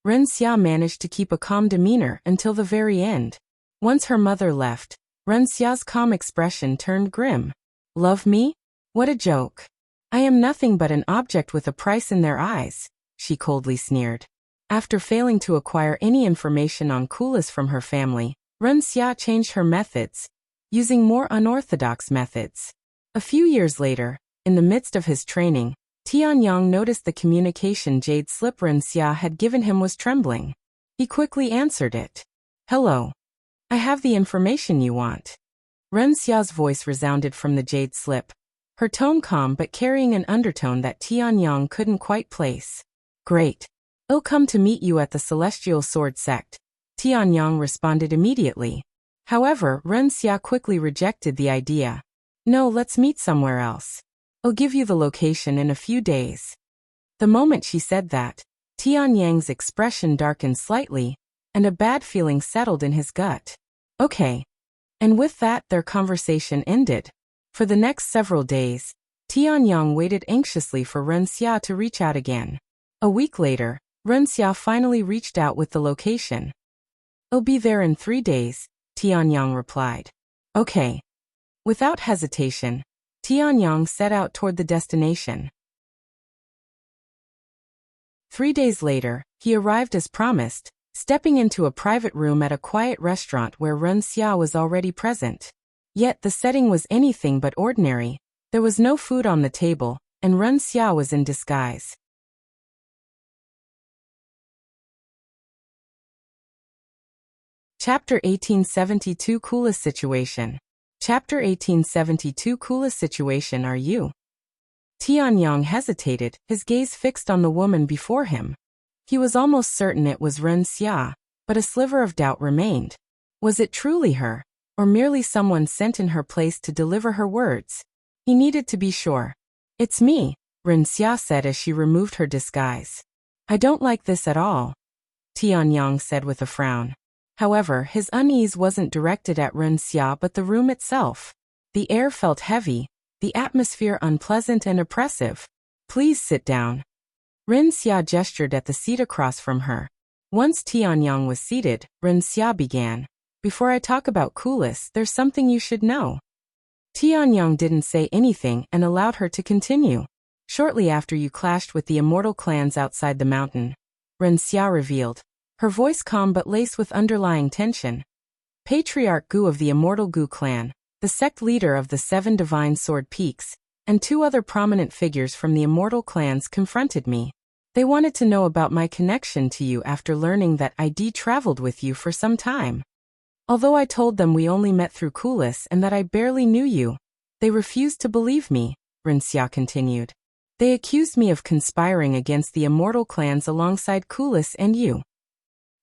Ren Xia managed to keep a calm demeanor until the very end. Once her mother left, Ren Xia's calm expression turned grim. "Love me? What a joke. I am nothing but an object with a price in their eyes," she coldly sneered. After failing to acquire any information on Kulas from her family, Ren Xia changed her methods, using more unorthodox methods. A few years later, in the midst of his training, Tianyang noticed the communication jade slip Ren Xia had given him was trembling. He quickly answered it. Hello. I have the information you want. Ren Xia's voice resounded from the jade slip, her tone calm but carrying an undertone that Tianyang couldn't quite place. Great. I'll come to meet you at the Celestial Sword Sect. Tianyang responded immediately. However, Ren Xia quickly rejected the idea. No, let's meet somewhere else. I'll give you the location in a few days. The moment she said that, Tianyang's expression darkened slightly, and a bad feeling settled in his gut. Okay. And with that, their conversation ended. For the next several days, Tianyang waited anxiously for Ren Xia to reach out again. A week later, Ren Xia finally reached out with the location. I'll be there in 3 days, Tianyang replied. Okay. Without hesitation, Tianyang set out toward the destination. 3 days later, he arrived as promised, stepping into a private room at a quiet restaurant where Ren Xia was already present. Yet the setting was anything but ordinary. There was no food on the table, and Ren Xia was in disguise. Chapter 1872 Kulas Situation. Chapter 1872 Kulas Situation. Are you? Tianyang hesitated, his gaze fixed on the woman before him. He was almost certain it was Ren Xia, but a sliver of doubt remained. Was it truly her, or merely someone sent in her place to deliver her words? He needed to be sure. It's me, Ren Xia said as she removed her disguise. I don't like this at all, Tianyang said with a frown. However, his unease wasn't directed at Ren Xia but the room itself. The air felt heavy, the atmosphere unpleasant and oppressive. Please sit down. Ren Xia gestured at the seat across from her. Once Tianyang was seated, Ren Xia began. Before I talk about Kulas, there's something you should know. Tianyang didn't say anything and allowed her to continue. Shortly after you clashed with the Immortal clans outside the mountain, Ren Xia revealed, her voice calm but laced with underlying tension. Patriarch Gu of the Immortal Gu clan, the sect leader of the 7 Divine Sword Peaks, and 2 other prominent figures from the Immortal clans confronted me. They wanted to know about my connection to you after learning that I'd traveled with you for some time. Although I told them we only met through Kulas and that I barely knew you, they refused to believe me, Ren Xia continued. They accused me of conspiring against the Immortal clans alongside Kulas and you.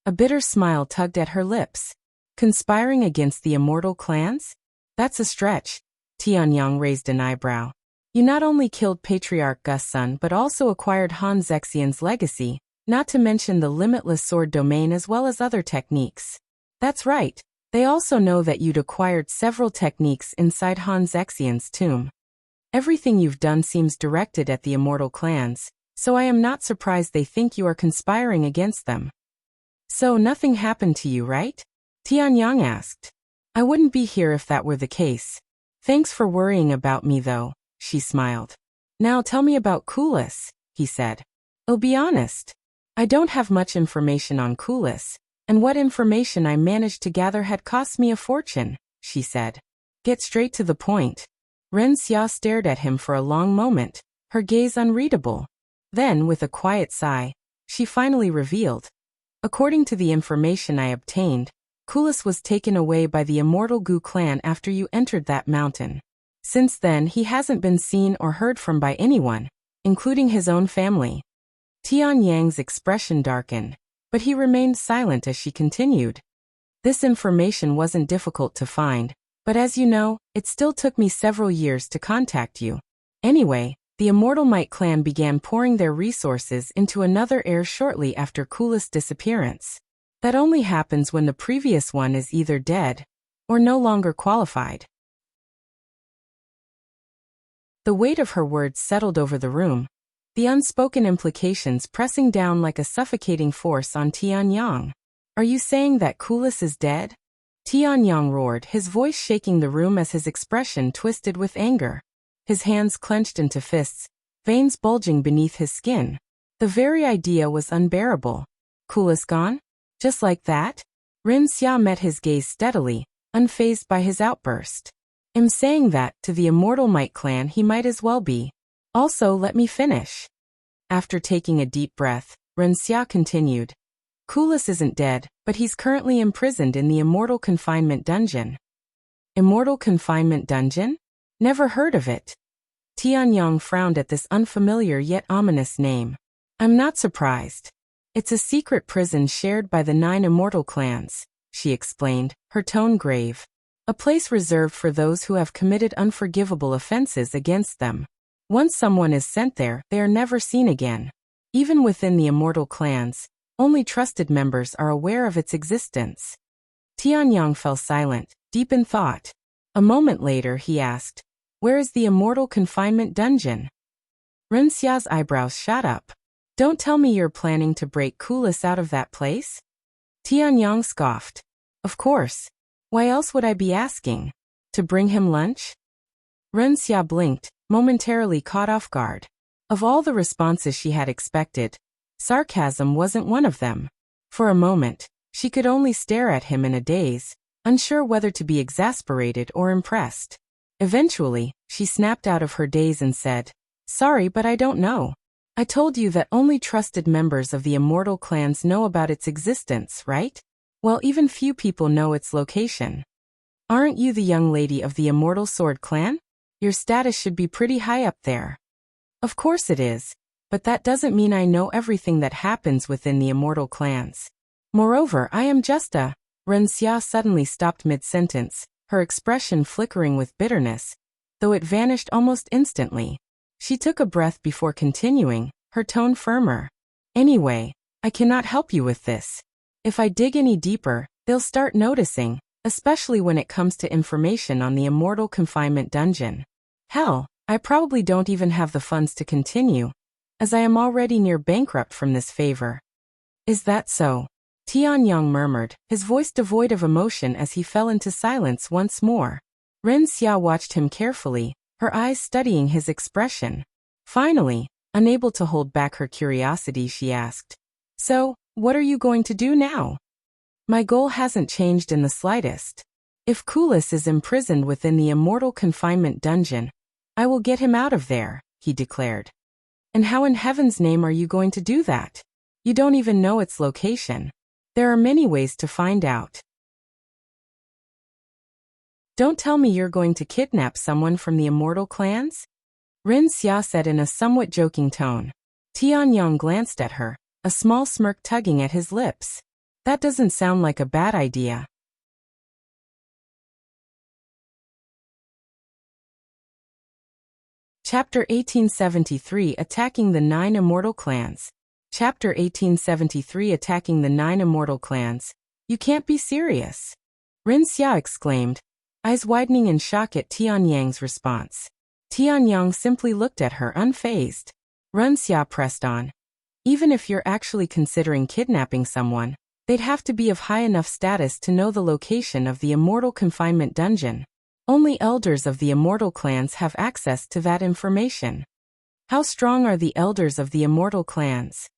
A bitter smile tugged at her lips. Conspiring against the Immortal clans? That's a stretch. Tianyang raised an eyebrow. You not only killed Patriarch Gu's son but also acquired Han Zexian's legacy, not to mention the limitless sword domain as well as other techniques. That's right. They also know that you'd acquired several techniques inside Han Zexian's tomb. Everything you've done seems directed at the Immortal clans, so I am not surprised they think you are conspiring against them. So nothing happened to you, right? Tianyang asked. I wouldn't be here if that were the case. Thanks for worrying about me though, she smiled. Now tell me about Kulas, he said. I'll be honest. I don't have much information on Kulas, and what information I managed to gather had cost me a fortune, she said. Get straight to the point. Ren Xia stared at him for a long moment, her gaze unreadable. Then, with a quiet sigh, she finally revealed. According to the information I obtained, Kulas was taken away by the Immortal Gu clan after you entered that mountain. Since then he hasn't been seen or heard from by anyone, including his own family. Tianyang's expression darkened, but he remained silent as she continued. This information wasn't difficult to find, but as you know, it still took me several years to contact you. Anyway, the Immortal Might clan began pouring their resources into another heir shortly after Kulas' disappearance. That only happens when the previous one is either dead or no longer qualified. The weight of her words settled over the room, the unspoken implications pressing down like a suffocating force on Tianyang. Are you saying that Kulas is dead? Tianyang roared, his voice shaking the room as his expression twisted with anger. His hands clenched into fists, veins bulging beneath his skin. The very idea was unbearable. Kulas gone? Just like that? Ren Xia met his gaze steadily, unfazed by his outburst. I'm saying that, to the Immortal Might clan he might as well be. Also, let me finish. After taking a deep breath, Ren Xia continued. Kulas isn't dead, but he's currently imprisoned in the Immortal Confinement Dungeon. Immortal Confinement Dungeon? Never heard of it. Tianyang frowned at this unfamiliar yet ominous name. I'm not surprised. It's a secret prison shared by the 9 immortal clans, she explained, her tone grave. A place reserved for those who have committed unforgivable offenses against them. Once someone is sent there, they are never seen again. Even within the immortal clans, only trusted members are aware of its existence. Tianyang fell silent, deep in thought. A moment later he asked, where is the Immortal Confinement Dungeon? Ren Xia's eyebrows shot up. Don't tell me you're planning to break Kulas out of that place? Tianyang scoffed. Of course. Why else would I be asking? To bring him lunch? Ren Xia blinked, momentarily caught off guard. Of all the responses she had expected, sarcasm wasn't one of them. For a moment, she could only stare at him in a daze, unsure whether to be exasperated or impressed. Eventually, she snapped out of her daze and said, sorry, but I don't know. I told you that only trusted members of the immortal clans know about its existence, right? Well, even few people know its location. Aren't you the young lady of the Immortal Sword clan? Your status should be pretty high up there. Of course it is, but that doesn't mean I know everything that happens within the immortal clans. Moreover, I am just a... Ren Xia suddenly stopped mid-sentence, her expression flickering with bitterness, though it vanished almost instantly. She took a breath before continuing, her tone firmer. Anyway, I cannot help you with this. If I dig any deeper, they'll start noticing, especially when it comes to information on the Immortal Confinement Dungeon. Hell, I probably don't even have the funds to continue, as I am already near bankrupt from this favor. Is that so? Tianyang murmured, his voice devoid of emotion as he fell into silence once more. Ren Xia watched him carefully, her eyes studying his expression. Finally, unable to hold back her curiosity, she asked, so, what are you going to do now? My goal hasn't changed in the slightest. If Kulas is imprisoned within the Immortal Confinement Dungeon, I will get him out of there, he declared. And how in heaven's name are you going to do that? You don't even know its location. There are many ways to find out. Don't tell me you're going to kidnap someone from the immortal clans? Ren Xia said in a somewhat joking tone. Tianyang glanced at her, a small smirk tugging at his lips. That doesn't sound like a bad idea. Chapter 1873 Attacking the 9 Immortal Clans. Chapter 1873 Attacking the 9 Immortal Clans. You can't be serious. Ren Xia exclaimed, eyes widening in shock at Tianyang's response. Tianyang simply looked at her unfazed. Ren Xia pressed on. Even if you're actually considering kidnapping someone, they'd have to be of high enough status to know the location of the Immortal Confinement Dungeon. Only elders of the immortal clans have access to that information. How strong are the elders of the immortal clans?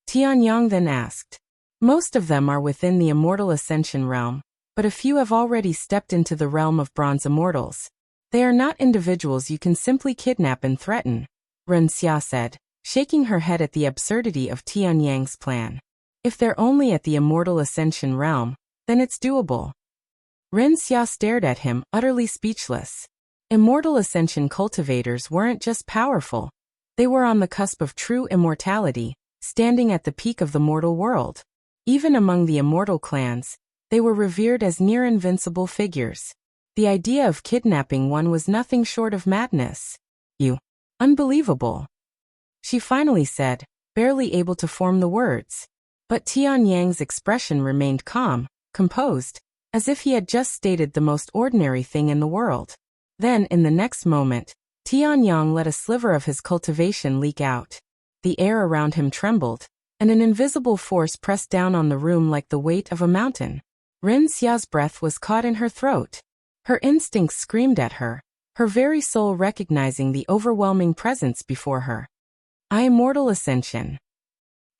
Tianyang then asked. Most of them are within the Immortal Ascension realm, but a few have already stepped into the realm of Bronze Immortals. They are not individuals you can simply kidnap and threaten, Ren Xia said, shaking her head at the absurdity of Tianyang's plan. If they're only at the Immortal Ascension realm, then it's doable. Ren Xia stared at him, utterly speechless. Immortal Ascension cultivators weren't just powerful. They were on the cusp of true immortality, standing at the peak of the mortal world. Even among the immortal clans, they were revered as near-invincible figures. The idea of kidnapping one was nothing short of madness. Unbelievable. She finally said, barely able to form the words. But Tianyang's expression remained calm, composed, as if he had just stated the most ordinary thing in the world. Then, in the next moment, Tianyang let a sliver of his cultivation leak out. The air around him trembled, and an invisible force pressed down on the room like the weight of a mountain. Ren Xia's breath was caught in her throat. Her instincts screamed at her, her very soul recognizing the overwhelming presence before her. Immortal Ascension.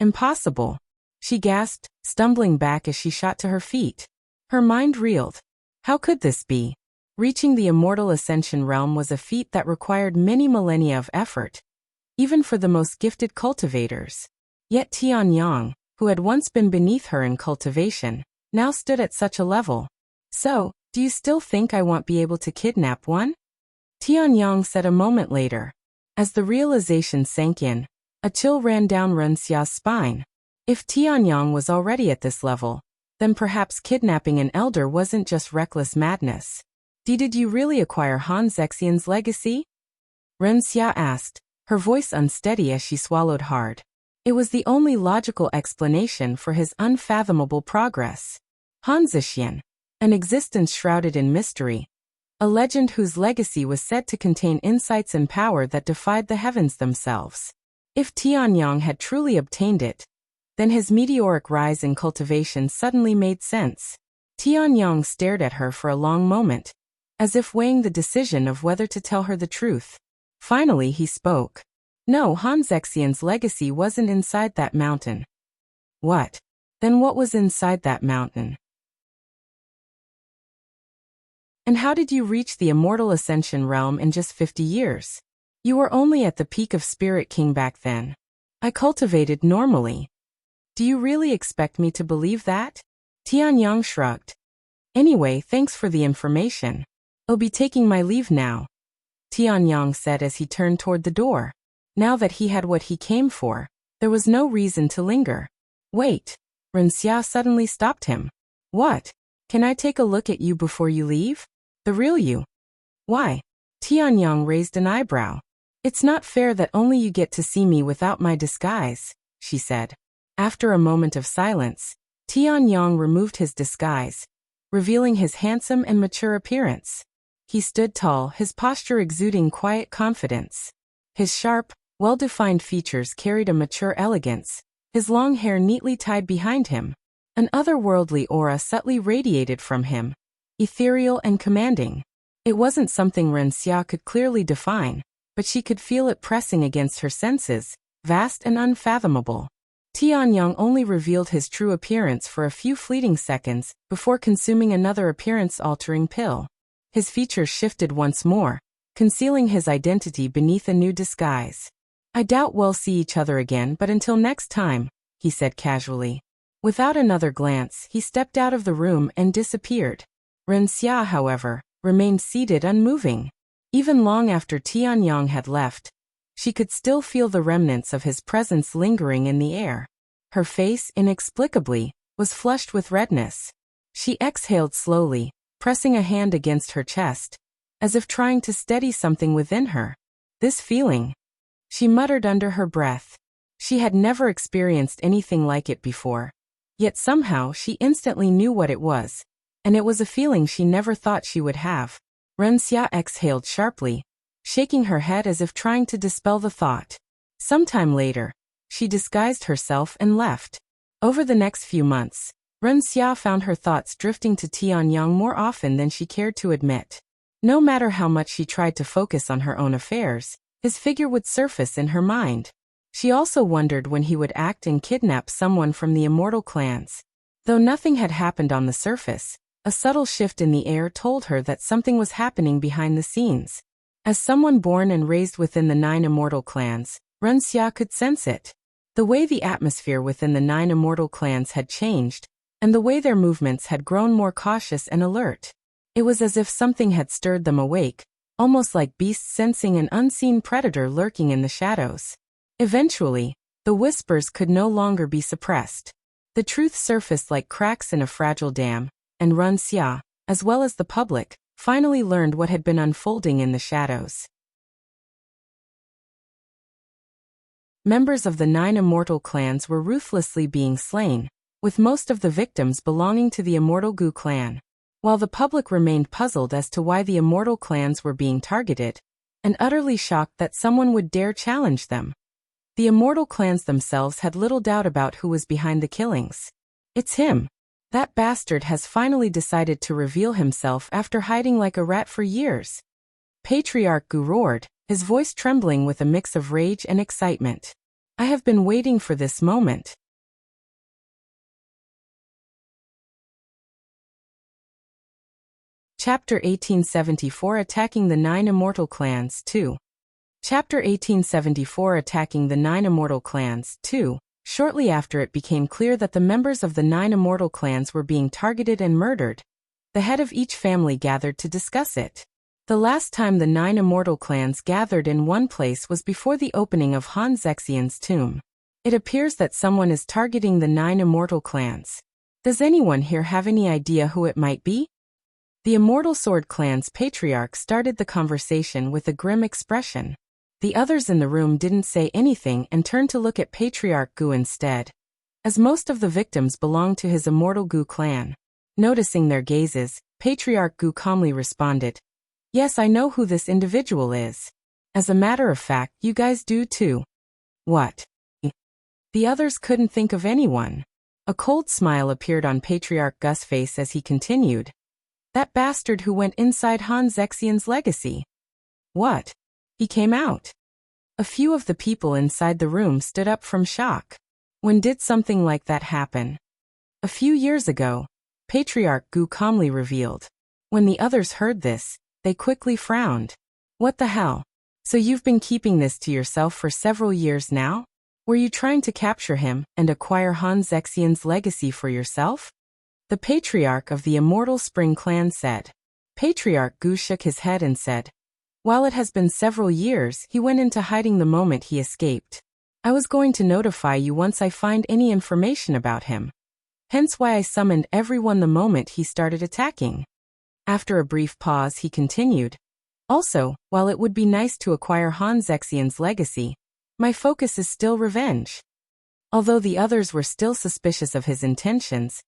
Impossible. She gasped, stumbling back as she shot to her feet. Her mind reeled. How could this be? Reaching the Immortal Ascension realm was a feat that required many millennia of effort, even for the most gifted cultivators. Yet Tianyang, who had once been beneath her in cultivation, now stood at such a level. So, do you still think I won't be able to kidnap one? Tianyang said a moment later. As the realization sank in, a chill ran down Ren Xia's spine. If Tianyang was already at this level, then perhaps kidnapping an elder wasn't just reckless madness. Did you really acquire Han Zexian's legacy? Ren Xia asked, her voice unsteady as she swallowed hard. It was the only logical explanation for his unfathomable progress. Han Zexian, an existence shrouded in mystery, a legend whose legacy was said to contain insights and power that defied the heavens themselves. If Tianyang had truly obtained it, then his meteoric rise in cultivation suddenly made sense. Tianyang stared at her for a long moment, as if weighing the decision of whether to tell her the truth. Finally he spoke. No, Han Zexian's legacy wasn't inside that mountain. What? Then what was inside that mountain? And how did you reach the Immortal Ascension realm in just 50 years? You were only at the peak of Spirit King back then. I cultivated normally. Do you really expect me to believe that? Tianyang shrugged. Anyway, thanks for the information. I'll be taking my leave now, Tianyang said as he turned toward the door. Now that he had what he came for, there was no reason to linger. Wait, Ren Xia suddenly stopped him. What? Can I take a look at you before you leave? The real you? Why? Tianyang raised an eyebrow. It's not fair that only you get to see me without my disguise, she said. After a moment of silence, Tianyang removed his disguise, revealing his handsome and mature appearance. He stood tall, his posture exuding quiet confidence. His sharp, well-defined features carried a mature elegance, his long hair neatly tied behind him. An otherworldly aura subtly radiated from him, ethereal and commanding. It wasn't something Ren Xia could clearly define, but she could feel it pressing against her senses, vast and unfathomable. Tianyang only revealed his true appearance for a few fleeting seconds before consuming another appearance-altering pill. His features shifted once more, concealing his identity beneath a new disguise. I doubt we'll see each other again, but until next time, he said casually. Without another glance, he stepped out of the room and disappeared. Ren Xia, however, remained seated unmoving. Even long after Tianyang had left, she could still feel the remnants of his presence lingering in the air. Her face, inexplicably, was flushed with redness. She exhaled slowly, pressing a hand against her chest, as if trying to steady something within her. This feeling, she muttered under her breath. She had never experienced anything like it before. Yet somehow she instantly knew what it was, and it was a feeling she never thought she would have. Ren Xia exhaled sharply, shaking her head as if trying to dispel the thought. Sometime later, she disguised herself and left. Over the next few months, Ren Xia found her thoughts drifting to Tianyang more often than she cared to admit. No matter how much she tried to focus on her own affairs, his figure would surface in her mind. She also wondered when he would act and kidnap someone from the Immortal clans. Though nothing had happened on the surface, a subtle shift in the air told her that something was happening behind the scenes. As someone born and raised within the 9 Immortal clans, Ren Xia could sense it. The way the atmosphere within the 9 Immortal clans had changed, and the way their movements had grown more cautious and alert. It was as if something had stirred them awake, almost like beasts sensing an unseen predator lurking in the shadows. Eventually, the whispers could no longer be suppressed. The truth surfaced like cracks in a fragile dam, and Ren Xia, as well as the public, finally learned what had been unfolding in the shadows. Members of the 9 Immortal clans were ruthlessly being slain, with most of the victims belonging to the Immortal Gu clan. While the public remained puzzled as to why the Immortal clans were being targeted, and utterly shocked that someone would dare challenge them, the Immortal clans themselves had little doubt about who was behind the killings. It's him. That bastard has finally decided to reveal himself after hiding like a rat for years. Patriarch Gu roared, his voice trembling with a mix of rage and excitement. I have been waiting for this moment. Chapter 1874 Attacking the 9 Immortal Clans 2. Chapter 1874 Attacking the 9 Immortal Clans 2. Shortly after it became clear that the members of the 9 Immortal Clans were being targeted and murdered, the head of each family gathered to discuss it. The last time the 9 Immortal Clans gathered in one place was before the opening of Han Zexian's tomb. It appears that someone is targeting the 9 Immortal Clans. Does anyone here have any idea who it might be? The Immortal Sword Clan's patriarch started the conversation with a grim expression. The others in the room didn't say anything and turned to look at Patriarch Gu instead, as most of the victims belonged to his Immortal Gu clan. Noticing their gazes, Patriarch Gu calmly responded, "Yes, I know who this individual is. As a matter of fact, you guys do too." "What?" The others couldn't think of anyone. A cold smile appeared on Patriarch Gu's face as he continued, "That bastard who went inside Han Zexian's legacy." "What? He came out?" A few of the people inside the room stood up from shock. "When did something like that happen?" "A few years ago," Patriarch Gu calmly revealed. When the others heard this, they quickly frowned. "What the hell? So you've been keeping this to yourself for several years now? Were you trying to capture him and acquire Han Zexian's legacy for yourself?" The Patriarch of the Immortal Spring Clan said. Patriarch Gu shook his head and said, "While it has been several years, he went into hiding the moment he escaped. I was going to notify you once I find any information about him. Hence why I summoned everyone the moment he started attacking." After a brief pause, he continued, "Also, while it would be nice to acquire Han Zexian's legacy, my focus is still revenge." Although the others were still suspicious of his intentions,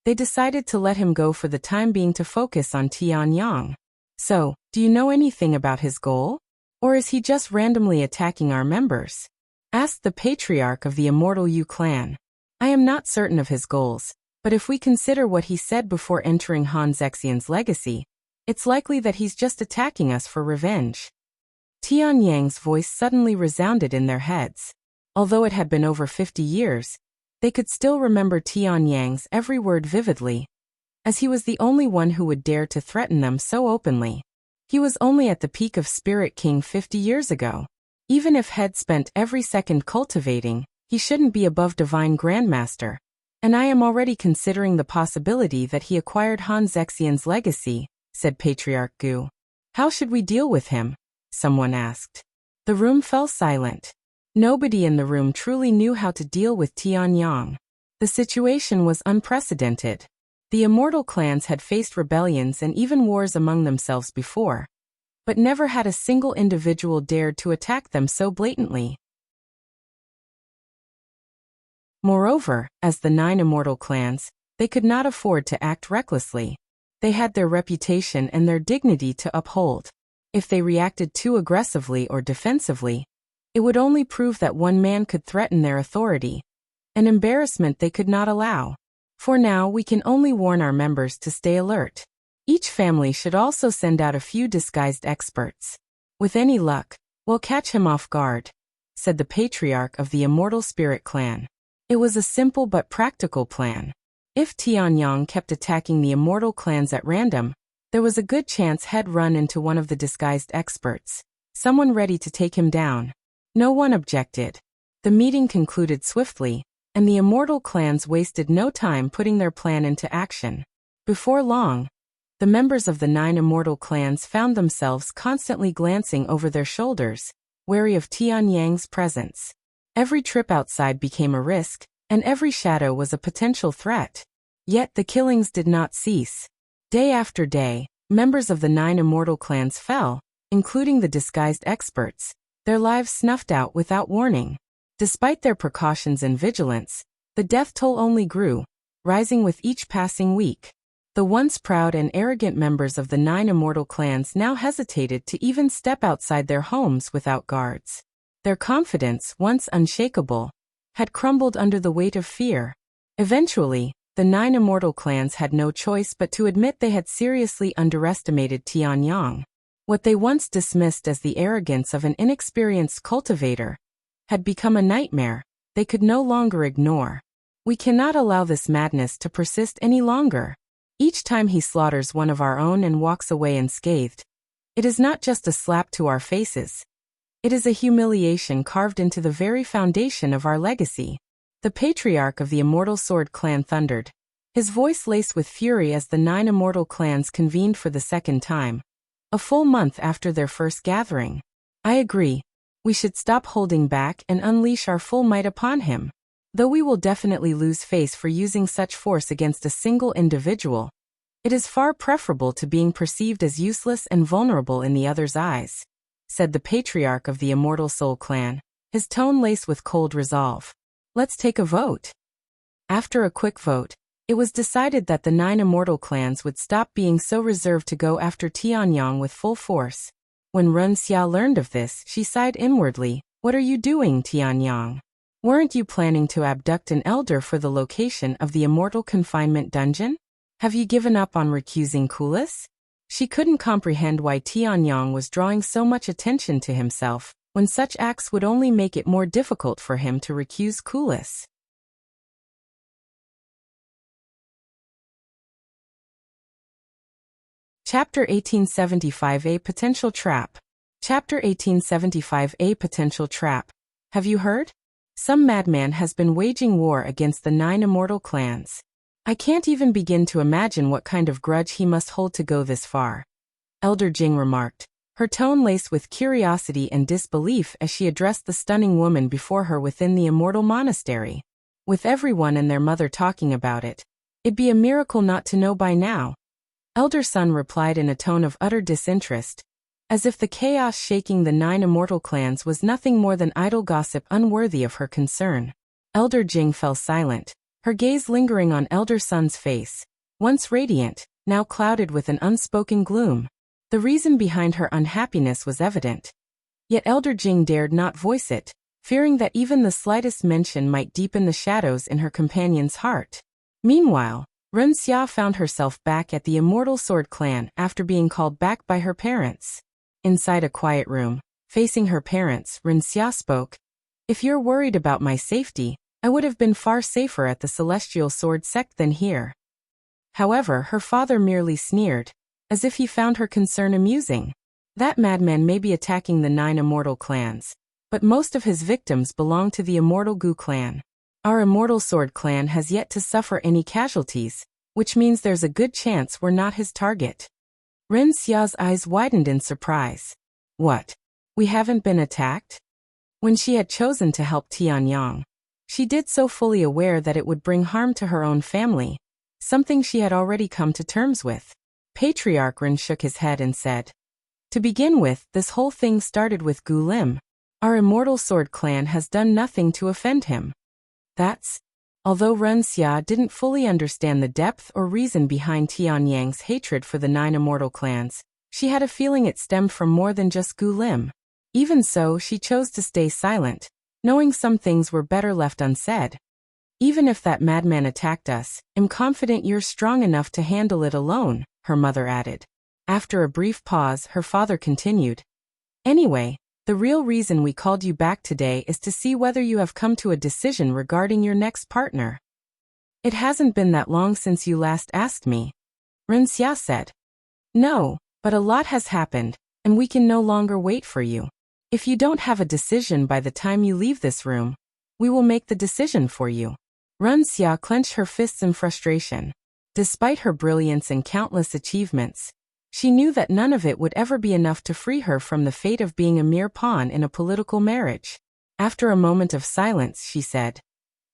they decided to let him go for the time being to focus on Tianyang. "So, do you know anything about his goal? Or is he just randomly attacking our members?" asked the Patriarch of the Immortal Yu clan. "I am not certain of his goals, but if we consider what he said before entering Han Zexian's legacy, it's likely that he's just attacking us for revenge." Tianyang's voice suddenly resounded in their heads. Although it had been over 50 years, they could still remember Tianyang's every word vividly, as he was the only one who would dare to threaten them so openly. He was only at the peak of Spirit King 50 years ago. Even if Head spent every second cultivating, he shouldn't be above Divine Grandmaster. "And I am already considering the possibility that he acquired Han Zexian's legacy," said Patriarch Gu. "How should we deal with him?" someone asked. The room fell silent. Nobody in the room truly knew how to deal with Tianyang. The situation was unprecedented. The Immortal Clans had faced rebellions and even wars among themselves before, but never had a single individual dared to attack them so blatantly. Moreover, as the 9 Immortal Clans, they could not afford to act recklessly. They had their reputation and their dignity to uphold. If they reacted too aggressively or defensively, it would only prove that one man could threaten their authority, an embarrassment they could not allow. For now, we can only warn our members to stay alert. Each family should also send out a few disguised experts. With any luck, we'll catch him off guard, said the Patriarch of the Immortal Spirit Clan. It was a simple but practical plan. If Tianyang kept attacking the Immortal Clans at random, there was a good chance he'd run into one of the disguised experts, someone ready to take him down. No one objected. The meeting concluded swiftly, and the Immortal Clans wasted no time putting their plan into action. Before long, the members of the 9 Immortal Clans found themselves constantly glancing over their shoulders, wary of Tianyang's presence. Every trip outside became a risk, and every shadow was a potential threat. Yet the killings did not cease. Day after day, members of the 9 Immortal Clans fell, including the disguised experts, their lives snuffed out without warning. Despite their precautions and vigilance, the death toll only grew, rising with each passing week. The once proud and arrogant members of the 9 Immortal Clans now hesitated to even step outside their homes without guards. Their confidence, once unshakable, had crumbled under the weight of fear. Eventually, the 9 Immortal Clans had no choice but to admit they had seriously underestimated Tianyang. What they once dismissed as the arrogance of an inexperienced cultivator had become a nightmare they could no longer ignore. "We cannot allow this madness to persist any longer," Each time he slaughters one of our own and walks away unscathed, it is not just a slap to our faces. It is a humiliation carved into the very foundation of our legacy. The patriarch of the Immortal Sword clan thundered, his voice laced with fury as the 9 immortal clans convened for the second time, a full month after their first gathering. I agree. We should stop holding back and unleash our full might upon him. Though we will definitely lose face for using such force against a single individual, it is far preferable to being perceived as useless and vulnerable in the other's eyes, said the patriarch of the Immortal Soul clan, his tone laced with cold resolve. Let's take a vote. After a quick vote, it was decided that the 9 immortal clans would stop being so reserved to go after Tianyang with full force. When Ren Xia learned of this, she sighed inwardly. What are you doing, Tianyang? Weren't you planning to abduct an elder for the location of the immortal confinement dungeon? Have you given up on recusing Kulas? She couldn't comprehend why Tianyang was drawing so much attention to himself, when such acts would only make it more difficult for him to recuse Kulas. Chapter 1875 A Potential Trap. Chapter 1875 A Potential Trap. Have you heard? Some madman has been waging war against the 9 immortal clans. I can't even begin to imagine what kind of grudge he must hold to go this far. Elder Jing remarked, her tone laced with curiosity and disbelief as she addressed the stunning woman before her within the immortal monastery. With everyone and their mother talking about it, it'd be a miracle not to know by now. Elder Sun replied in a tone of utter disinterest, as if the chaos shaking the 9 immortal clans was nothing more than idle gossip unworthy of her concern. Elder Jing fell silent, her gaze lingering on Elder Sun's face, once radiant, now clouded with an unspoken gloom. The reason behind her unhappiness was evident. Yet Elder Jing dared not voice it, fearing that even the slightest mention might deepen the shadows in her companion's heart. Meanwhile, Ren Xia found herself back at the Immortal Sword clan after being called back by her parents. Inside a quiet room, facing her parents, Ren Xia spoke. If you're worried about my safety, I would have been far safer at the Celestial Sword sect than here. However, her father merely sneered, as if he found her concern amusing. That madman may be attacking the 9 immortal clans, but most of his victims belong to the Immortal Gu clan. Our Immortal Sword clan has yet to suffer any casualties, which means there's a good chance we're not his target. Ren Xia's eyes widened in surprise. What? We haven't been attacked? When she had chosen to help Tianyang, she did so fully aware that it would bring harm to her own family, something she had already come to terms with. Patriarch Ren shook his head and said, to begin with, this whole thing started with Gu Lim. Our Immortal Sword clan has done nothing to offend him. Although Ren Xia didn't fully understand the depth or reason behind Tianyang's hatred for the 9 immortal clans, she had a feeling it stemmed from more than just Gu Lim. Even so, she chose to stay silent, knowing some things were better left unsaid. Even if that madman attacked us, I'm confident you're strong enough to handle it alone, her mother added. After a brief pause, her father continued. Anyway, the real reason we called you back today is to see whether you have come to a decision regarding your next partner. It hasn't been that long since you last asked me, Ren Xia said. No, but a lot has happened, and we can no longer wait for you. If you don't have a decision by the time you leave this room, we will make the decision for you. Ren Xia clenched her fists in frustration. Despite her brilliance and countless achievements, she knew that none of it would ever be enough to free her from the fate of being a mere pawn in a political marriage. After a moment of silence, she said,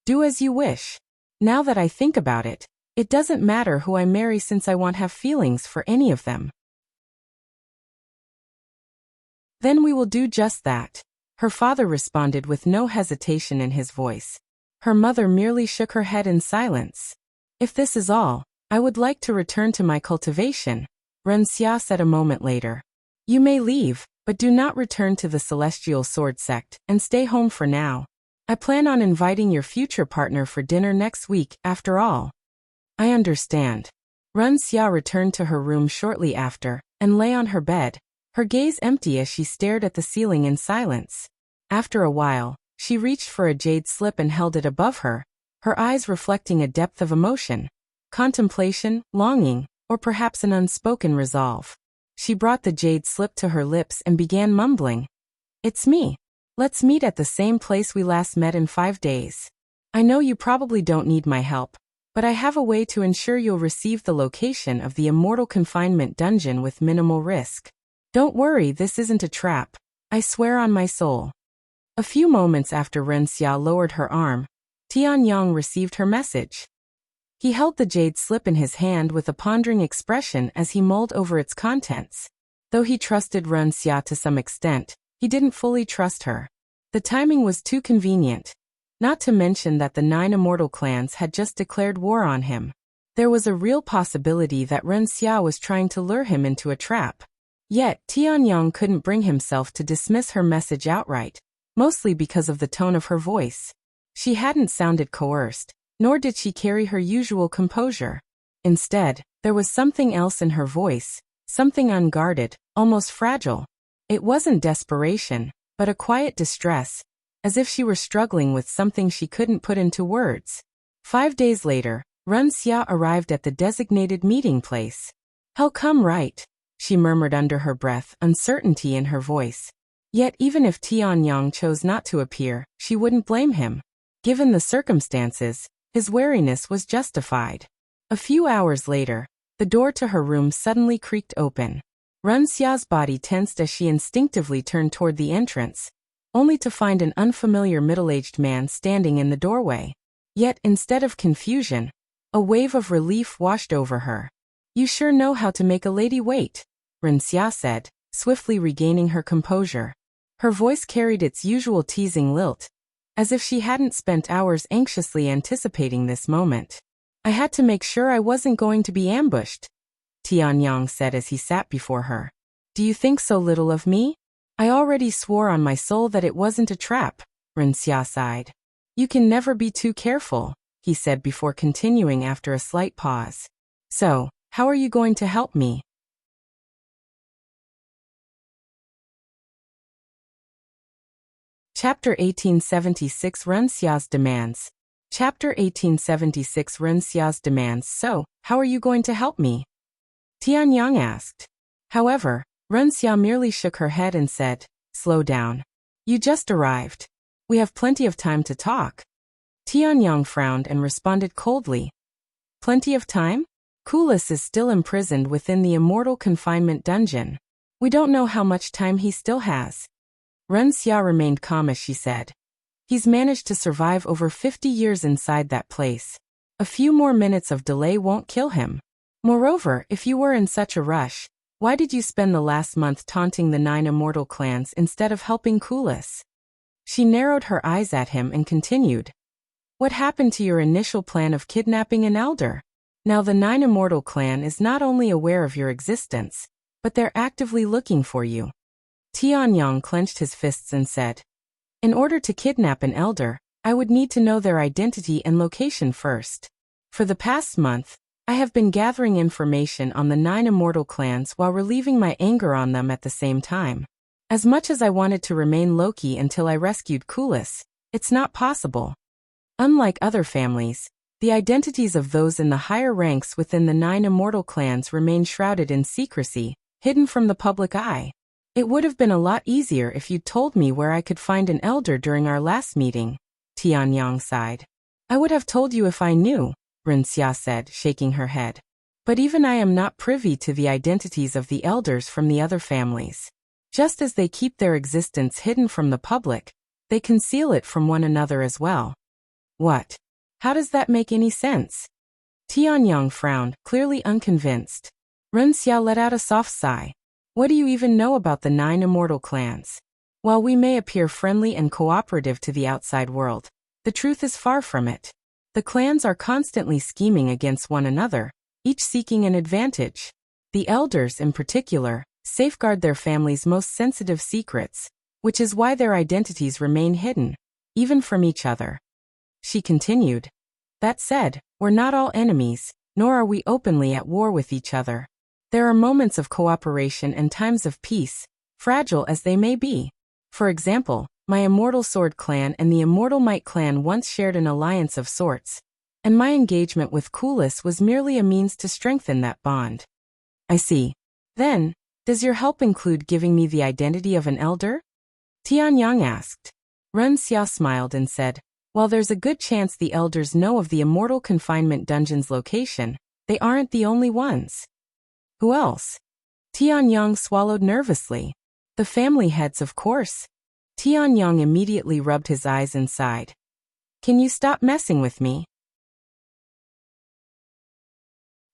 do as you wish. Now that I think about it, it doesn't matter who I marry since I won't have feelings for any of them. Then we will do just that, her father responded with no hesitation in his voice. Her mother merely shook her head in silence. If this is all, I would like to return to my cultivation, Ren Xia said a moment later. You may leave, but do not return to the Celestial Sword sect, and stay home for now. I plan on inviting your future partner for dinner next week, after all. I understand. Ren Xia returned to her room shortly after, and lay on her bed, her gaze empty as she stared at the ceiling in silence. After a while, she reached for a jade slip and held it above her, her eyes reflecting a depth of emotion. contemplation, longing, or perhaps an unspoken resolve. She brought the jade slip to her lips and began mumbling. It's me. Let's meet at the same place we last met in 5 days. I know you probably don't need my help, but I have a way to ensure you'll receive the location of the Immortal Confinement dungeon with minimal risk. Don't worry, this isn't a trap. I swear on my soul. A few moments after Ren Xia lowered her arm, Tianyang received her message. He held the jade slip in his hand with a pondering expression as he mulled over its contents. Though he trusted Ren Xia to some extent, he didn't fully trust her. The timing was too convenient. Not to mention that the 9 immortal clans had just declared war on him. There was a real possibility that Ren Xia was trying to lure him into a trap. Yet, Tianyang couldn't bring himself to dismiss her message outright, mostly because of the tone of her voice. She hadn't sounded coerced, nor did she carry her usual composure. Instead, there was something else in her voice, something unguarded, almost fragile. It wasn't desperation, but a quiet distress, as if she were struggling with something she couldn't put into words. 5 days later, Ren Xia arrived at the designated meeting place. He'll come right, she murmured under her breath, uncertainty in her voice. Yet even if Tianyang chose not to appear, she wouldn't blame him. Given the circumstances, his wariness was justified. A few hours later, the door to her room suddenly creaked open. Ren Xia's body tensed as she instinctively turned toward the entrance, only to find an unfamiliar middle-aged man standing in the doorway. Yet instead of confusion, a wave of relief washed over her. You sure know how to make a lady wait, Ren Xia said, swiftly regaining her composure. Her voice carried its usual teasing lilt, as if she hadn't spent hours anxiously anticipating this moment. I had to make sure I wasn't going to be ambushed, Tianyang said as he sat before her. Do you think so little of me? I already swore on my soul that it wasn't a trap, Ren Xia sighed. You can never be too careful, he said before continuing after a slight pause. So, how are you going to help me? Chapter 1876 Ren Xia's Demands. Chapter 1876 Ren Xia's Demands. So, how are you going to help me? Tianyang asked. However, Ren Xia merely shook her head and said, Slow down. You just arrived. We have plenty of time to talk. Tianyang frowned and responded coldly. Plenty of time? Kulas is still imprisoned within the Immortal Confinement dungeon. We don't know how much time he still has. Ren Xia remained calm as she said. He's managed to survive over 50 years inside that place. A few more minutes of delay won't kill him. Moreover, if you were in such a rush, why did you spend the last month taunting the 9 immortal clans instead of helping Kulas? She narrowed her eyes at him and continued. What happened to your initial plan of kidnapping an elder? Now the 9 immortal clan is not only aware of your existence, but they're actively looking for you. Tianyang clenched his fists and said, In order to kidnap an elder, I would need to know their identity and location first. For the past month, I have been gathering information on the 9 immortal clans while relieving my anger on them at the same time. As much as I wanted to remain low-key until I rescued Kulas, it's not possible. Unlike other families, the identities of those in the higher ranks within the 9 immortal clans remain shrouded in secrecy, hidden from the public eye. It would have been a lot easier if you'd told me where I could find an elder during our last meeting, Tianyang sighed. I would have told you if I knew, Ren Xia said, shaking her head. But even I am not privy to the identities of the elders from the other families. Just as they keep their existence hidden from the public, they conceal it from one another as well. What? How does that make any sense? Tianyang frowned, clearly unconvinced. Ren Xia let out a soft sigh. What do you even know about the 9 immortal clans? While we may appear friendly and cooperative to the outside world, the truth is far from it. The clans are constantly scheming against one another, each seeking an advantage. The elders, in particular, safeguard their family's most sensitive secrets, which is why their identities remain hidden, even from each other. She continued. That said, we're not all enemies, nor are we openly at war with each other. There are moments of cooperation and times of peace, fragile as they may be. For example, my Immortal Sword clan and the Immortal Might clan once shared an alliance of sorts, and my engagement with Kulas was merely a means to strengthen that bond. I see. Then, does your help include giving me the identity of an elder? Tianyang asked. Ren Xia smiled and said, while there's a good chance the elders know of the Immortal Confinement Dungeon's location, they aren't the only ones. Who else? Tianyang swallowed nervously. The family heads, of course. Tianyang immediately rubbed his eyes and sighed. Can you stop messing with me?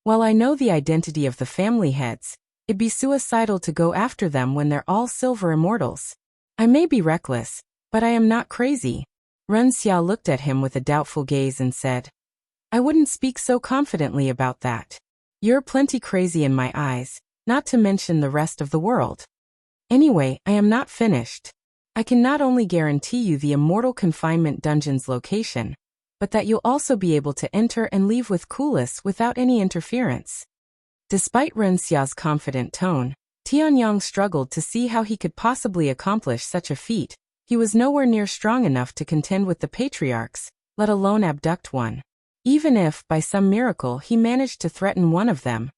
While I know the identity of the family heads, it'd be suicidal to go after them when they're all silver immortals. I may be reckless, but I am not crazy. Ren Xia looked at him with a doubtful gaze and said, I wouldn't speak so confidently about that. You're plenty crazy in my eyes, not to mention the rest of the world. Anyway, I am not finished. I can not only guarantee you the Immortal Confinement Dungeon's location, but that you'll also be able to enter and leave with Kulas without any interference. Despite Ren Xia's confident tone, Tianyang struggled to see how he could possibly accomplish such a feat. He was nowhere near strong enough to contend with the patriarchs, let alone abduct one. Even if, by some miracle, he managed to threaten one of them,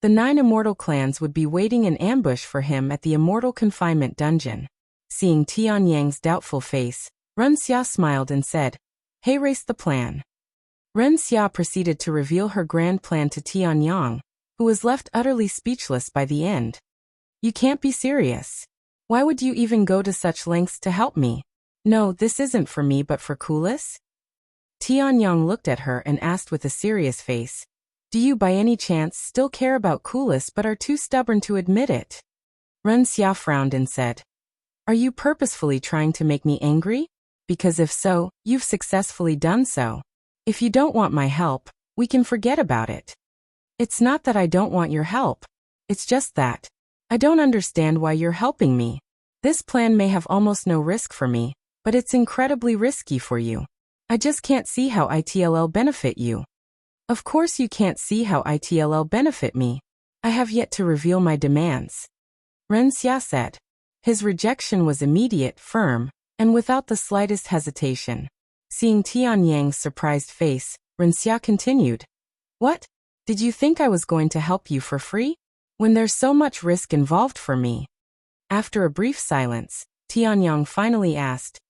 the 9 immortal clans would be waiting in ambush for him at the Immortal Confinement Dungeon. Seeing Tianyang's doubtful face, Ren Xia smiled and said, Hey, race the plan. Ren Xia proceeded to reveal her grand plan to Tianyang, who was left utterly speechless by the end. You can't be serious. Why would you even go to such lengths to help me? No, this isn't for me but for Kulas? Tianyang looked at her and asked with a serious face, Do you by any chance still care about Kulas but are too stubborn to admit it? Ren Xia frowned and said, Are you purposefully trying to make me angry? Because if so, you've successfully done so. If you don't want my help, we can forget about it. It's not that I don't want your help. It's just that I don't understand why you're helping me. This plan may have almost no risk for me, but it's incredibly risky for you. I just can't see how ITLL benefit you. Of course you can't see how ITLL benefit me. I have yet to reveal my demands. Ren Xia said. His rejection was immediate, firm, and without the slightest hesitation. Seeing Tianyang's surprised face, Ren Xia continued. What? Did you think I was going to help you for free? When there's so much risk involved for me? After a brief silence, Tianyang finally asked,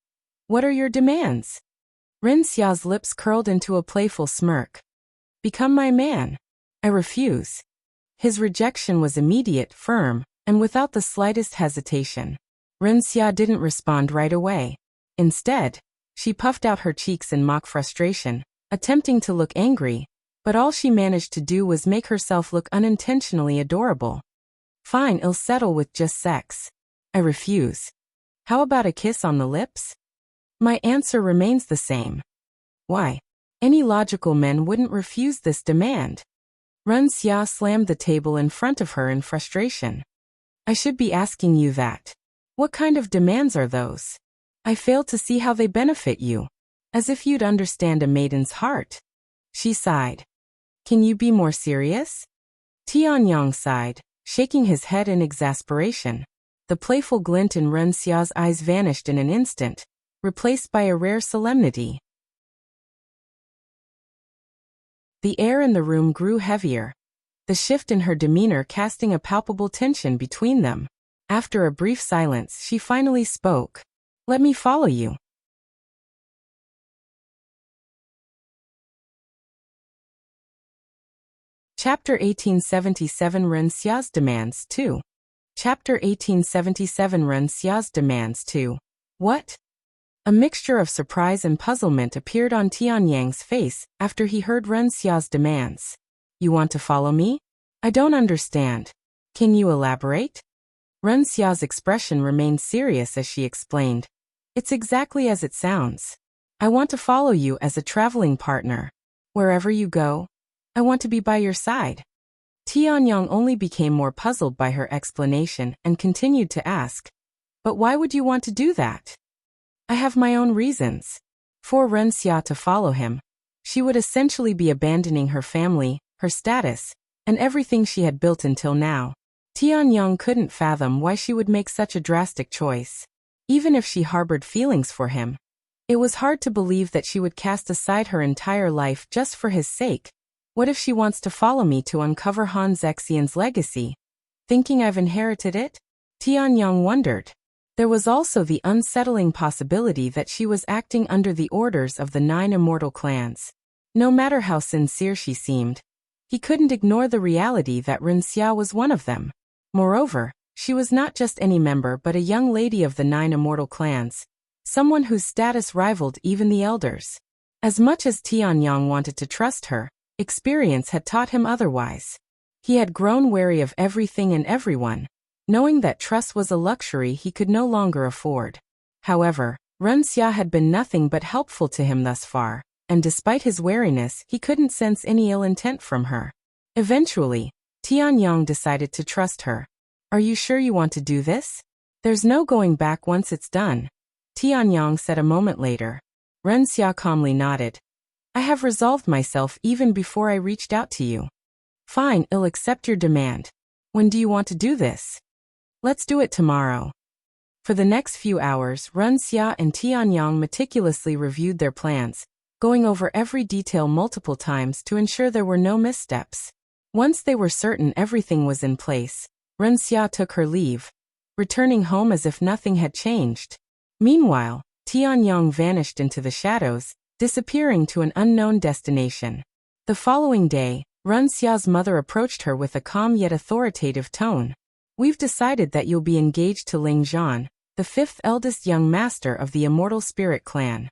What are your demands? Ren Xia's lips curled into a playful smirk. Become my man. I refuse. His rejection was immediate, firm, and without the slightest hesitation. Ren Xia didn't respond right away. Instead, she puffed out her cheeks in mock frustration, attempting to look angry, but all she managed to do was make herself look unintentionally adorable. Fine, I'll settle with just sex. I refuse. How about a kiss on the lips? My answer remains the same. Why? Any logical men wouldn't refuse this demand. Ren Xia slammed the table in front of her in frustration. I should be asking you that. What kind of demands are those? I fail to see how they benefit you. As if you'd understand a maiden's heart. She sighed. Can you be more serious? Tianyang sighed, shaking his head in exasperation. The playful glint in Ren Xia's eyes vanished in an instant, replaced by a rare solemnity. The air in the room grew heavier, the shift in her demeanor casting a palpable tension between them. After a brief silence, she finally spoke. Let me follow you. Chapter 1877 Ren Xia's Demands 2. Chapter 1877 Ren Xia's Demands 2. What? A mixture of surprise and puzzlement appeared on Tianyang's face after he heard Ren Xia's demands. You want to follow me? I don't understand. Can you elaborate? Ren Xia's expression remained serious as she explained. It's exactly as it sounds. I want to follow you as a traveling partner. Wherever you go, I want to be by your side. Tianyang only became more puzzled by her explanation and continued to ask, But why would you want to do that? I have my own reasons. For Ren Xia to follow him, she would essentially be abandoning her family, her status, and everything she had built until now. Tianyang couldn't fathom why she would make such a drastic choice. Even if she harbored feelings for him, It was hard to believe that she would cast aside her entire life just for his sake. What if she wants to follow me to uncover Han Zexian's legacy? Thinking I've inherited it? Tianyang wondered. There was also the unsettling possibility that she was acting under the orders of the 9 immortal clans. No matter how sincere she seemed, he couldn't ignore the reality that Ren Xia was one of them. Moreover, she was not just any member but a young lady of the 9 immortal clans, someone whose status rivaled even the elders. As much as Tianyang wanted to trust her, experience had taught him otherwise. He had grown wary of everything and everyone, knowing that trust was a luxury he could no longer afford. However, Ren Xia had been nothing but helpful to him thus far, and despite his wariness he couldn't sense any ill intent from her. Eventually, Tianyang decided to trust her. Are you sure you want to do this? There's no going back once it's done, Tianyang said a moment later. Ren Xia calmly nodded. I have resolved myself even before I reached out to you. Fine, I'll accept your demand. When do you want to do this? Let's do it tomorrow. For the next few hours, Ren Xia and Tianyang meticulously reviewed their plans, going over every detail multiple times to ensure there were no missteps. Once they were certain everything was in place, Ren Xia took her leave, returning home as if nothing had changed. Meanwhile, Tianyang vanished into the shadows, disappearing to an unknown destination. The following day, Ren Xia's mother approached her with a calm yet authoritative tone. We've decided that you'll be engaged to Zhan, the 5th eldest young master of the Immortal Spirit clan.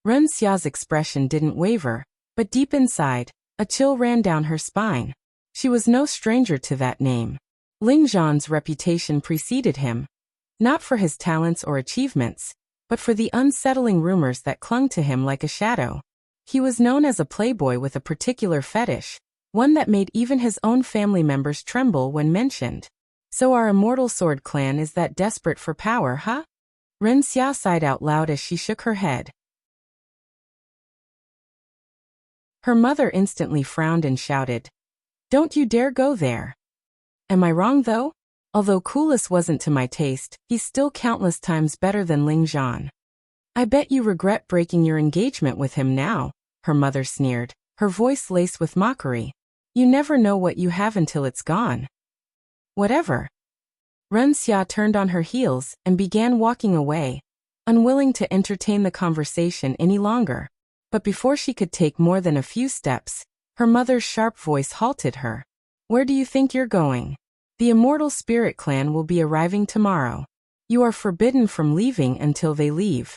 Ren Xia's expression didn't waver, but deep inside, a chill ran down her spine. She was no stranger to that name. Zhan's reputation preceded him, not for his talents or achievements, but for the unsettling rumors that clung to him like a shadow. He was known as a playboy with a particular fetish, one that made even his own family members tremble when mentioned. So our Immortal Sword clan is that desperate for power, huh? Ren Xia sighed out loud as she shook her head. Her mother instantly frowned and shouted, Don't you dare go there. Am I wrong though? Although Kulas wasn't to my taste, he's still countless times better than Zhan. I bet you regret breaking your engagement with him now, her mother sneered, her voice laced with mockery. You never know what you have until it's gone. Whatever. Ren Xia turned on her heels and began walking away, unwilling to entertain the conversation any longer. But before she could take more than a few steps, her mother's sharp voice halted her. Where do you think you're going? The Immortal Spirit clan will be arriving tomorrow. You are forbidden from leaving until they leave.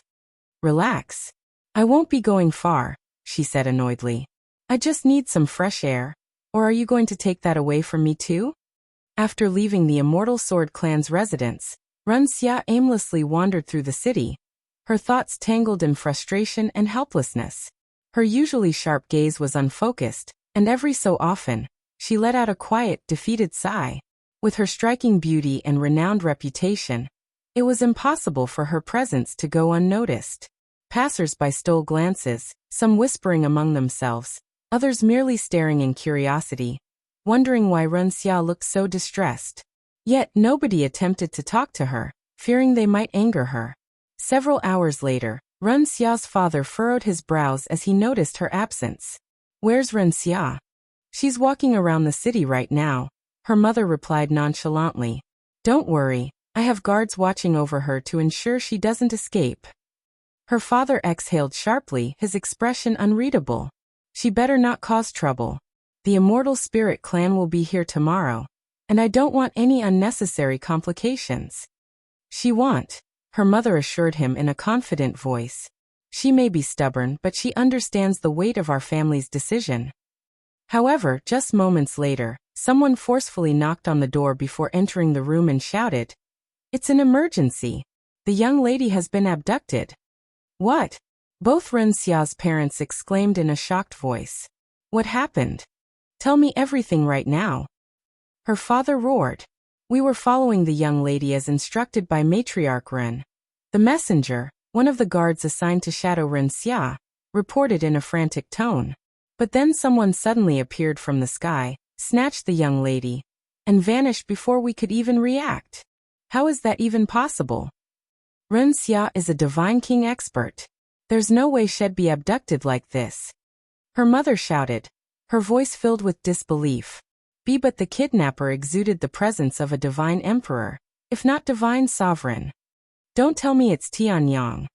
Relax. I won't be going far, she said annoyedly. I just need some fresh air. Or are you going to take that away from me too? After leaving the Immortal Sword clan's residence, Ren Xia aimlessly wandered through the city, her thoughts tangled in frustration and helplessness. Her usually sharp gaze was unfocused, and every so often, she let out a quiet, defeated sigh. With her striking beauty and renowned reputation, it was impossible for her presence to go unnoticed. Passers-by stole glances, some whispering among themselves, others merely staring in curiosity, wondering why Ren Xia looked so distressed. Yet nobody attempted to talk to her, fearing they might anger her. Several hours later, Ren Xia's father furrowed his brows as he noticed her absence. Where's Ren Xia? She's walking around the city right now, her mother replied nonchalantly. Don't worry, I have guards watching over her to ensure she doesn't escape. Her father exhaled sharply, his expression unreadable. She better not cause trouble. The Immortal Spirit clan will be here tomorrow, and I don't want any unnecessary complications. She won't, her mother assured him in a confident voice. She may be stubborn, but she understands the weight of our family's decision. However, just moments later, someone forcefully knocked on the door before entering the room and shouted, It's an emergency. The young lady has been abducted. What? Both Ren Xia's parents exclaimed in a shocked voice. What happened? Tell me everything right now. Her father roared. We were following the young lady as instructed by Matriarch Ren. The messenger, one of the guards assigned to shadow Ren Xia, reported in a frantic tone. But then someone suddenly appeared from the sky, snatched the young lady, and vanished before we could even react. How is that even possible? Ren Xia is a Divine King expert. There's no way she'd be abducted like this. Her mother shouted, her voice filled with disbelief. But the kidnapper exuded the presence of a divine emperor, if not divine sovereign. Don't tell me it's Tianyang.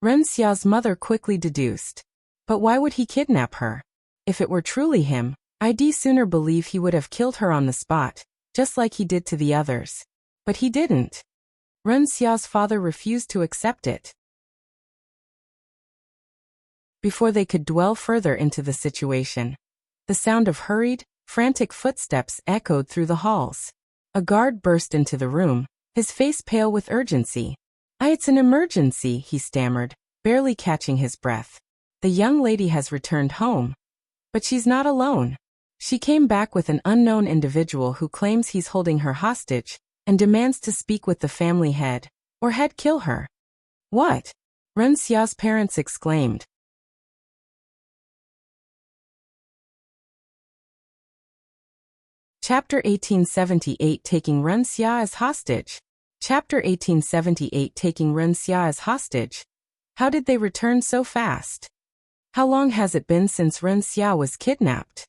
Ren Xia's mother quickly deduced. But why would he kidnap her? If it were truly him, I'd sooner believe he would have killed her on the spot, just like he did to the others. But he didn't. Ren Xia's father refused to accept it. Before they could dwell further into the situation, the sound of hurried, frantic footsteps echoed through the halls. A guard burst into the room, his face pale with urgency. It's an emergency, he stammered, barely catching his breath. The young lady has returned home. But she's not alone. She came back with an unknown individual who claims he's holding her hostage and demands to speak with the family head, or head kill her. What? Ren Xia's parents exclaimed. Chapter 1878 Taking Ren Xia as Hostage. Chapter 1878 Taking Ren Xia as Hostage. How did they return so fast? How long has it been since Ren Xia was kidnapped?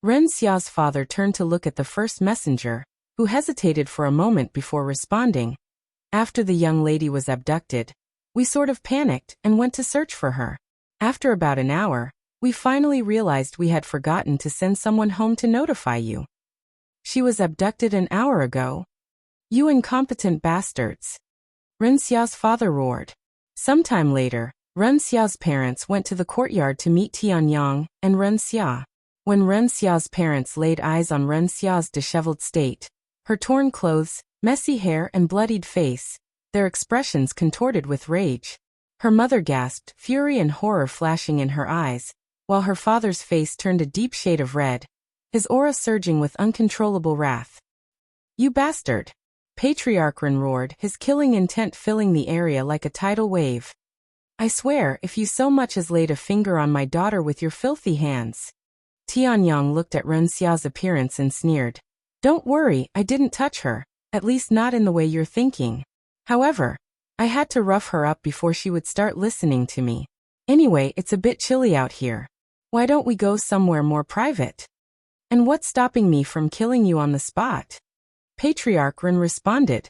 Ren Xia's father turned to look at the first messenger, who hesitated for a moment before responding. After the young lady was abducted, we sort of panicked and went to search for her. After about an hour, we finally realized we had forgotten to send someone home to notify you. She was abducted an hour ago. You incompetent bastards. Ren Xia's father roared. Sometime later, Ren Xia's parents went to the courtyard to meet Tianyang and Ren Xia. When Ren Xia's parents laid eyes on Ren Xia's disheveled state, her torn clothes, messy hair and bloodied face, their expressions contorted with rage. Her mother gasped, fury and horror flashing in her eyes, while her father's face turned a deep shade of red, his aura surging with uncontrollable wrath. You bastard! Patriarch Ren roared, his killing intent filling the area like a tidal wave. I swear, if you so much as laid a finger on my daughter with your filthy hands. Tianyang looked at Ren Xia's appearance and sneered. Don't worry, I didn't touch her, at least not in the way you're thinking. However, I had to rough her up before she would start listening to me. Anyway, it's a bit chilly out here. Why don't we go somewhere more private? And what's stopping me from killing you on the spot? Patriarch Ren responded.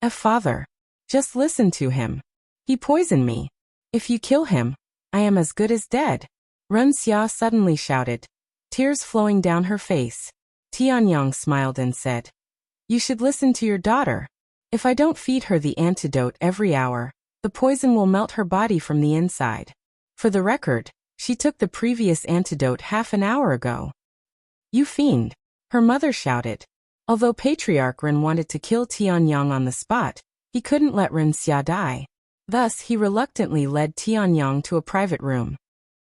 Father. Just listen to him. He poisoned me. If you kill him, I am as good as dead. Ren Xia suddenly shouted, tears flowing down her face. Tianyang smiled and said, you should listen to your daughter. If I don't feed her the antidote every hour, the poison will melt her body from the inside. For the record, she took the previous antidote half an hour ago. You fiend! Her mother shouted. Although Patriarch Ren wanted to kill Tianyang on the spot, he couldn't let Ren Xia die. Thus, he reluctantly led Tianyang to a private room.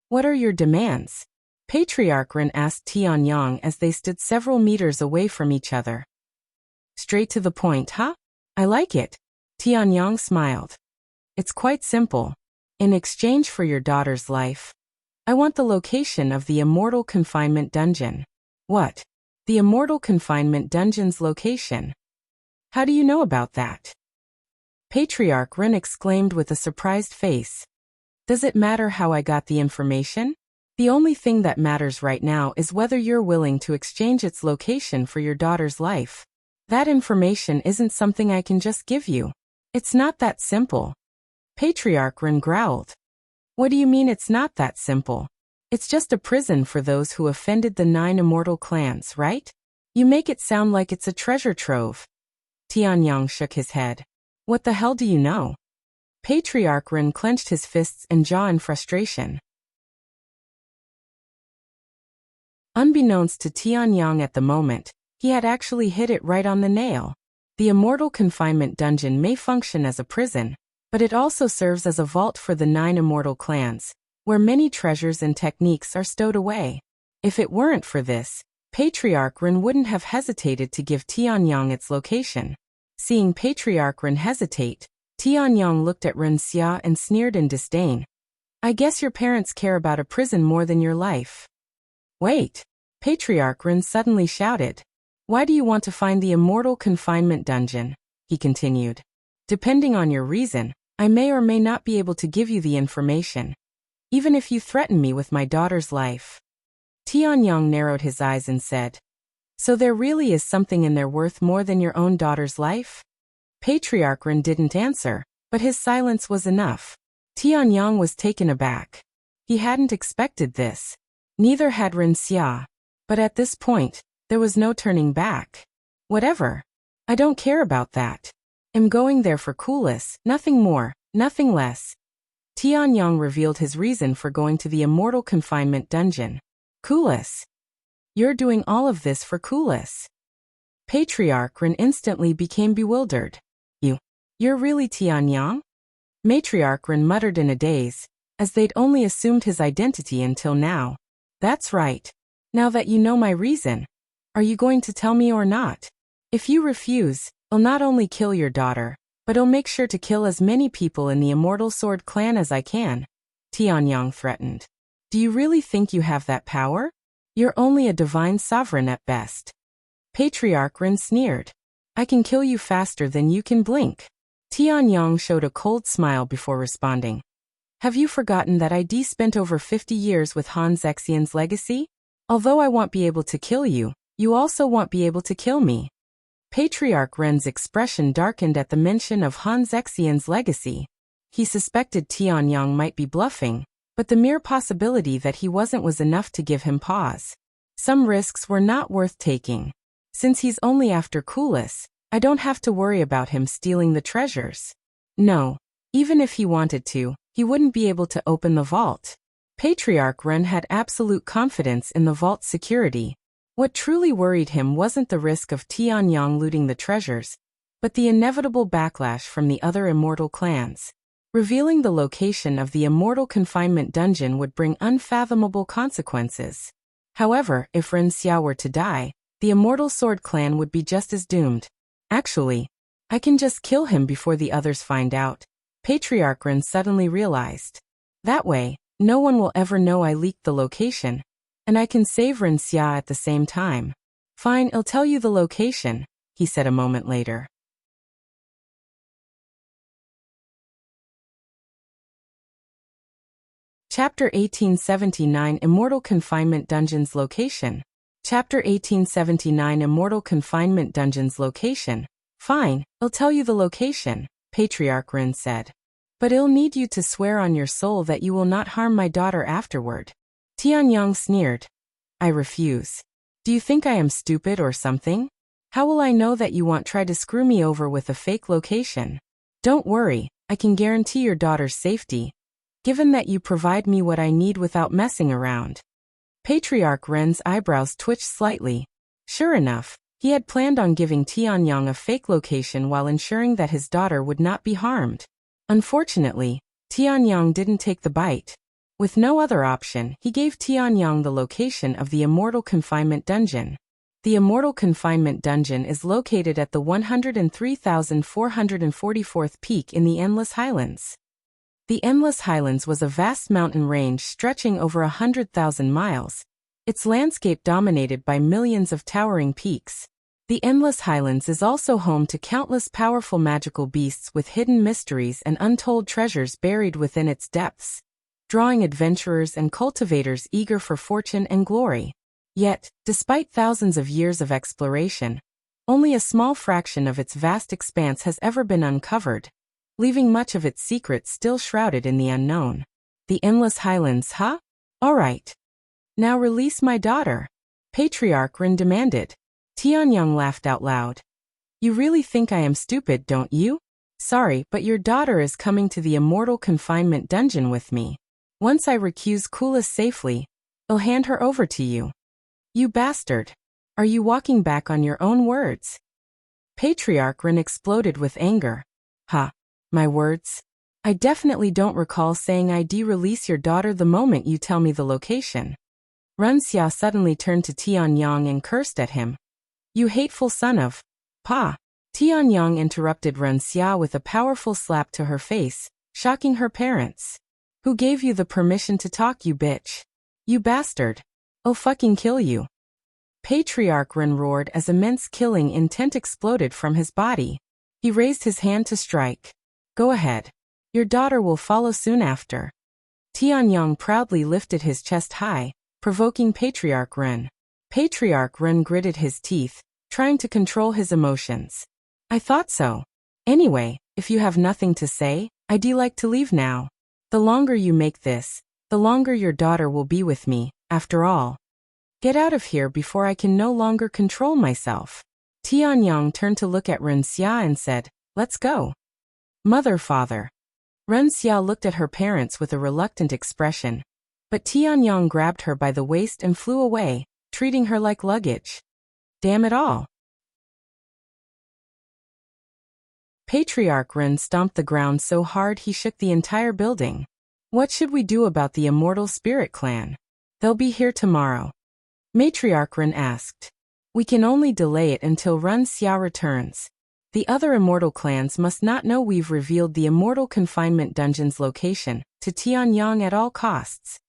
What are your demands? Patriarch Ren asked Tianyang as they stood several meters away from each other. Straight to the point, huh? I like it. Tianyang smiled. It's quite simple. In exchange for your daughter's life, I want the location of the Immortal Confinement Dungeon. What? The Immortal Confinement Dungeon's location? How do you know about that? Patriarch Ren exclaimed with a surprised face. Does it matter how I got the information? The only thing that matters right now is whether you're willing to exchange its location for your daughter's life. That information isn't something I can just give you. It's not that simple. Patriarch Ren growled. What do you mean it's not that simple? It's just a prison for those who offended the 9 immortal clans, right? You make it sound like it's a treasure trove. Tianyang shook his head. What the hell do you know? Patriarch Ren clenched his fists and jaw in frustration. Unbeknownst to Tianyang at the moment, he had actually hit it right on the nail. The Immortal Confinement Dungeon may function as a prison, but it also serves as a vault for the 9 immortal clans, where many treasures and techniques are stowed away. If it weren't for this, Patriarch Ren wouldn't have hesitated to give Tianyang its location. Seeing Patriarch Ren hesitate, Tianyang looked at Ren Xia and sneered in disdain. I guess your parents care about a prison more than your life. Wait! Patriarch Ren suddenly shouted. Why do you want to find the Immortal Confinement Dungeon? He continued. Depending on your reason, I may or may not be able to give you the information, even if you threaten me with my daughter's life. Tianyang narrowed his eyes and said, So there really is something in there worth more than your own daughter's life? Patriarch Ren didn't answer, but his silence was enough. Tianyang was taken aback. He hadn't expected this. Neither had Ren Xia. But at this point, there was no turning back. Whatever. I don't care about that. I'm going there for Kulas, nothing more, nothing less. Tianyang revealed his reason for going to the Immortal Confinement Dungeon. Kulas. You're doing all of this for Kulas. Patriarch Ren instantly became bewildered. You're really Tianyang? Matriarch Ren muttered in a daze, as they'd only assumed his identity until now. That's right. Now that you know my reason, are you going to tell me or not? If you refuse, I'll not only kill your daughter, but I'll make sure to kill as many people in the Immortal Sword clan as I can, Tianyang threatened. Do you really think you have that power? You're only a divine sovereign at best. Patriarch Ren sneered. I can kill you faster than you can blink. Tianyang showed a cold smile before responding. Have you forgotten that I spent over 50 years with Han Zexian's legacy? Although I won't be able to kill you, you also won't be able to kill me. Patriarch Ren's expression darkened at the mention of Han Zexian's legacy. He suspected Tianyang might be bluffing, but the mere possibility that he wasn't was enough to give him pause. Some risks were not worth taking. Since he's only after Kulas, I don't have to worry about him stealing the treasures. No, even if he wanted to, he wouldn't be able to open the vault. Patriarch Ren had absolute confidence in the vault's security. What truly worried him wasn't the risk of Tianyang looting the treasures, but the inevitable backlash from the other immortal clans. Revealing the location of the Immortal Confinement Dungeon would bring unfathomable consequences. However, if Ren Xia were to die, the Immortal Sword clan would be just as doomed. Actually, I can just kill him before the others find out, Patriarch Ren suddenly realized. That way, no one will ever know I leaked the location, and I can save Ren Xia at the same time. Fine, I'll tell you the location, he said a moment later. Chapter 1879 Immortal Confinement Dungeon's Location. Chapter 1879 Immortal Confinement Dungeon's Location. Fine, I'll tell you the location, Patriarch Ren said. But I'll need you to swear on your soul that you will not harm my daughter afterward. Tianyang sneered. I refuse. Do you think I am stupid or something? How will I know that you won't try to screw me over with a fake location? Don't worry, I can guarantee your daughter's safety, given that you provide me what I need without messing around. Patriarch Ren's eyebrows twitched slightly. Sure enough, he had planned on giving Tianyang a fake location while ensuring that his daughter would not be harmed. Unfortunately, Tianyang didn't take the bite. With no other option, he gave Tianyang the location of the Immortal Confinement Dungeon. The Immortal Confinement Dungeon is located at the 103,444th peak in the Endless Highlands. The Endless Highlands was a vast mountain range stretching over 100,000 miles, its landscape dominated by millions of towering peaks. The Endless Highlands is also home to countless powerful magical beasts with hidden mysteries and untold treasures buried within its depths, drawing adventurers and cultivators eager for fortune and glory. Yet, despite thousands of years of exploration, only a small fraction of its vast expanse has ever been uncovered, leaving much of its secrets still shrouded in the unknown. The Endless Highlands, huh? All right. Now release my daughter, Patriarch Ren demanded. Tianyang laughed out loud. You really think I am stupid, don't you? Sorry, but your daughter is coming to the Immortal Confinement Dungeon with me. Once I recuse Kulas safely, I'll hand her over to you. You bastard. Are you walking back on your own words? Patriarch Ren exploded with anger. Ha. My words? I definitely don't recall saying I'd release your daughter the moment you tell me the location. Ren Xia suddenly turned to Tianyang and cursed at him. You hateful son of... Pa! Tianyang interrupted Ren Xia with a powerful slap to her face, shocking her parents. Who gave you the permission to talk, you bitch? You bastard. I'll fucking kill you. Patriarch Ren roared as immense killing intent exploded from his body. He raised his hand to strike. Go ahead. Your daughter will follow soon after. Tianyang proudly lifted his chest high, provoking Patriarch Ren. Patriarch Ren gritted his teeth, trying to control his emotions. I thought so. Anyway, if you have nothing to say, I'd like to leave now. The longer you make this, the longer your daughter will be with me, after all. Get out of here before I can no longer control myself. Tianyang turned to look at Ren Xia and said, let's go. Mother, father. Ren Xia looked at her parents with a reluctant expression, but Tianyang grabbed her by the waist and flew away, treating her like luggage. Damn it all. Patriarch Ren stomped the ground so hard he shook the entire building. What should we do about the Immortal Spirit Clan? They'll be here tomorrow. Matriarch Ren asked. We can only delay it until Ren Xia returns. The other Immortal clans must not know we've revealed the Immortal Confinement Dungeon's location to Tianyang at all costs.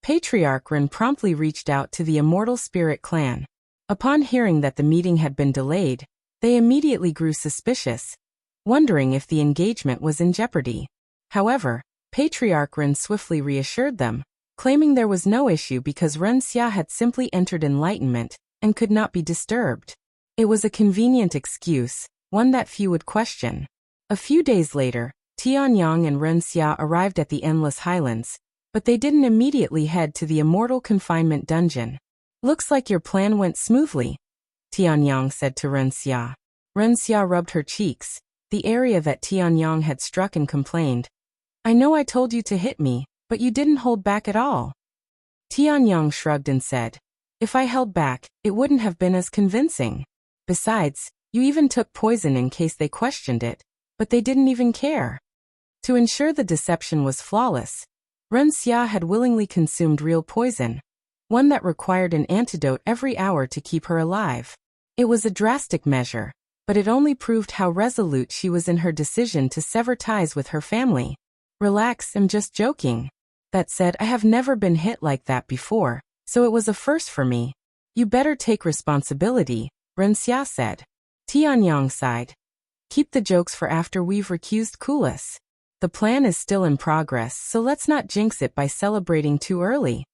Patriarch Ren promptly reached out to the Immortal Spirit Clan. Upon hearing that the meeting had been delayed, they immediately grew suspicious, wondering if the engagement was in jeopardy. However, Patriarch Ren swiftly reassured them, claiming there was no issue because Ren Xia had simply entered enlightenment and could not be disturbed. It was a convenient excuse, one that few would question. A few days later, Tianyang and Ren Xia arrived at the Endless Highlands, but they didn't immediately head to the Immortal Confinement Dungeon. Looks like your plan went smoothly, Tianyang said to Ren Xia. Ren Xia rubbed her cheeks, the area that Tianyang had struck, and complained. I know I told you to hit me, but you didn't hold back at all. Tianyang shrugged and said, if I held back, it wouldn't have been as convincing. Besides, you even took poison in case they questioned it, but they didn't even care. To ensure the deception was flawless, Ren Xia had willingly consumed real poison, one that required an antidote every hour to keep her alive. It was a drastic measure, but it only proved how resolute she was in her decision to sever ties with her family. Relax, I'm just joking. That said, I have never been hit like that before, so it was a first for me. You better take responsibility, Ren Xia said. Tianyang sighed. Keep the jokes for after we've recused Kulas. The plan is still in progress, so let's not jinx it by celebrating too early.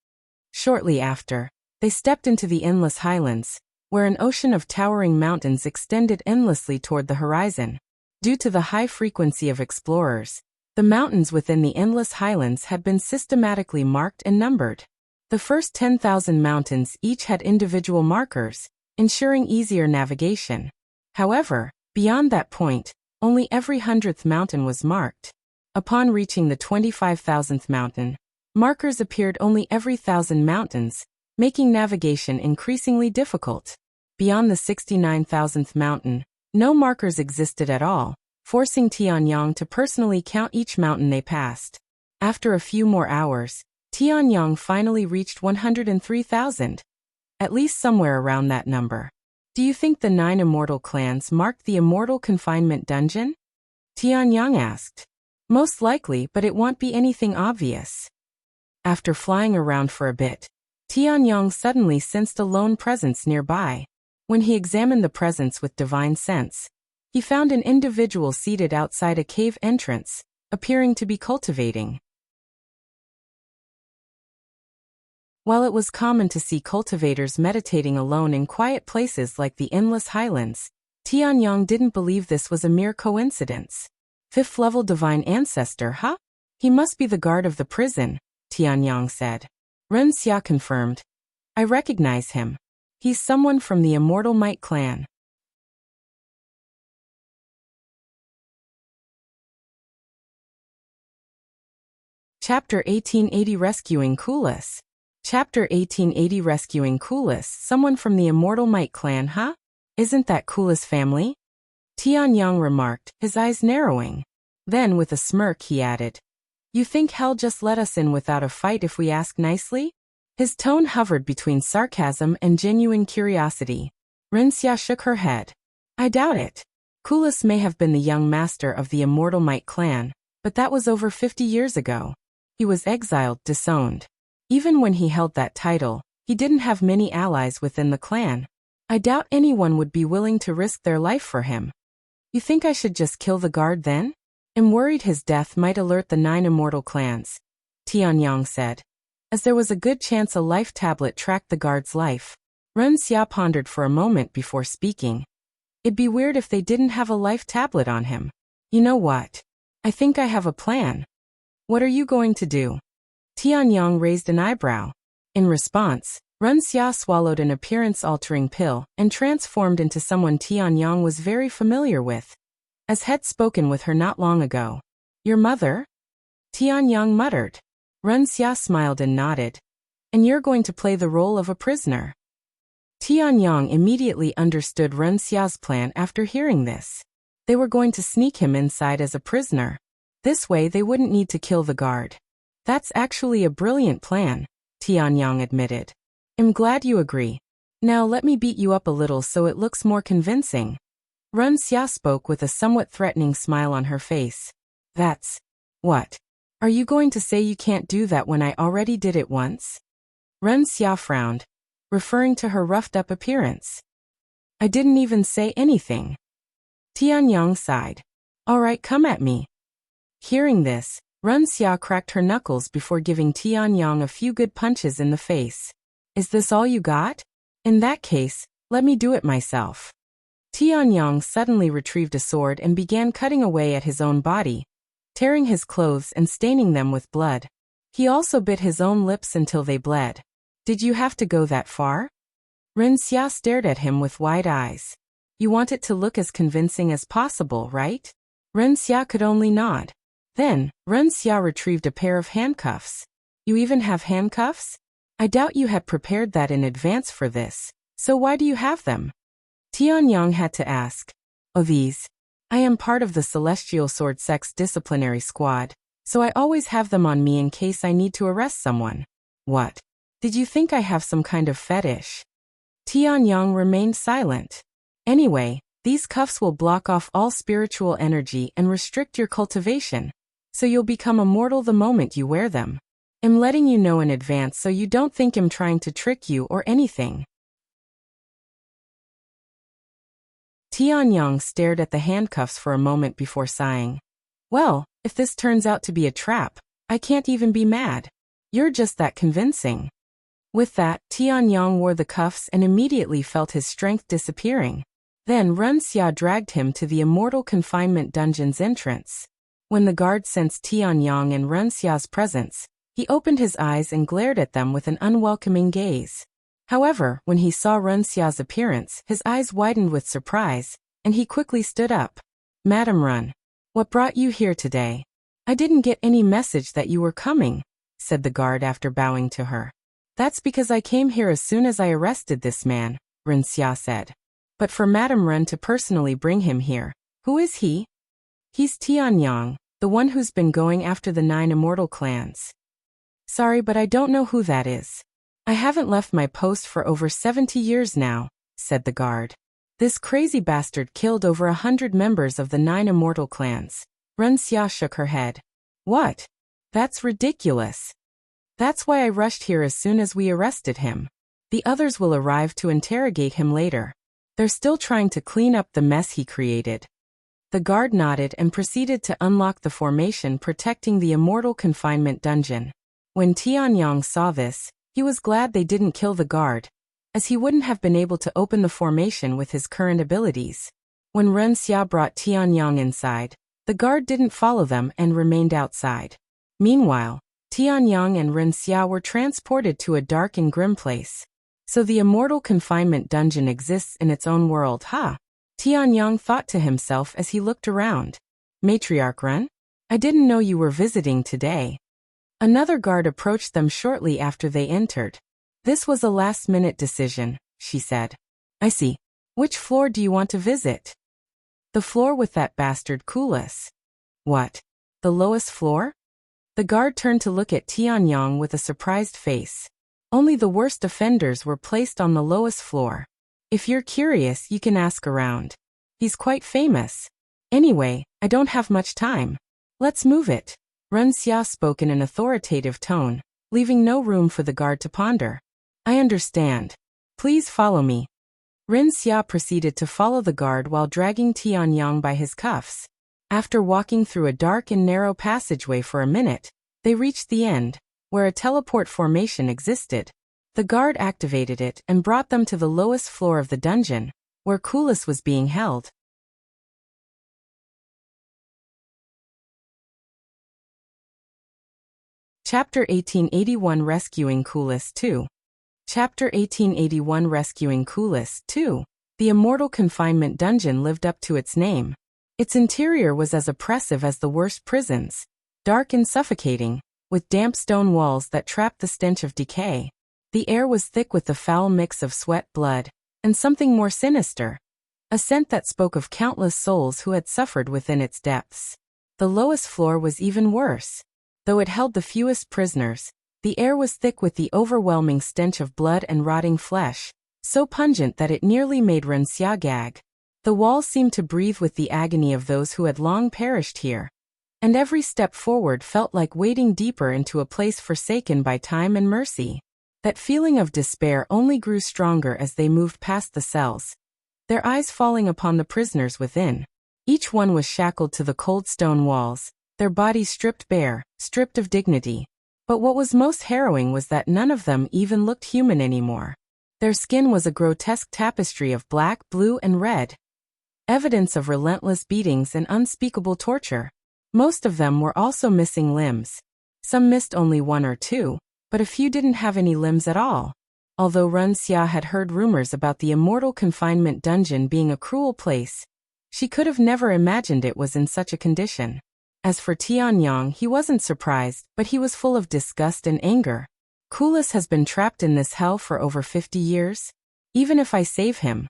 Shortly after, they stepped into the Endless Highlands, where an ocean of towering mountains extended endlessly toward the horizon. Due to the high frequency of explorers, the mountains within the Endless Highlands had been systematically marked and numbered. The first 10,000 mountains each had individual markers, ensuring easier navigation. However, beyond that point, only every 100th mountain was marked. Upon reaching the 25,000th mountain, markers appeared only every 1,000 mountains, making navigation increasingly difficult. Beyond the 69,000th mountain, no markers existed at all, forcing Tianyang to personally count each mountain they passed. After a few more hours, Tianyang finally reached 103,000. At least somewhere around that number. Do you think the 9 immortal clans marked the Immortal Confinement Dungeon? Tianyang asked. Most likely, but it won't be anything obvious. After flying around for a bit, Tianyang suddenly sensed a lone presence nearby. When he examined the presence with divine sense, he found an individual seated outside a cave entrance, appearing to be cultivating. While it was common to see cultivators meditating alone in quiet places like the Endless Highlands, Tianyang didn't believe this was a mere coincidence. 5th-level divine ancestor, huh? He must be the guard of the prison, Tianyang said. Ren Xia confirmed. I recognize him. He's someone from the Immortal Might clan. Chapter 1880 Rescuing Kulas. Chapter 1880 Rescuing Kulas. Someone from the Immortal Might clan, huh? Isn't that Kulas' family? Tianyang remarked, his eyes narrowing. Then with a smirk he added, you think hell just let us in without a fight if we ask nicely? His tone hovered between sarcasm and genuine curiosity. Ren Xia shook her head. I doubt it. Kulas may have been the young master of the Immortal Might clan, but that was over 50 years ago. He was exiled, disowned. Even when he held that title, he didn't have many allies within the clan. I doubt anyone would be willing to risk their life for him. You think I should just kill the guard then? I'm worried his death might alert the 9 immortal clans, Tianyang said. As there was a good chance a life tablet tracked the guard's life. Ren Xia pondered for a moment before speaking. It'd be weird if they didn't have a life tablet on him. You know what? I think I have a plan. What are you going to do? Tianyang raised an eyebrow. In response, Ren Xia swallowed an appearance-altering pill and transformed into someone Tianyang was very familiar with, as had spoken with her not long ago. Your mother? Tianyang muttered. Ren Xia smiled and nodded. And you're going to play the role of a prisoner. Tianyang immediately understood Ren Xia's plan after hearing this. They were going to sneak him inside as a prisoner. This way they wouldn't need to kill the guard. That's actually a brilliant plan, Tianyang admitted. I'm glad you agree. Now let me beat you up a little so it looks more convincing. Ren Xia spoke with a somewhat threatening smile on her face. That's... what? Are you going to say you can't do that when I already did it once? Ren Xia frowned, referring to her roughed-up appearance. I didn't even say anything. Tianyang sighed. All right, come at me. Hearing this, Ren Xia cracked her knuckles before giving Tianyang a few good punches in the face. Is this all you got? In that case, let me do it myself. Tianyang suddenly retrieved a sword and began cutting away at his own body, tearing his clothes and staining them with blood. He also bit his own lips until they bled. Did you have to go that far? Ren Xia stared at him with wide eyes. You want it to look as convincing as possible, right? Ren Xia could only nod. Then, Ren Xia retrieved a pair of handcuffs. You even have handcuffs? I doubt you had prepared that in advance for this, so why do you have them? Tianyang had to ask. Oh, these. I am part of the Celestial Sword Sect's disciplinary squad, so I always have them on me in case I need to arrest someone. What? Did you think I have some kind of fetish? Tianyang remained silent. Anyway, these cuffs will block off all spiritual energy and restrict your cultivation, so you'll become immortal the moment you wear them. I'm letting you know in advance so you don't think I'm trying to trick you or anything. Tianyang stared at the handcuffs for a moment before sighing. Well, if this turns out to be a trap, I can't even be mad. You're just that convincing. With that, Tianyang wore the cuffs and immediately felt his strength disappearing. Then Ren Xia dragged him to the Immortal Confinement dungeon's entrance. When the guard sensed Tianyang and Ren Xia's presence, he opened his eyes and glared at them with an unwelcoming gaze. However, when he saw Ren Xia's appearance, his eyes widened with surprise, and he quickly stood up. Madam Ren, what brought you here today? I didn't get any message that you were coming, said the guard after bowing to her. That's because I came here as soon as I arrested this man, Ren Xia said. But for Madam Ren to personally bring him here, who is he? He's Tianyang, the one who's been going after the 9 immortal clans. Sorry, but I don't know who that is. I haven't left my post for over 70 years now, said the guard. This crazy bastard killed over 100 members of the 9 immortal clans. Ren Xia shook her head. What? That's ridiculous. That's why I rushed here as soon as we arrested him. The others will arrive to interrogate him later. They're still trying to clean up the mess he created. The guard nodded and proceeded to unlock the formation protecting the Immortal Confinement dungeon. When Tianyang saw this, he was glad they didn't kill the guard, as he wouldn't have been able to open the formation with his current abilities. When Ren Xia brought Tianyang inside, the guard didn't follow them and remained outside. Meanwhile, Tianyang and Ren Xia were transported to a dark and grim place. So the Immortal Confinement dungeon exists in its own world, huh? Tianyang thought to himself as he looked around. Matriarch Ren? I didn't know you were visiting today. Another guard approached them shortly after they entered. This was a last-minute decision, she said. I see. Which floor do you want to visit? The floor with that bastard Kulas. What? The lowest floor? The guard turned to look at Tianyang with a surprised face. Only the worst offenders were placed on the lowest floor. If you're curious, you can ask around. He's quite famous. Anyway, I don't have much time. Let's move it. Ren Xia spoke in an authoritative tone, leaving no room for the guard to ponder. I understand. Please follow me. Ren Xia proceeded to follow the guard while dragging Tianyang by his cuffs. After walking through a dark and narrow passageway for a minute, they reached the end, where a teleport formation existed. The guard activated it and brought them to the lowest floor of the dungeon, where Kulas was being held. Chapter 1881 Rescuing Kulas 2. Chapter 1881 Rescuing Kulas 2. The Immortal Confinement Dungeon lived up to its name. Its interior was as oppressive as the worst prisons, dark and suffocating, with damp stone walls that trapped the stench of decay. The air was thick with the foul mix of sweat, blood, and something more sinister, a scent that spoke of countless souls who had suffered within its depths. The lowest floor was even worse. Though it held the fewest prisoners, the air was thick with the overwhelming stench of blood and rotting flesh, so pungent that it nearly made Ren Xia gag. The walls seemed to breathe with the agony of those who had long perished here, and every step forward felt like wading deeper into a place forsaken by time and mercy. That feeling of despair only grew stronger as they moved past the cells, their eyes falling upon the prisoners within. Each one was shackled to the cold stone walls, their bodies stripped bare, stripped of dignity. But what was most harrowing was that none of them even looked human anymore. Their skin was a grotesque tapestry of black, blue, and red, evidence of relentless beatings and unspeakable torture. Most of them were also missing limbs. Some missed only one or two, but a few didn't have any limbs at all. Although Ren Xia had heard rumors about the Immortal Confinement Dungeon being a cruel place, she could have never imagined it was in such a condition. As for Tianyang, he wasn't surprised, but he was full of disgust and anger. Kulas has been trapped in this hell for over 50 years. Even if I save him,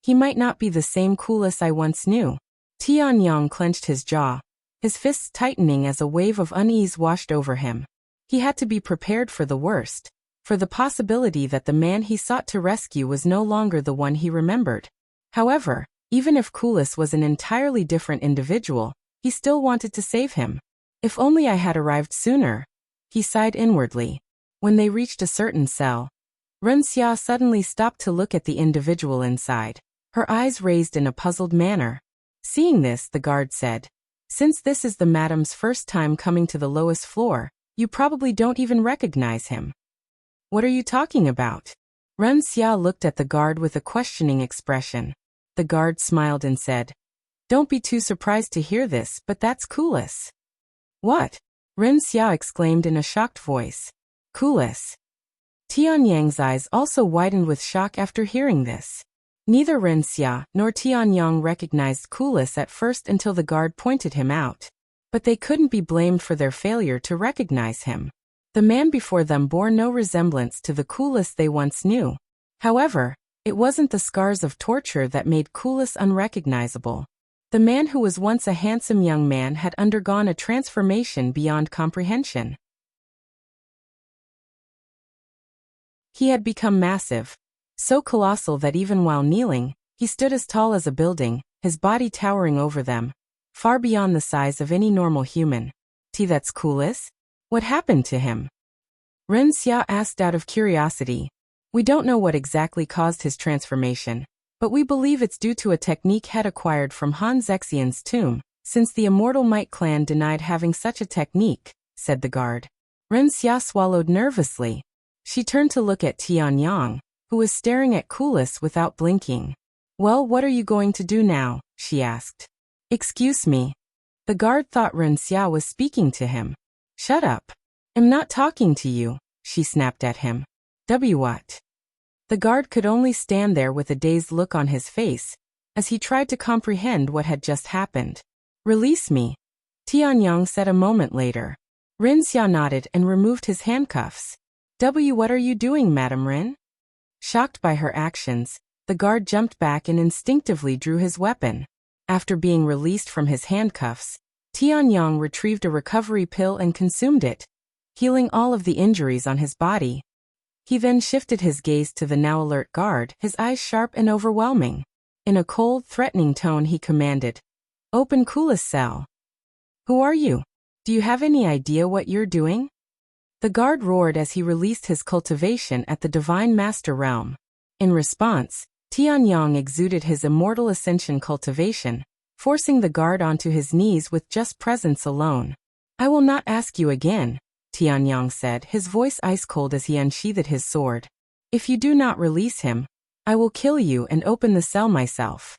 he might not be the same Kulas I once knew. Tianyang clenched his jaw, his fists tightening as a wave of unease washed over him. He had to be prepared for the worst, for the possibility that the man he sought to rescue was no longer the one he remembered. However, even if Kulas was an entirely different individual, he still wanted to save him. If only I had arrived sooner, he sighed inwardly. When they reached a certain cell, Ren Xia suddenly stopped to look at the individual inside, her eyes raised in a puzzled manner. Seeing this, the guard said, "Since this is the madam's first time coming to the lowest floor, you probably don't even recognize him." "What are you talking about?" Ren Xia looked at the guard with a questioning expression. The guard smiled and said, "Don't be too surprised to hear this, but that's Kulas." "What?" Ren Xia exclaimed in a shocked voice. "Kulas." Tianyang's eyes also widened with shock after hearing this. Neither Ren Xia nor Tianyang recognized Kulas at first until the guard pointed him out. But they couldn't be blamed for their failure to recognize him. The man before them bore no resemblance to the Kulas they once knew. However, it wasn't the scars of torture that made Kulas unrecognizable. The man who was once a handsome young man had undergone a transformation beyond comprehension. He had become massive, so colossal that even while kneeling, he stood as tall as a building, his body towering over them, far beyond the size of any normal human. That's Kulas? What happened to him?" Ren Xia asked out of curiosity. "We don't know what exactly caused his transformation, but we believe it's due to a technique had acquired from Han Zexian's tomb, since the Immortal Might clan denied having such a technique," said the guard. Ren Xia swallowed nervously. She turned to look at Tianyang, who was staring at Kulas without blinking. "Well, what are you going to do now?" she asked. "Excuse me." The guard thought Ren Xia was speaking to him. "Shut up. I'm not talking to you," she snapped at him. What? The guard could only stand there with a dazed look on his face, as he tried to comprehend what had just happened. "Release me," Tianyang said a moment later. Ren Xia nodded and removed his handcuffs. What are you doing, Madam Ren?" Shocked by her actions, the guard jumped back and instinctively drew his weapon. After being released from his handcuffs, Tianyang retrieved a recovery pill and consumed it, healing all of the injuries on his body. He then shifted his gaze to the now alert guard, his eyes sharp and overwhelming. In a cold, threatening tone he commanded, "Open Kulas' cell." "Who are you? Do you have any idea what you're doing?" The guard roared as he released his cultivation at the Divine Master realm. In response, Tianyang exuded his Immortal Ascension cultivation, forcing the guard onto his knees with just presence alone. "I will not ask you again," Tianyang said, his voice ice-cold as he unsheathed his sword. "If you do not release him, I will kill you and open the cell myself."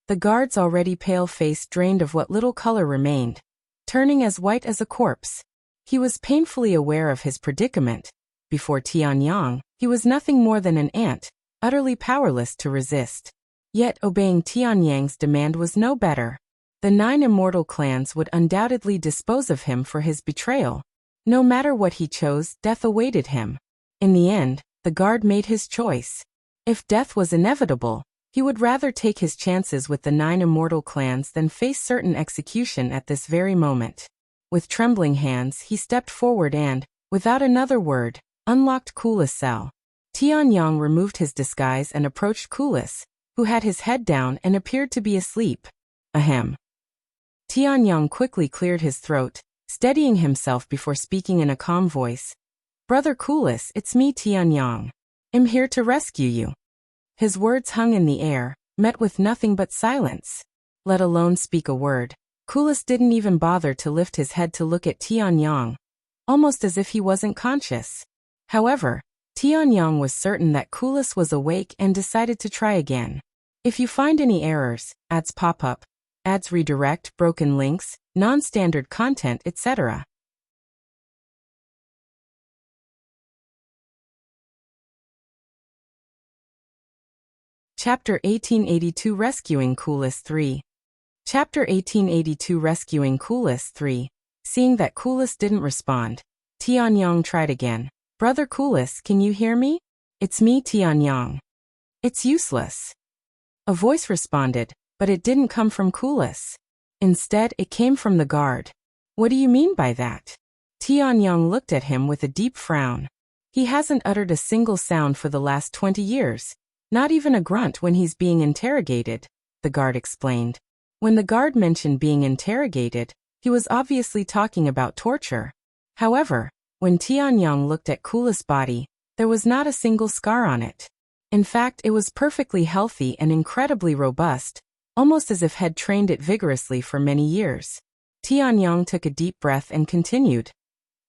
The guard's already pale face drained of what little color remained, turning as white as a corpse. He was painfully aware of his predicament. Before Tianyang, he was nothing more than an ant, utterly powerless to resist. Yet obeying Tianyang's demand was no better. The 9 immortal clans would undoubtedly dispose of him for his betrayal. No matter what he chose, death awaited him. In the end, the guard made his choice. If death was inevitable, he would rather take his chances with the 9 immortal clans than face certain execution at this very moment. With trembling hands, he stepped forward and, without another word, unlocked Kulas' cell. Tianyang removed his disguise and approached Kulas, who had his head down and appeared to be asleep. Ahem. Tianyang quickly cleared his throat, steadying himself before speaking in a calm voice. "Brother Kulas, it's me Tianyang. I'm here to rescue you." His words hung in the air, met with nothing but silence. Let alone speak a word. Kulas didn't even bother to lift his head to look at Tianyang, almost as if he wasn't conscious. However, Tianyang was certain that Kulas was awake and decided to try again. If you find any errors, ads pop up, ads redirect, broken links, non-standard content, etc. Chapter 1882 Rescuing Kulas 3. Chapter 1882 Rescuing Kulas 3. Seeing that Kulas didn't respond, Tianyang tried again. "Brother Kulas, can you hear me? It's me Tianyang." "It's useless." A voice responded, but it didn't come from Kulas. Instead, it came from the guard. "What do you mean by that?" Tianyang looked at him with a deep frown. "He hasn't uttered a single sound for the last 20 years. Not even a grunt when he's being interrogated," the guard explained. When the guard mentioned being interrogated, he was obviously talking about torture. However, when Tianyang looked at Kulas' body, there was not a single scar on it. In fact, it was perfectly healthy and incredibly robust, almost as if had trained it vigorously for many years. Tianyang took a deep breath and continued.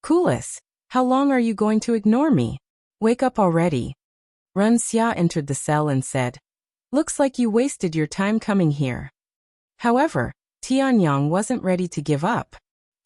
"Kulas, how long are you going to ignore me? Wake up already." Ren Xia entered the cell and said, "Looks like you wasted your time coming here." However, Tianyang wasn't ready to give up.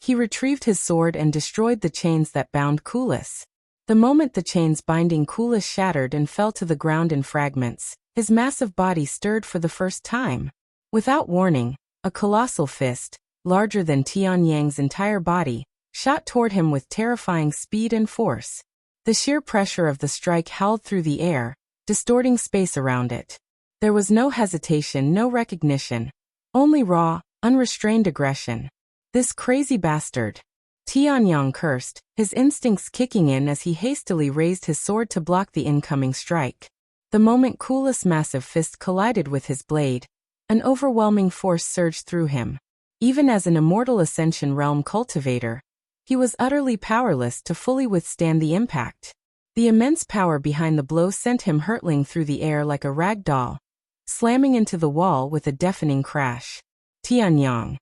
He retrieved his sword and destroyed the chains that bound Kulas. The moment the chains binding Kulas shattered and fell to the ground in fragments, his massive body stirred for the first time. Without warning, a colossal fist, larger than Tianyang's entire body, shot toward him with terrifying speed and force. The sheer pressure of the strike howled through the air, distorting space around it. There was no hesitation, no recognition. Only raw, unrestrained aggression. "This crazy bastard." Tianyang cursed, his instincts kicking in as he hastily raised his sword to block the incoming strike. The moment Kulas' massive fist collided with his blade, an overwhelming force surged through him. Even as an immortal Ascension Realm cultivator, he was utterly powerless to fully withstand the impact. The immense power behind the blow sent him hurtling through the air like a rag doll, slamming into the wall with a deafening crash. "Tianyang."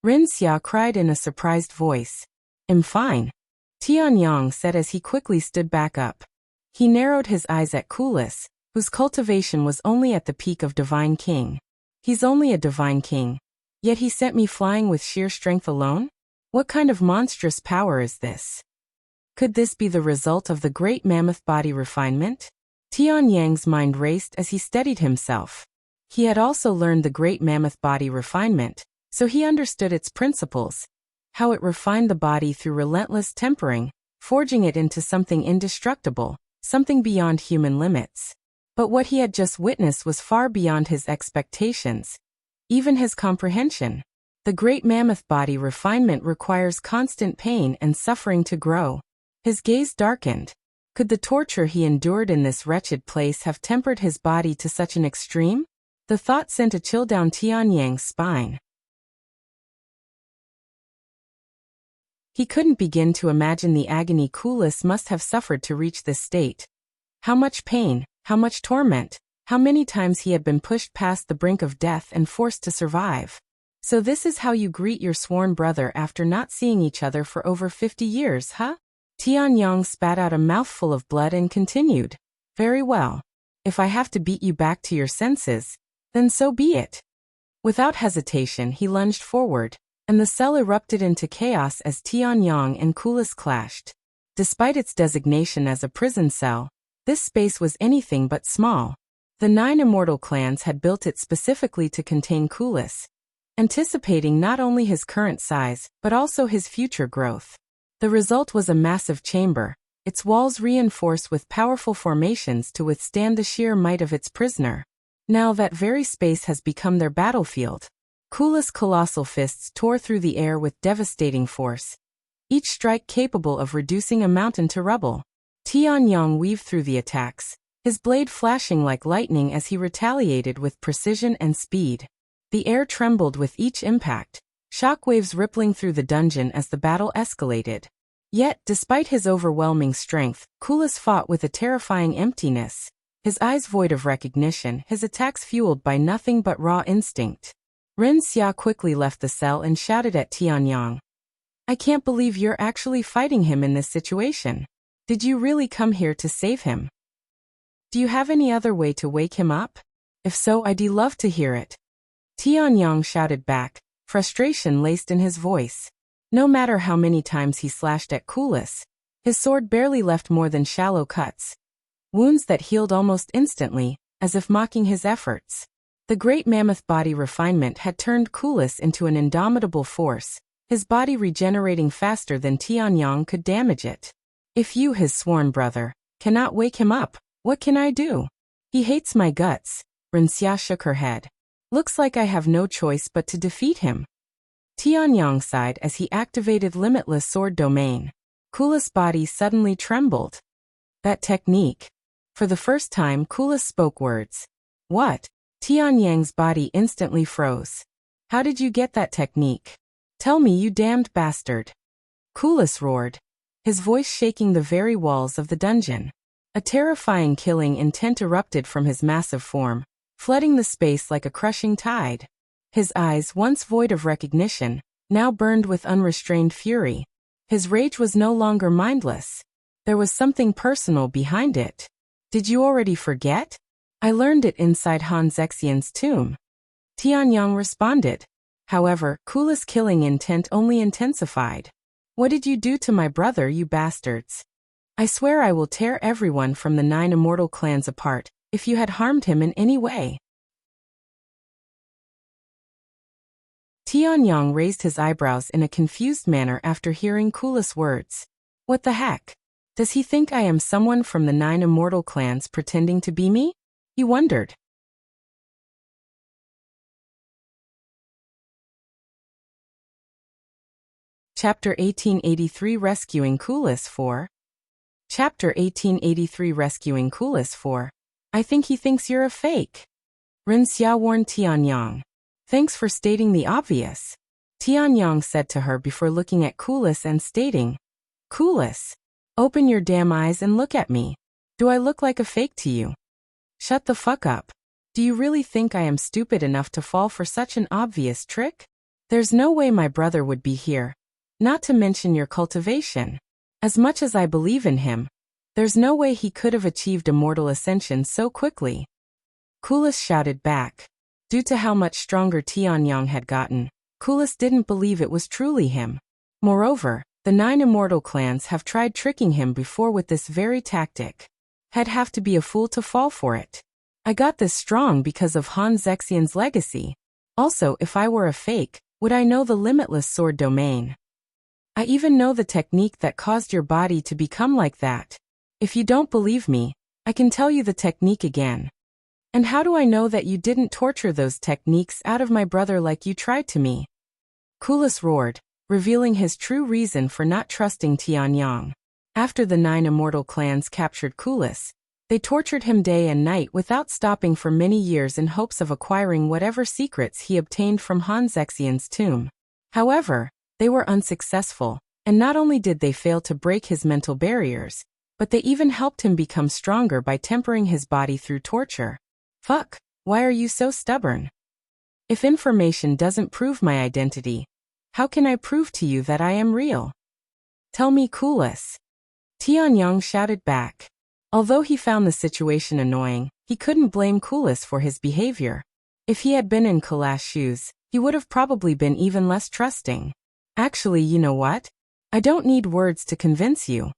Ren Xia cried in a surprised voice. "I'm fine," Tianyang said as he quickly stood back up. He narrowed his eyes at Kulas, whose cultivation was only at the peak of Divine King. "He's only a Divine King, yet he sent me flying with sheer strength alone? What kind of monstrous power is this? Could this be the result of the great mammoth body refinement?" Tianyang's mind raced as he steadied himself. He had also learned the great mammoth body refinement, so he understood its principles, how it refined the body through relentless tempering, forging it into something indestructible, something beyond human limits. But what he had just witnessed was far beyond his expectations, even his comprehension. The great mammoth body refinement requires constant pain and suffering to grow. His gaze darkened. Could the torture he endured in this wretched place have tempered his body to such an extreme? The thought sent a chill down Tianyang's spine. He couldn't begin to imagine the agony Kulas must have suffered to reach this state. How much pain, how much torment, how many times he had been pushed past the brink of death and forced to survive. So this is how you greet your sworn brother after not seeing each other for over 50 years, huh? Tianyang spat out a mouthful of blood and continued. Very well. If I have to beat you back to your senses, then so be it. Without hesitation he lunged forward, and the cell erupted into chaos as Tianyang and Kulas clashed. Despite its designation as a prison cell, this space was anything but small. The 9 immortal clans had built it specifically to contain Kulas, anticipating not only his current size, but also his future growth. The result was a massive chamber, its walls reinforced with powerful formations to withstand the sheer might of its prisoner. Now that very space has become their battlefield. Kulas' colossal fists tore through the air with devastating force, each strike capable of reducing a mountain to rubble. Tianyang weaved through the attacks, his blade flashing like lightning as he retaliated with precision and speed. The air trembled with each impact, shockwaves rippling through the dungeon as the battle escalated. Yet, despite his overwhelming strength, Kulas fought with a terrifying emptiness, his eyes void of recognition, his attacks fueled by nothing but raw instinct. Ren Xia quickly left the cell and shouted at Tianyang. I can't believe you're actually fighting him in this situation. Did you really come here to save him? Do you have any other way to wake him up? If so, I'd love to hear it. Tianyang shouted back, frustration laced in his voice. No matter how many times he slashed at Kulas, his sword barely left more than shallow cuts, wounds that healed almost instantly, as if mocking his efforts. The great mammoth body refinement had turned Kulas into an indomitable force, his body regenerating faster than Tianyang could damage it. If you, his sworn brother, cannot wake him up, what can I do? He hates my guts. Ren Xia shook her head. Looks like I have no choice but to defeat him. Tianyang sighed as he activated Limitless Sword Domain. Kulas' body suddenly trembled. That technique. For the first time Kulas spoke words. What? Tianyang's body instantly froze. How did you get that technique? Tell me, you damned bastard. Kulas roared, his voice shaking the very walls of the dungeon. A terrifying killing intent erupted from his massive form, flooding the space like a crushing tide. His eyes, once void of recognition, now burned with unrestrained fury. His rage was no longer mindless. There was something personal behind it. Did you already forget? I learned it inside Han Zexian's tomb. Tianyang responded. However, Kulas' killing intent only intensified. What did you do to my brother, you bastards? I swear I will tear everyone from the 9 immortal clans apart, if you had harmed him in any way. Tianyang raised his eyebrows in a confused manner after hearing Kulas' words. What the heck? Does he think I am someone from the 9 immortal clans pretending to be me? He wondered. Chapter 1883 Rescuing Kulas 4. Chapter 1883 Rescuing Kulas 4. I think he thinks you're a fake. Ren Xia warned Tianyang. Thanks for stating the obvious. Tianyang said to her before looking at Kulas and stating, Kulas, open your damn eyes and look at me. Do I look like a fake to you? Shut the fuck up. Do you really think I am stupid enough to fall for such an obvious trick? There's no way my brother would be here. Not to mention your cultivation. As much as I believe in him, there's no way he could have achieved immortal ascension so quickly. Kulas shouted back. Due to how much stronger Tianyang had gotten, Kulas didn't believe it was truly him. Moreover, the 9 immortal clans have tried tricking him before with this very tactic. I'd have to be a fool to fall for it. I got this strong because of Han Zexian's legacy. Also, if I were a fake, would I know the Limitless Sword Domain? I even know the technique that caused your body to become like that. If you don't believe me, I can tell you the technique again. And how do I know that you didn't torture those techniques out of my brother like you tried to me? Kulas roared, revealing his true reason for not trusting Tianyang. After the 9 immortal clans captured Kulas, they tortured him day and night without stopping for many years in hopes of acquiring whatever secrets he obtained from Han Zexian's tomb. However, they were unsuccessful, and not only did they fail to break his mental barriers, but they even helped him become stronger by tempering his body through torture. Fuck, why are you so stubborn? If information doesn't prove my identity, how can I prove to you that I am real? Tell me, Kulas. Tianyang shouted back. Although he found the situation annoying, he couldn't blame Kulas for his behavior. If he had been in Kulas' shoes, he would have probably been even less trusting. Actually, you know what? I don't need words to convince you.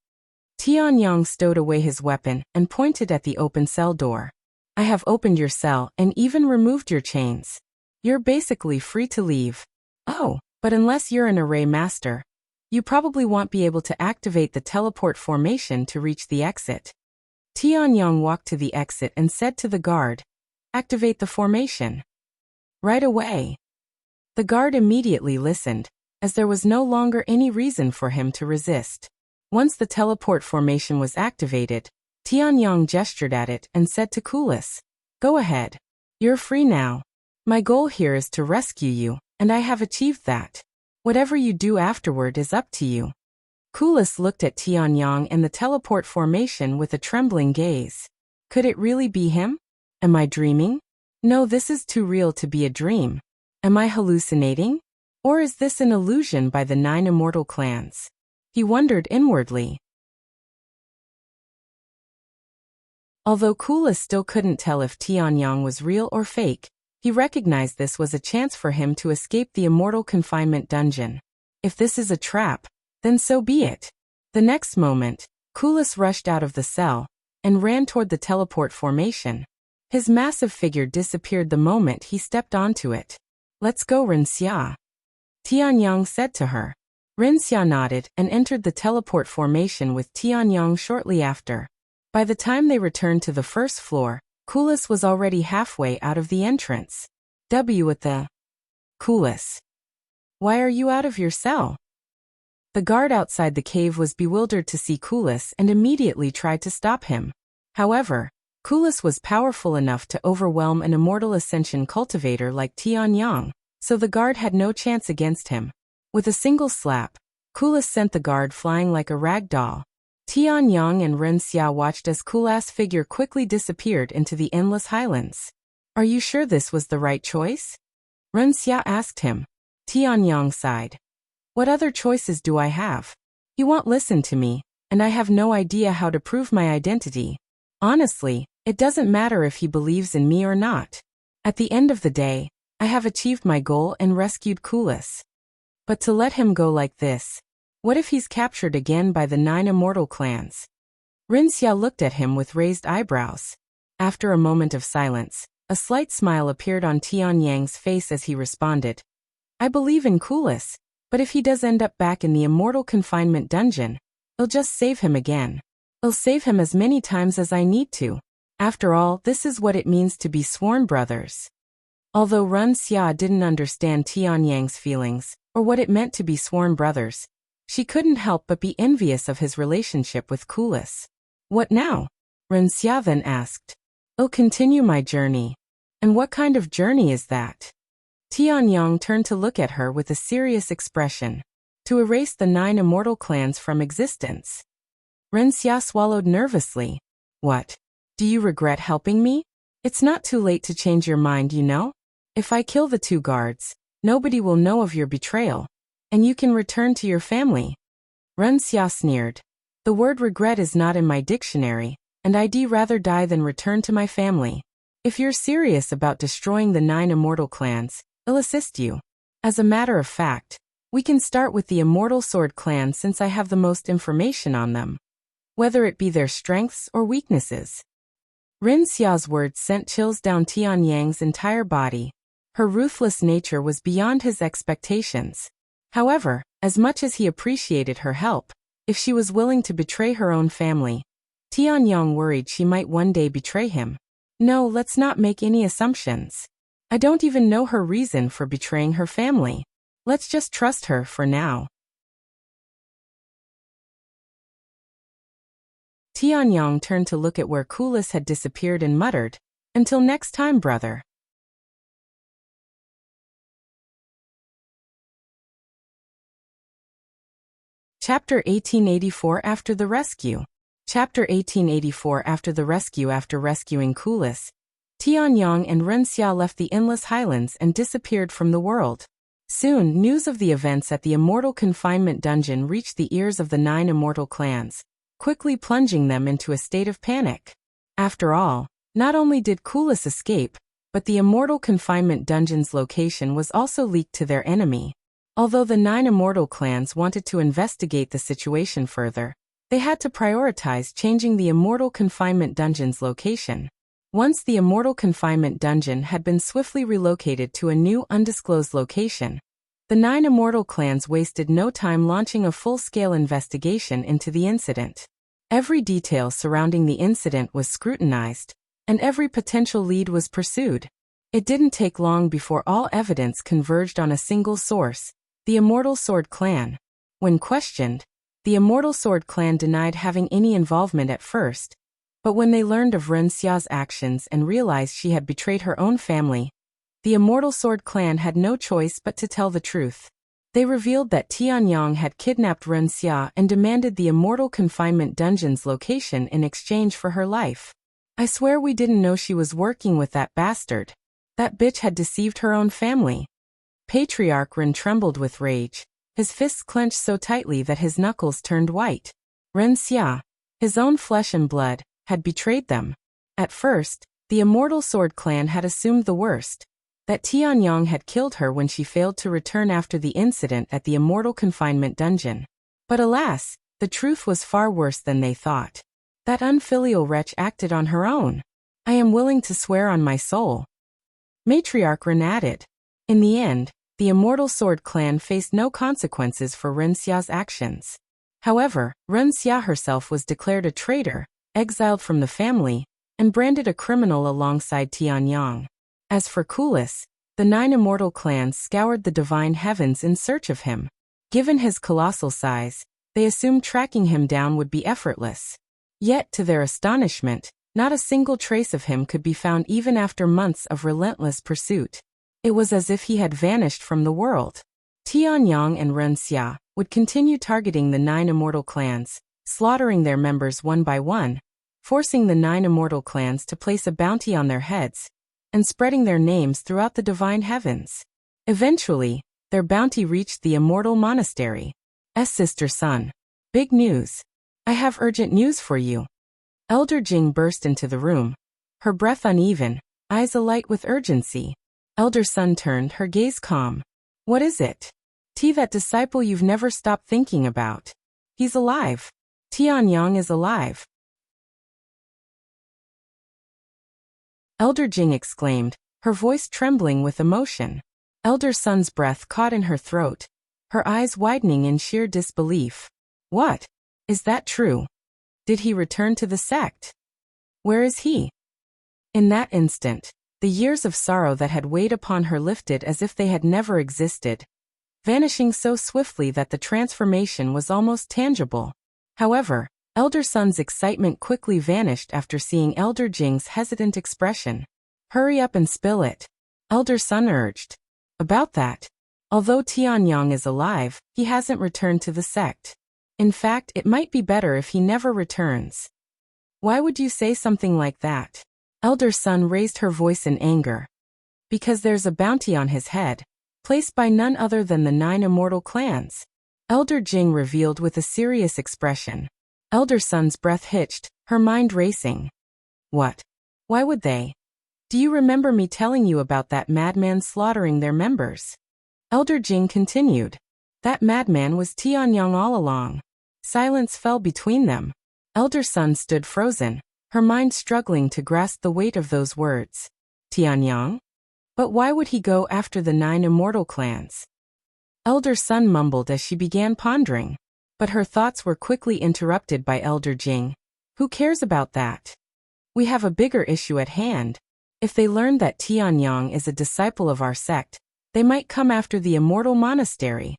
Tianyang stowed away his weapon and pointed at the open cell door. I have opened your cell and even removed your chains. You're basically free to leave. Oh, but unless you're an array master, you probably won't be able to activate the teleport formation to reach the exit. Tianyang walked to the exit and said to the guard, "Activate the formation." Right away. The guard immediately listened, as there was no longer any reason for him to resist. Once the teleport formation was activated, Tianyang gestured at it and said to Kulas, "Go ahead. You're free now. My goal here is to rescue you, and I have achieved that. Whatever you do afterward is up to you." Kulas looked at Tianyang and the teleport formation with a trembling gaze. Could it really be him? Am I dreaming? No, this is too real to be a dream. Am I hallucinating? Or is this an illusion by the 9 immortal clans? He wondered inwardly. Although Kulas still couldn't tell if Tianyang was real or fake, he recognized this was a chance for him to escape the immortal confinement dungeon. If this is a trap, then so be it. The next moment, Kulas rushed out of the cell and ran toward the teleport formation. His massive figure disappeared the moment he stepped onto it. "Let's go, Ren Xia," Tianyang said to her. Ren Xia nodded and entered the teleport formation with Tianyang shortly after. By the time they returned to the first floor, Kulas was already halfway out of the entrance. At the... Kulas. Why are you out of your cell? The guard outside the cave was bewildered to see Kulas and immediately tried to stop him. However, Kulas was powerful enough to overwhelm an immortal ascension cultivator like Tianyang, so the guard had no chance against him. With a single slap, Kulas sent the guard flying like a rag doll. Tianyang and Ren Xia watched as Kulas' figure quickly disappeared into the endless highlands. "Are you sure this was the right choice?" Ren Xia asked him. Tianyang sighed. "What other choices do I have? He won't listen to me, and I have no idea how to prove my identity. Honestly, it doesn't matter if he believes in me or not. At the end of the day, I have achieved my goal and rescued Kulas. But to let him go like this, what if he's captured again by the 9 immortal clans?" Ren Xia looked at him with raised eyebrows. After a moment of silence, a slight smile appeared on Tianyang's face as he responded, "I believe in Kulas, but if he does end up back in the immortal confinement dungeon, I'll just save him again. I'll save him as many times as I need to. After all, this is what it means to be sworn brothers." Although Ren Xia didn't understand Tianyang's feelings, or what it meant to be sworn brothers, she couldn't help but be envious of his relationship with Kulas. "What now?" Ren Xia then asked. "I'll continue my journey." "And what kind of journey is that?" Tianyang turned to look at her with a serious expression. "To erase the 9 immortal clans from existence." Ren Xia swallowed nervously. "What? Do you regret helping me? It's not too late to change your mind, you know? If I kill the 2 guards, nobody will know of your betrayal, and you can return to your family." Ren Xia sneered. "The word regret is not in my dictionary, and I'd rather die than return to my family. If you're serious about destroying the 9 immortal clans, I'll assist you. As a matter of fact, we can start with the Immortal Sword clan since I have the most information on them, whether it be their strengths or weaknesses." Ren Xia's words sent chills down Tianyang's entire body. Her ruthless nature was beyond his expectations. However, as much as he appreciated her help, if she was willing to betray her own family, Tianyang worried she might one day betray him. No, let's not make any assumptions. I don't even know her reason for betraying her family. Let's just trust her for now. Tianyang turned to look at where Kulas had disappeared and muttered, "Until next time, brother." Chapter 1884 After the Rescue. Chapter 1884 After the Rescue. After rescuing Kulas, Tianyang and Ren Xia left the endless highlands and disappeared from the world. Soon, news of the events at the Immortal Confinement dungeon reached the ears of the 9 Immortal clans, quickly plunging them into a state of panic. After all, not only did Kulas escape, but the Immortal Confinement dungeon's location was also leaked to their enemy. Although the 9 Immortal clans wanted to investigate the situation further, they had to prioritize changing the Immortal Confinement dungeon's location. Once the Immortal Confinement dungeon had been swiftly relocated to a new undisclosed location, the 9 Immortal clans wasted no time launching a full-scale investigation into the incident. Every detail surrounding the incident was scrutinized, and every potential lead was pursued. It didn't take long before all evidence converged on a single source, the Immortal Sword Clan. When questioned, the Immortal Sword Clan denied having any involvement at first, but when they learned of Ren Xia's actions and realized she had betrayed her own family, the Immortal Sword Clan had no choice but to tell the truth. They revealed that Tianyang had kidnapped Ren Xia and demanded the Immortal Confinement dungeon's location in exchange for her life. I swear we didn't know she was working with that bastard. That bitch had deceived her own family. Patriarch Ren trembled with rage, his fists clenched so tightly that his knuckles turned white. Ren Xia, his own flesh and blood, had betrayed them. At first, the Immortal Sword Clan had assumed the worst, that Tianyang had killed her when she failed to return after the incident at the Immortal Confinement dungeon. But alas, the truth was far worse than they thought. That unfilial wretch acted on her own. I am willing to swear on my soul. Matriarch Ren added. In the end, the Immortal Sword Clan faced no consequences for Ren Xia's actions. However, Ren Xia herself was declared a traitor, exiled from the family, and branded a criminal alongside Tianyang. As for Kulas, the 9 Immortal clans scoured the divine heavens in search of him. Given his colossal size, they assumed tracking him down would be effortless. Yet, to their astonishment, not a single trace of him could be found even after months of relentless pursuit. It was as if he had vanished from the world. Tianyang and Ren Xia would continue targeting the 9 Immortal clans, slaughtering their members one by one, forcing the 9 Immortal clans to place a bounty on their heads, and spreading their names throughout the divine heavens. Eventually, their bounty reached the Immortal Monastery. Sister Sun. Big news. I have urgent news for you. Elder Jing burst into the room, her breath uneven, eyes alight with urgency. Elder Sun turned, her gaze calm. What is it? That disciple you've never stopped thinking about. He's alive. Tianyang is alive. Elder Jing exclaimed, her voice trembling with emotion. Elder Sun's breath caught in her throat, her eyes widening in sheer disbelief. What? Is that true? Did he return to the sect? Where is he? In that instant, the years of sorrow that had weighed upon her lifted as if they had never existed, vanishing so swiftly that the transformation was almost tangible. However, Elder Sun's excitement quickly vanished after seeing Elder Jing's hesitant expression. Hurry up and spill it, Elder Sun urged. About that. Although Tianyang is alive, he hasn't returned to the sect. In fact, it might be better if he never returns. Why would you say something like that? Elder Sun raised her voice in anger. Because there's a bounty on his head, placed by none other than the 9 Immortal clans. Elder Jing revealed with a serious expression. Elder Sun's breath hitched, her mind racing. What? Why would they? Do you remember me telling you about that madman slaughtering their members? Elder Jing continued. That madman was Tianyang all along. Silence fell between them. Elder Sun stood frozen, her mind struggling to grasp the weight of those words. Tianyang? But why would he go after the 9 Immortal clans? Elder Sun mumbled as she began pondering. But her thoughts were quickly interrupted by Elder Jing. Who cares about that? We have a bigger issue at hand. If they learn that Tianyang is a disciple of our sect, they might come after the Immortal Monastery.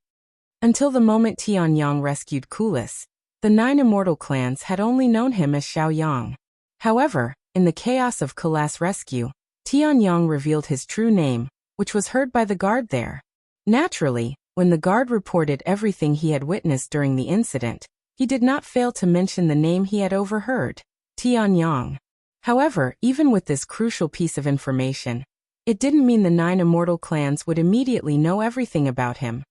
Until the moment Tianyang rescued Kulas, the 9 Immortal clans had only known him as Xiaoyang. However, in the chaos of Kulas' rescue, Tianyang revealed his true name, which was heard by the guard there. Naturally, when the guard reported everything he had witnessed during the incident, he did not fail to mention the name he had overheard, Tianyang. However, even with this crucial piece of information, it didn't mean the 9 immortal clans would immediately know everything about him,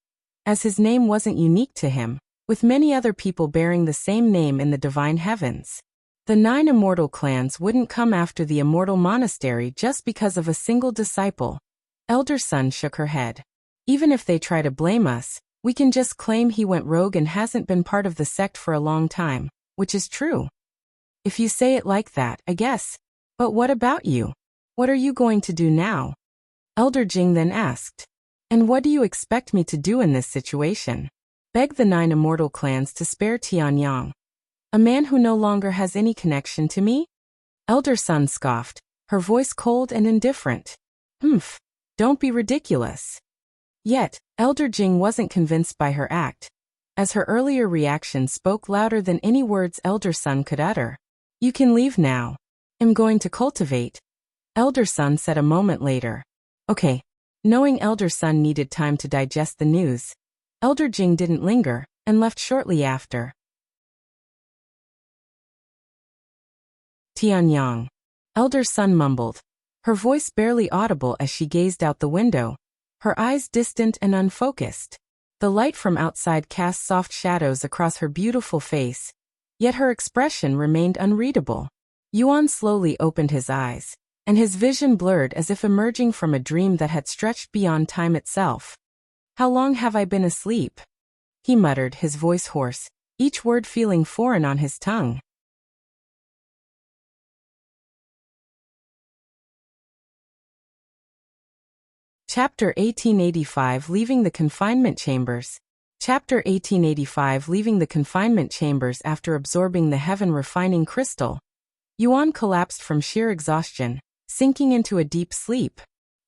as his name wasn't unique to him, with many other people bearing the same name in the divine heavens. The 9 immortal clans wouldn't come after the immortal monastery just because of a single disciple. Elder Sun shook her head. Even if they try to blame us, we can just claim he went rogue and hasn't been part of the sect for a long time, which is true. If you say it like that, I guess. But what about you? What are you going to do now? Elder Jing then asked. And what do you expect me to do in this situation? Beg the 9 immortal clans to spare Tianyang, a man who no longer has any connection to me? Elder Sun scoffed, her voice cold and indifferent. Humph, don't be ridiculous. Yet, Elder Jing wasn't convinced by her act, as her earlier reaction spoke louder than any words Elder Sun could utter. You can leave now. I'm going to cultivate, Elder Sun said a moment later. Okay. Knowing Elder Sun needed time to digest the news, Elder Jing didn't linger, and left shortly after. Tianyang. Elder Sun mumbled, her voice barely audible as she gazed out the window, her eyes distant and unfocused. The light from outside cast soft shadows across her beautiful face, yet her expression remained unreadable. Yuan slowly opened his eyes, and his vision blurred as if emerging from a dream that had stretched beyond time itself. How long have I been asleep? He muttered, his voice hoarse, each word feeling foreign on his tongue. Chapter 1885 Leaving the Confinement Chambers. Chapter 1885 Leaving the Confinement Chambers. After absorbing the heaven refining crystal, Yuan collapsed from sheer exhaustion, sinking into a deep sleep.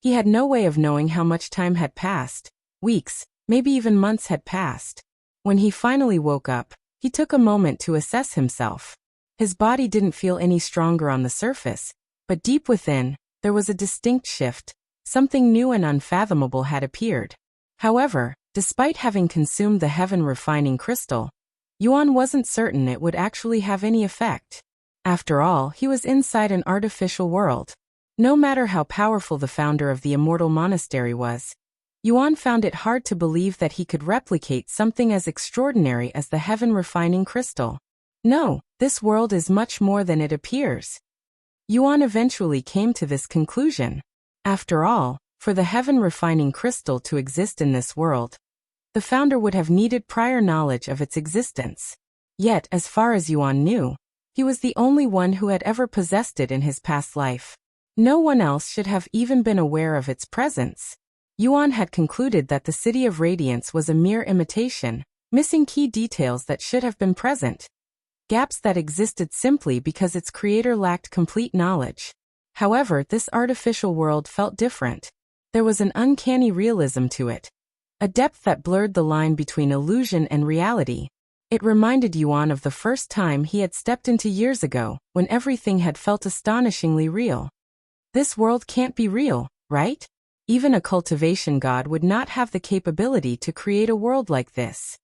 He had no way of knowing how much time had passed. Weeks, maybe even months had passed. When he finally woke up, he took a moment to assess himself. His body didn't feel any stronger on the surface, but deep within, there was a distinct shift. Something new and unfathomable had appeared. However, despite having consumed the heaven refining crystal, Yuan wasn't certain it would actually have any effect. After all, he was inside an artificial world. No matter how powerful the founder of the Immortal Monastery was, Yuan found it hard to believe that he could replicate something as extraordinary as the heaven refining crystal. No, this world is much more than it appears. Yuan eventually came to this conclusion. After all, for the heaven refining crystal to exist in this world, the founder would have needed prior knowledge of its existence. Yet, as far as Yuan knew, he was the only one who had ever possessed it in his past life. No one else should have even been aware of its presence. Yuan had concluded that the City of Radiance was a mere imitation, missing key details that should have been present. Gaps that existed simply because its creator lacked complete knowledge. However, this artificial world felt different. There was an uncanny realism to it, a depth that blurred the line between illusion and reality. It reminded Yuan of the first time he had stepped into years ago, when everything had felt astonishingly real. This world can't be real, right? Even a cultivation god would not have the capability to create a world like this.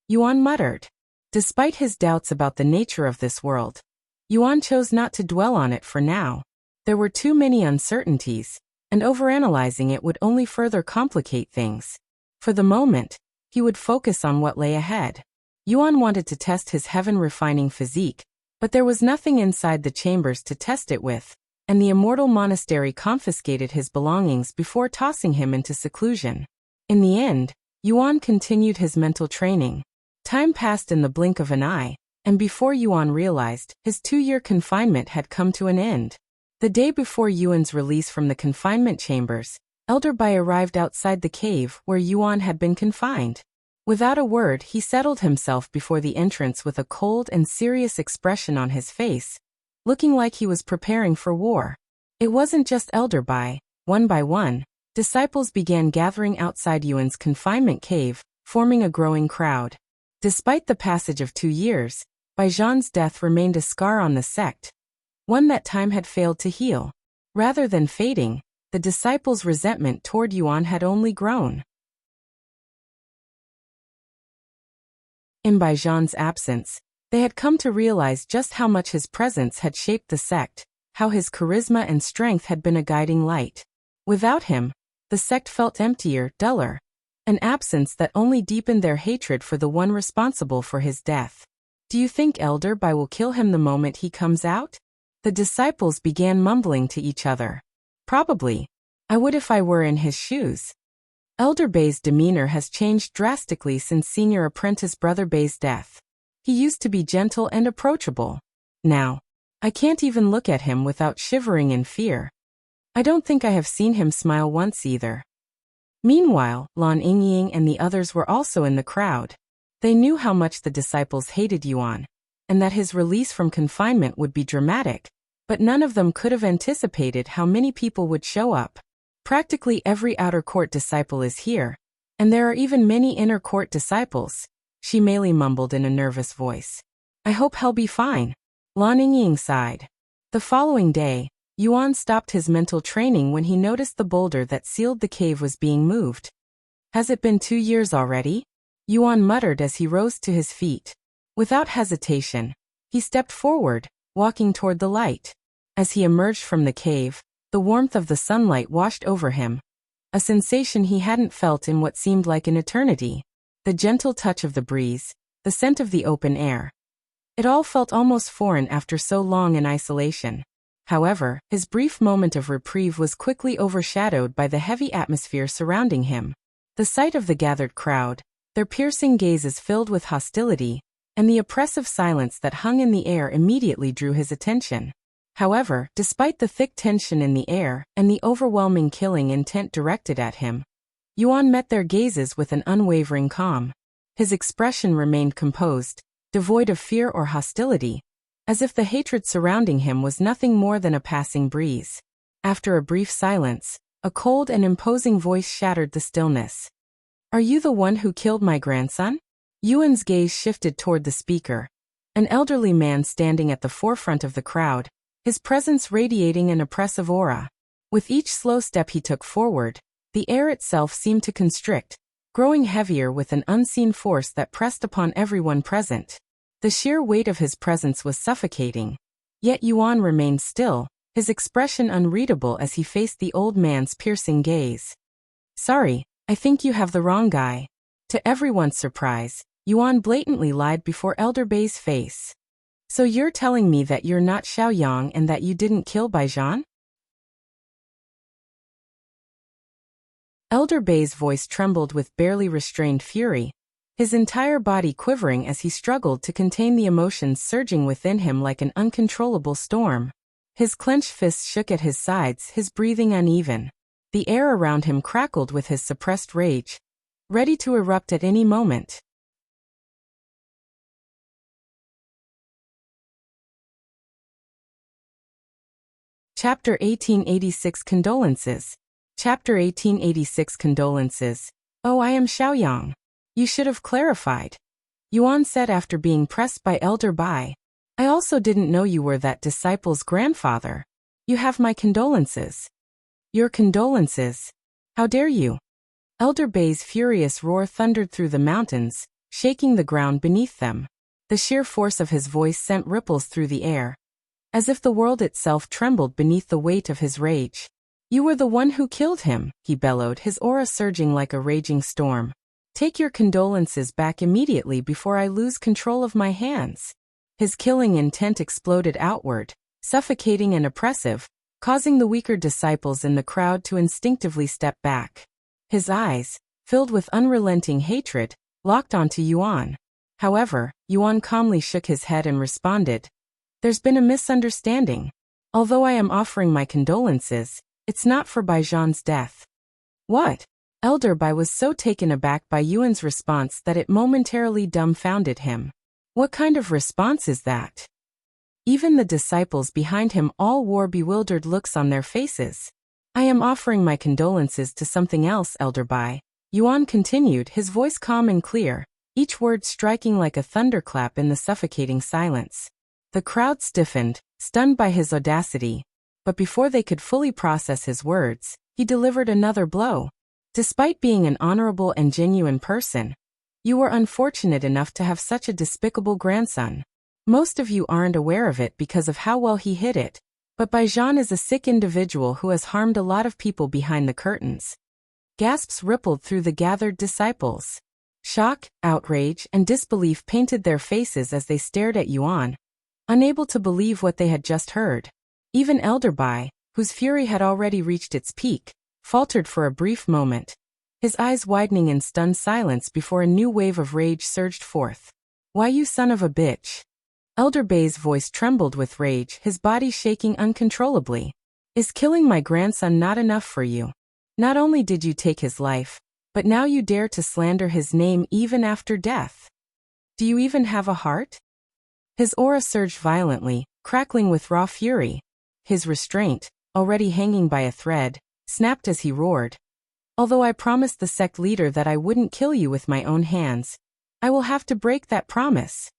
Yuan muttered. Despite his doubts about the nature of this world, Yuan chose not to dwell on it for now. There were too many uncertainties, and overanalyzing it would only further complicate things. For the moment, he would focus on what lay ahead. Yuan wanted to test his heaven-refining physique, but there was nothing inside the chambers to test it with, and the Immortal Monastery confiscated his belongings before tossing him into seclusion. In the end, Yuan continued his mental training. Time passed in the blink of an eye, and before Yuan realized, his 2-year confinement had come to an end. The day before Yuan's release from the confinement chambers, Elder Bai arrived outside the cave where Yuan had been confined. Without a word, he settled himself before the entrance with a cold and serious expression on his face, looking like he was preparing for war. It wasn't just Elder Bai. One by one, disciples began gathering outside Yuan's confinement cave, forming a growing crowd. Despite the passage of 2 years, Bai Zhan's death remained a scar on the sect, one that time had failed to heal. Rather than fading, the disciples' resentment toward Yuan had only grown. In Bai Zhan's absence, they had come to realize just how much his presence had shaped the sect, how his charisma and strength had been a guiding light. Without him, the sect felt emptier, duller, an absence that only deepened their hatred for the one responsible for his death. Do you think Elder Bai will kill him the moment he comes out? The disciples began mumbling to each other. Probably. I would if I were in his shoes. Elder Bai's demeanor has changed drastically since senior apprentice Brother Bai's death. He used to be gentle and approachable. Now, I can't even look at him without shivering in fear. I don't think I have seen him smile once either. Meanwhile, Lan Yingying and the others were also in the crowd. They knew how much the disciples hated Yuan, and that his release from confinement would be dramatic, but none of them could have anticipated how many people would show up. Practically every outer court disciple is here, and there are even many inner court disciples, she merely mumbled in a nervous voice. I hope he'll be fine. Lan Yingying sighed. The following day, Yuan stopped his mental training when he noticed the boulder that sealed the cave was being moved. Has it been 2 years already? Yuan muttered as he rose to his feet. Without hesitation, he stepped forward, walking toward the light. As he emerged from the cave, the warmth of the sunlight washed over him, a sensation he hadn't felt in what seemed like an eternity. The gentle touch of the breeze, the scent of the open air. It all felt almost foreign after so long in isolation. However, his brief moment of reprieve was quickly overshadowed by the heavy atmosphere surrounding him. The sight of the gathered crowd, their piercing gazes filled with hostility, and the oppressive silence that hung in the air immediately drew his attention. However, despite the thick tension in the air and the overwhelming killing intent directed at him, Yuan met their gazes with an unwavering calm. His expression remained composed, devoid of fear or hostility, as if the hatred surrounding him was nothing more than a passing breeze. After a brief silence, a cold and imposing voice shattered the stillness. Are you the one who killed my grandson? Yuan's gaze shifted toward the speaker, an elderly man standing at the forefront of the crowd, his presence radiating an oppressive aura. With each slow step he took forward, the air itself seemed to constrict, growing heavier with an unseen force that pressed upon everyone present. The sheer weight of his presence was suffocating. Yet Yuan remained still, his expression unreadable as he faced the old man's piercing gaze. Sorry, I think you have the wrong guy. To everyone's surprise, Yuan blatantly lied before Elder Bai's face. So you're telling me that you're not Xiaoyang and that you didn't kill Zhan? Elder Bai's voice trembled with barely restrained fury, his entire body quivering as he struggled to contain the emotions surging within him like an uncontrollable storm. His clenched fists shook at his sides, his breathing uneven. The air around him crackled with his suppressed rage, ready to erupt at any moment. Chapter 1886 Condolences. Chapter 1886 Condolences. Oh, I am Xiaoyang. You should have clarified, Yuan said after being pressed by Elder Bai. I also didn't know you were that disciple's grandfather. You have my condolences. Your condolences? How dare you? Elder Bai's furious roar thundered through the mountains, shaking the ground beneath them. The sheer force of his voice sent ripples through the air, as if the world itself trembled beneath the weight of his rage. You were the one who killed him, he bellowed, his aura surging like a raging storm. Take your condolences back immediately before I lose control of my hands. His killing intent exploded outward, suffocating and oppressive, causing the weaker disciples in the crowd to instinctively step back. His eyes, filled with unrelenting hatred, locked onto Yuan. However, Yuan calmly shook his head and responded, There's been a misunderstanding. Although I am offering my condolences, it's not for Zhan's death. What? Elder Bai was so taken aback by Yuan's response that it momentarily dumbfounded him. What kind of response is that? Even the disciples behind him all wore bewildered looks on their faces. I am offering my condolences to something else, Elder Bai. Yuan continued, his voice calm and clear, each word striking like a thunderclap in the suffocating silence. The crowd stiffened, stunned by his audacity, but before they could fully process his words, he delivered another blow. Despite being an honorable and genuine person, you were unfortunate enough to have such a despicable grandson. Most of you aren't aware of it because of how well he hid it, But Bai Zhan is a sick individual who has harmed a lot of people behind the curtains. Gasps rippled through the gathered disciples. Shock, outrage, and disbelief painted their faces as they stared at Yuan, unable to believe what they had just heard. Even Elder Bai, whose fury had already reached its peak, faltered for a brief moment, his eyes widening in stunned silence before a new wave of rage surged forth. "Why, you son of a bitch?" Elder Bai's voice trembled with rage, his body shaking uncontrollably. "Is killing my grandson not enough for you? Not only did you take his life, but now you dare to slander his name even after death. Do you even have a heart?" His aura surged violently, crackling with raw fury. His restraint, already hanging by a thread, snapped as he roared. "Although I promised the sect leader that I wouldn't kill you with my own hands, I will have to break that promise."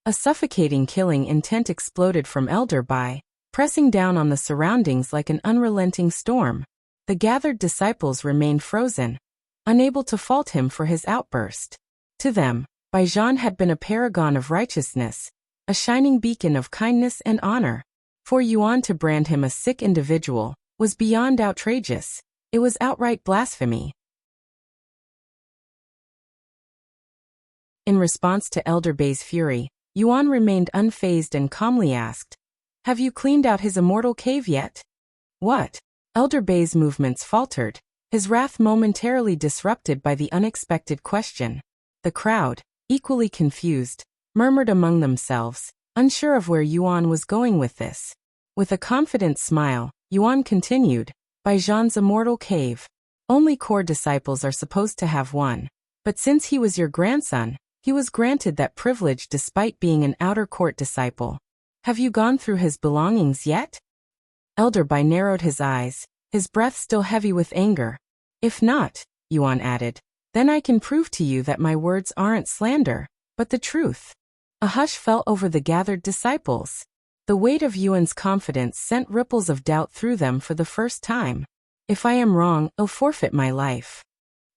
A suffocating killing intent exploded from Elder Bai, pressing down on the surroundings like an unrelenting storm. The gathered disciples remained frozen, unable to fault him for his outburst. To them, Bai Zhan had been a paragon of righteousness, a shining beacon of kindness and honor. For Yuan to brand him a sick individual was beyond outrageous. It was outright blasphemy. In response to Elder Bai's fury, Yuan remained unfazed and calmly asked, "Have you cleaned out his immortal cave yet?" "What?" Elder Bai's movements faltered, his wrath momentarily disrupted by the unexpected question. The crowd, equally confused, murmured among themselves, unsure of where Yuan was going with this. With a confident smile, Yuan continued, "Bai Zhan's immortal cave. Only core disciples are supposed to have one. But since he was your grandson, he was granted that privilege despite being an outer court disciple. Have you gone through his belongings yet?" Elder Bai narrowed his eyes, his breath still heavy with anger. "If not," Yuan added, "then I can prove to you that my words aren't slander, but the truth." A hush fell over the gathered disciples. The weight of Yuan's confidence sent ripples of doubt through them for the first time. "If I am wrong, I'll forfeit my life."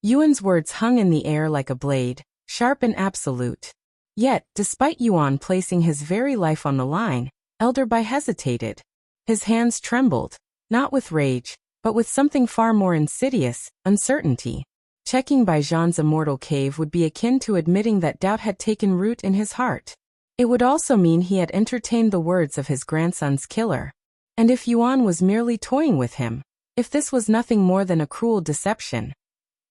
Yuan's words hung in the air like a blade, sharp and absolute. Yet, despite Yuan placing his very life on the line, Elder Bai hesitated. His hands trembled, not with rage, but with something far more insidious, uncertainty. Checking Bai Zhan's immortal cave would be akin to admitting that doubt had taken root in his heart. It would also mean he had entertained the words of his grandson's killer. And if Yuan was merely toying with him, if this was nothing more than a cruel deception,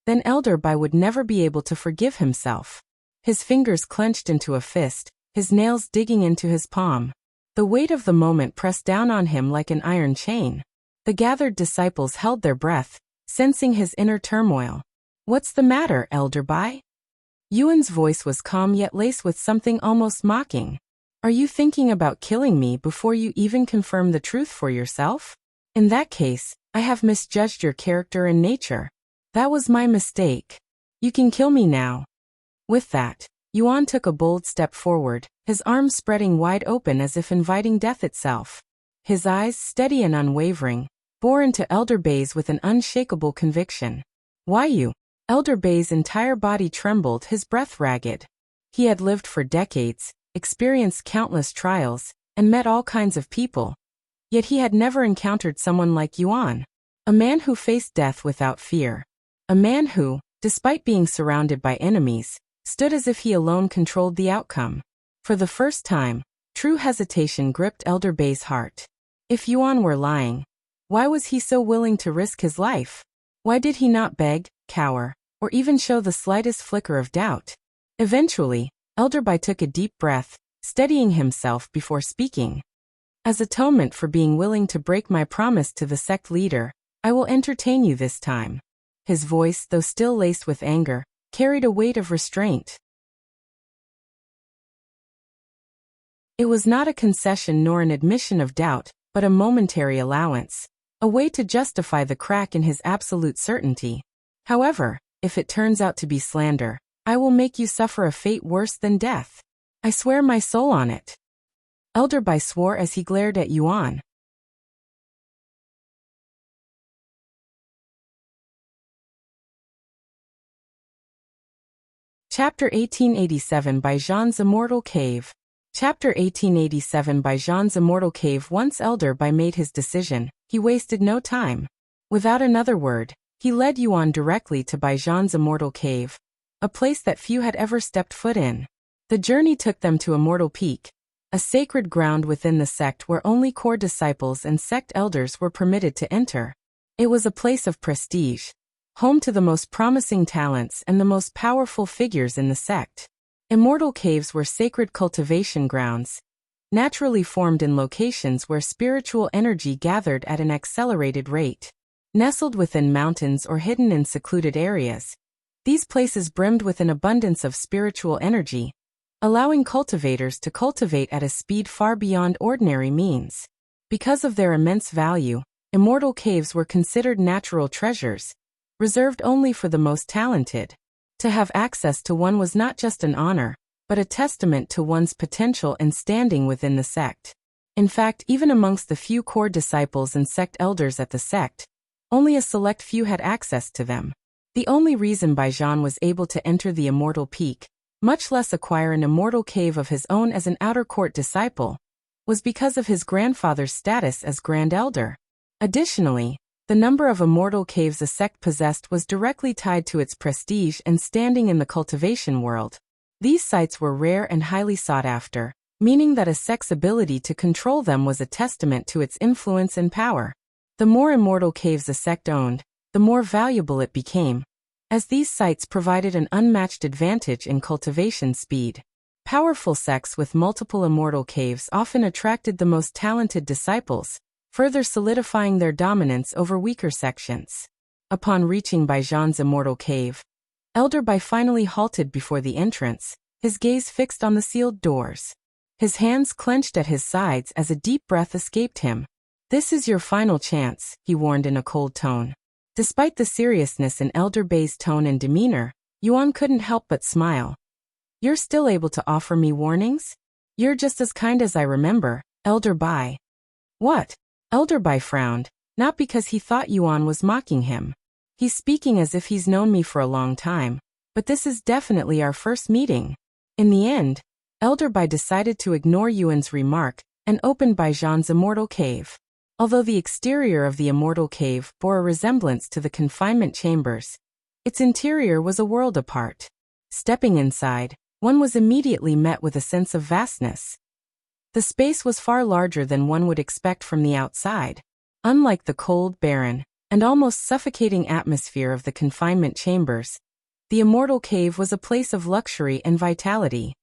then Elder Bai would never be able to forgive himself. His fingers clenched into a fist, his nails digging into his palm. The weight of the moment pressed down on him like an iron chain. The gathered disciples held their breath, sensing his inner turmoil. "What's the matter, Elder Bai?" Yuan's voice was calm yet laced with something almost mocking. "Are you thinking about killing me before you even confirm the truth for yourself? In that case, I have misjudged your character and nature. That was my mistake. You can kill me now." With that, Yuan took a bold step forward, his arms spreading wide open as if inviting death itself. His eyes, steady and unwavering, bore into Elder Bai's with an unshakable conviction. "Why you?" Elder Bai's entire body trembled, his breath ragged. He had lived for decades, experienced countless trials, and met all kinds of people. Yet he had never encountered someone like Yuan. A man who faced death without fear. A man who, despite being surrounded by enemies, stood as if he alone controlled the outcome. For the first time, true hesitation gripped Elder Bai's heart. If Yuan were lying, why was he so willing to risk his life? Why did he not beg, cower, or even show the slightest flicker of doubt? Eventually, Elder Bai took a deep breath, steadying himself before speaking. "As atonement for being willing to break my promise to the sect leader, I will entertain you this time." His voice, though still laced with anger, carried a weight of restraint. It was not a concession nor an admission of doubt, but a momentary allowance, a way to justify the crack in his absolute certainty. "However, if it turns out to be slander, I will make you suffer a fate worse than death. I swear my soul on it." Elder Bai swore as he glared at Yuan. Chapter 1887 Bai Zhan's Immortal Cave. Chapter 1887 By Zhan's Immortal Cave. Once Elder Bai made his decision, he wasted no time. Without another word, he led Yuan directly to Bai Zhan's Immortal Cave, a place that few had ever stepped foot in. The journey took them to Immortal Peak, a sacred ground within the sect where only core disciples and sect elders were permitted to enter. It was a place of prestige, home to the most promising talents and the most powerful figures in the sect. Immortal caves were sacred cultivation grounds, naturally formed in locations where spiritual energy gathered at an accelerated rate. Nestled within mountains or hidden in secluded areas, these places brimmed with an abundance of spiritual energy, allowing cultivators to cultivate at a speed far beyond ordinary means. Because of their immense value, immortal caves were considered natural treasures, reserved only for the most talented. To have access to one was not just an honor, but a testament to one's potential and standing within the sect. In fact, even amongst the few core disciples and sect elders at the sect, only a select few had access to them. The only reason Bai Zhan was able to enter the Immortal Peak, much less acquire an immortal cave of his own as an outer court disciple, was because of his grandfather's status as Grand Elder. Additionally, the number of immortal caves a sect possessed was directly tied to its prestige and standing in the cultivation world. These sites were rare and highly sought after, meaning that a sect's ability to control them was a testament to its influence and power. The more immortal caves a sect owned, the more valuable it became, as these sites provided an unmatched advantage in cultivation speed. Powerful sects with multiple immortal caves often attracted the most talented disciples, further solidifying their dominance over weaker sections. Upon reaching Bai Zhan's Immortal Cave, Elder Bai finally halted before the entrance, his gaze fixed on the sealed doors. His hands clenched at his sides as a deep breath escaped him. "This is your final chance," he warned in a cold tone. Despite the seriousness in Elder Bai's tone and demeanor, Yuan couldn't help but smile. "You're still able to offer me warnings? You're just as kind as I remember, Elder Bai." "What?" Elder Bai frowned, not because he thought Yuan was mocking him. "He's speaking as if he's known me for a long time, but this is definitely our first meeting." In the end, Elder Bai decided to ignore Yuan's remark and opened Bai Zhan's Immortal Cave. Although the exterior of the Immortal Cave bore a resemblance to the confinement chambers, its interior was a world apart. Stepping inside, one was immediately met with a sense of vastness. The space was far larger than one would expect from the outside. Unlike the cold, barren, and almost suffocating atmosphere of the confinement chambers, the Immortal Cave was a place of luxury and vitality.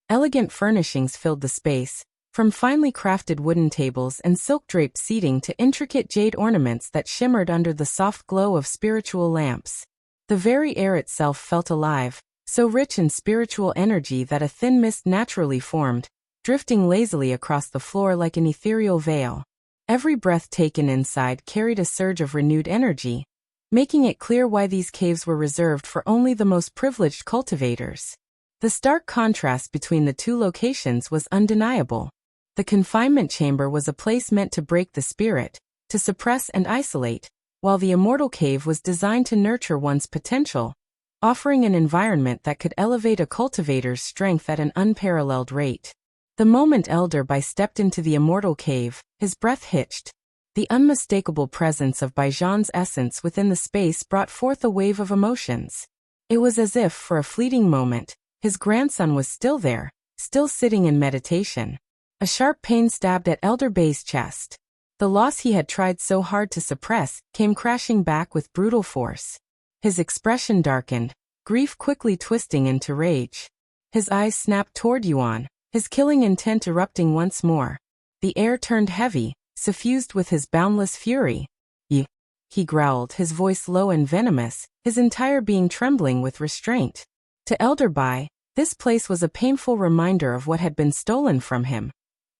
Elegant furnishings filled the space, from finely crafted wooden tables and silk-draped seating to intricate jade ornaments that shimmered under the soft glow of spiritual lamps. The very air itself felt alive, so rich in spiritual energy that a thin mist naturally formed, drifting lazily across the floor like an ethereal veil. Every breath taken inside carried a surge of renewed energy, making it clear why these caves were reserved for only the most privileged cultivators. The stark contrast between the two locations was undeniable. The confinement chamber was a place meant to break the spirit, to suppress and isolate, while the Immortal Cave was designed to nurture one's potential, offering an environment that could elevate a cultivator's strength at an unparalleled rate. The moment Elder Bai stepped into the Immortal Cave, his breath hitched. The unmistakable presence of Bai Zhan's essence within the space brought forth a wave of emotions. It was as if, for a fleeting moment, his grandson was still there, still sitting in meditation. A sharp pain stabbed at Elder Bai's chest. The loss he had tried so hard to suppress came crashing back with brutal force. His expression darkened, grief quickly twisting into rage. His eyes snapped toward Yuan, his killing intent erupting once more. The air turned heavy, suffused with his boundless fury. He growled, his voice low and venomous, his entire being trembling with restraint. To Elder Bai, this place was a painful reminder of what had been stolen from him.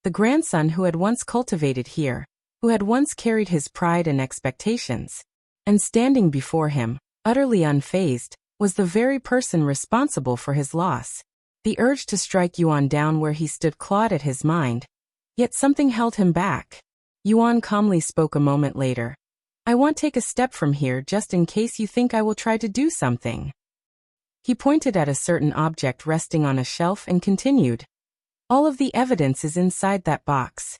The grandson who had once cultivated here, who had once carried his pride and expectations. And standing before him, utterly unfazed, was the very person responsible for his loss. The urge to strike Yuan down where he stood clawed at his mind, yet something held him back. Yuan calmly spoke a moment later. "I won't take a step from here just in case you think I will try to do something." He pointed at a certain object resting on a shelf and continued. All of the evidence is inside that box.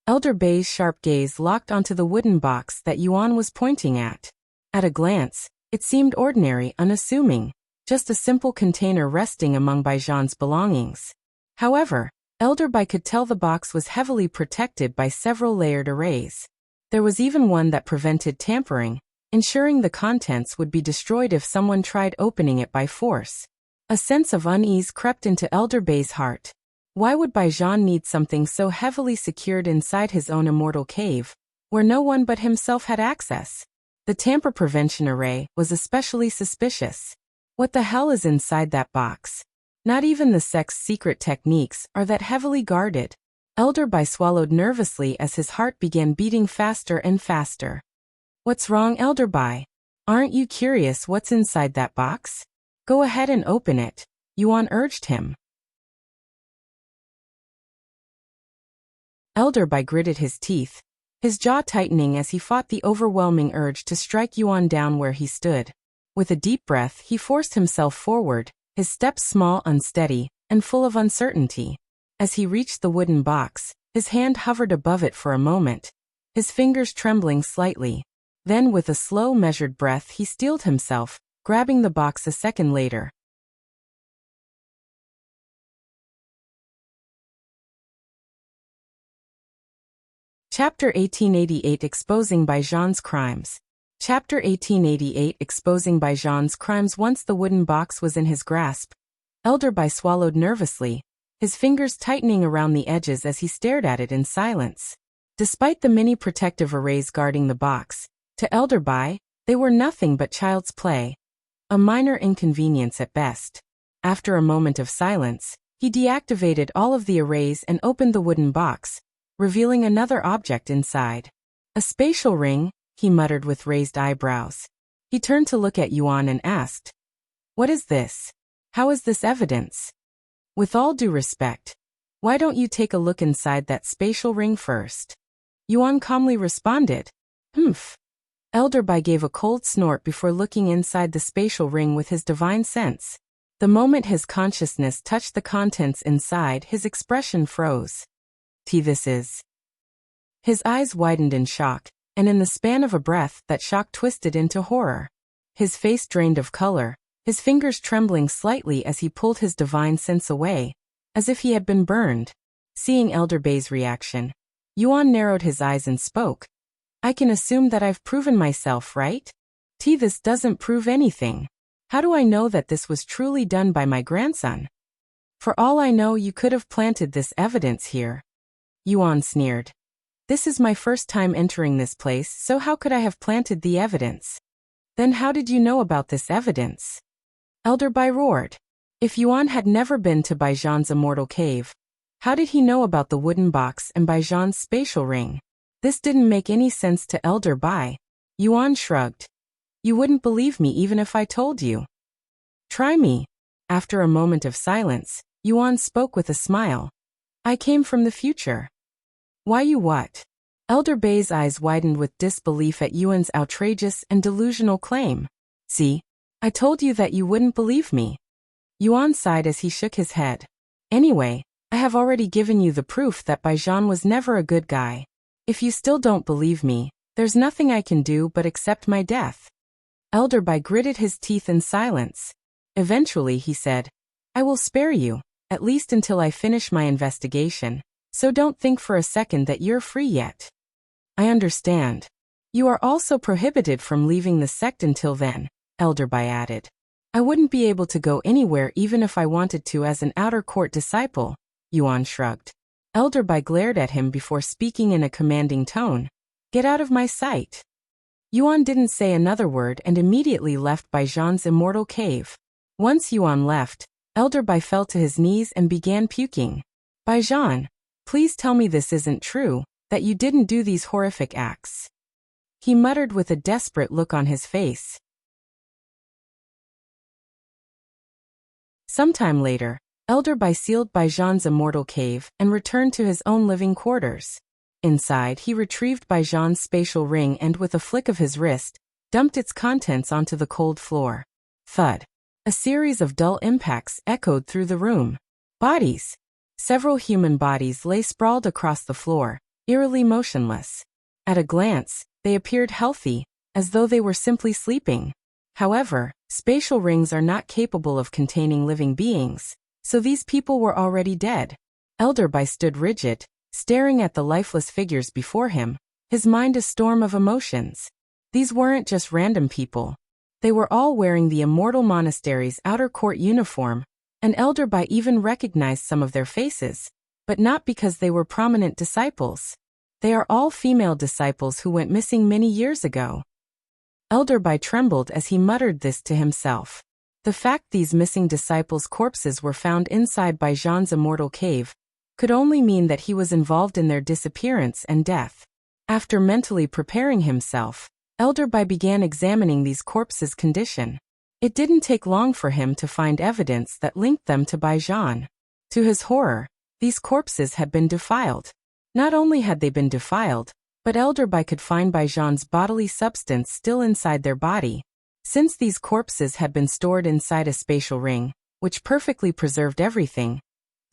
Elder Bai's sharp gaze locked onto the wooden box that Yuan was pointing at. At a glance, it seemed ordinary, unassuming, just a simple container resting among Bai Zhan's belongings. However, Elder Bai could tell the box was heavily protected by several layered arrays. There was even one that prevented tampering, ensuring the contents would be destroyed if someone tried opening it by force. A sense of unease crept into Elder Bai's heart. Why would Bai Zhan need something so heavily secured inside his own immortal cave, where no one but himself had access? The tamper prevention array was especially suspicious. What the hell is inside that box? Not even the sect's secret techniques are that heavily guarded. Elder Bai swallowed nervously as his heart began beating faster and faster. What's wrong, Elder Bai? Aren't you curious what's inside that box? Go ahead and open it, Yuan urged him. Elder Bai gritted his teeth, his jaw tightening as he fought the overwhelming urge to strike Yuan down where he stood. With a deep breath, he forced himself forward, his steps small, unsteady, and full of uncertainty. As he reached the wooden box, his hand hovered above it for a moment, his fingers trembling slightly. Then with a slow, measured breath, he steeled himself, grabbing the box a second later. Chapter 1888 Exposing Bai Zhan's Crimes. Chapter 1888 Exposing Bai Zhan's Crimes. Once the wooden box was in his grasp, Elder Bai swallowed nervously, his fingers tightening around the edges as he stared at it in silence. Despite the many protective arrays guarding the box, to Elder Bai, they were nothing but child's play. A minor inconvenience at best. After a moment of silence, he deactivated all of the arrays and opened the wooden box, revealing another object inside. A spatial ring, he muttered with raised eyebrows. He turned to look at Yuan and asked, "What is this? How is this evidence?" "With all due respect, why don't you take a look inside that spatial ring first?" Yuan calmly responded. "Humph." Elder Bai gave a cold snort before looking inside the spatial ring with his divine sense. The moment his consciousness touched the contents inside, his expression froze. This is. His eyes widened in shock, and in the span of a breath, that shock twisted into horror. His face drained of color, his fingers trembling slightly as he pulled his divine sense away, as if he had been burned. Seeing Elder Bai's reaction, Yuan narrowed his eyes and spoke. "I can assume that I've proven myself, right? This doesn't prove anything. How do I know that this was truly done by my grandson? For all I know, you could have planted this evidence here." Yuan sneered. "This is my first time entering this place, so how could I have planted the evidence?" "Then how did you know about this evidence?" Elder Bai roared. If Yuan had never been to Bai Zhan's immortal cave, how did he know about the wooden box and Bai Zhan's spatial ring? This didn't make any sense to Elder Bai. Yuan shrugged. "You wouldn't believe me even if I told you. Try me." After a moment of silence, Yuan spoke with a smile. "I came from the future." "Why you what?" Elder Bai's eyes widened with disbelief at Yuan's outrageous and delusional claim. "See? I told you that you wouldn't believe me." Yuan sighed as he shook his head. "Anyway, I have already given you the proof that Bai Zhan was never a good guy. If you still don't believe me, there's nothing I can do but accept my death." Elder Bai gritted his teeth in silence. Eventually he said, "I will spare you, at least until I finish my investigation, so don't think for a second that you're free yet." "I understand. You are also prohibited from leaving the sect until then," Elder Bai added. "I wouldn't be able to go anywhere even if I wanted to as an outer court disciple," Yuan shrugged. Elder Bai glared at him before speaking in a commanding tone. "Get out of my sight." Yuan didn't say another word and immediately left Bai Zhan's immortal cave. Once Yuan left, Elder Bai fell to his knees and began puking. "Bai Zhan, please tell me this isn't true, that you didn't do these horrific acts," he muttered with a desperate look on his face. Sometime later, Elder Bai sealed Bai Zhan's immortal cave and returned to his own living quarters. Inside, he retrieved Bai Zhan's spatial ring and with a flick of his wrist, dumped its contents onto the cold floor. Thud. A series of dull impacts echoed through the room. Bodies. Several human bodies lay sprawled across the floor, eerily motionless. At a glance, they appeared healthy, as though they were simply sleeping. However, spatial rings are not capable of containing living beings, so these people were already dead. Elder Bai stood rigid, staring at the lifeless figures before him, his mind a storm of emotions. These weren't just random people. They were all wearing the Immortal Monastery's outer court uniform, and Elder Bai even recognized some of their faces, but not because they were prominent disciples. They are all female disciples who went missing many years ago. Elder Bai trembled as he muttered this to himself. The fact these missing disciples' corpses were found inside Bai Zhan's immortal cave could only mean that he was involved in their disappearance and death. After mentally preparing himself, Elder Bai began examining these corpses' condition. It didn't take long for him to find evidence that linked them to Bai Zhan. To his horror, these corpses had been defiled. Not only had they been defiled, but Elder Bai could find Bai Zhan's bodily substance still inside their body. Since these corpses had been stored inside a spatial ring, which perfectly preserved everything,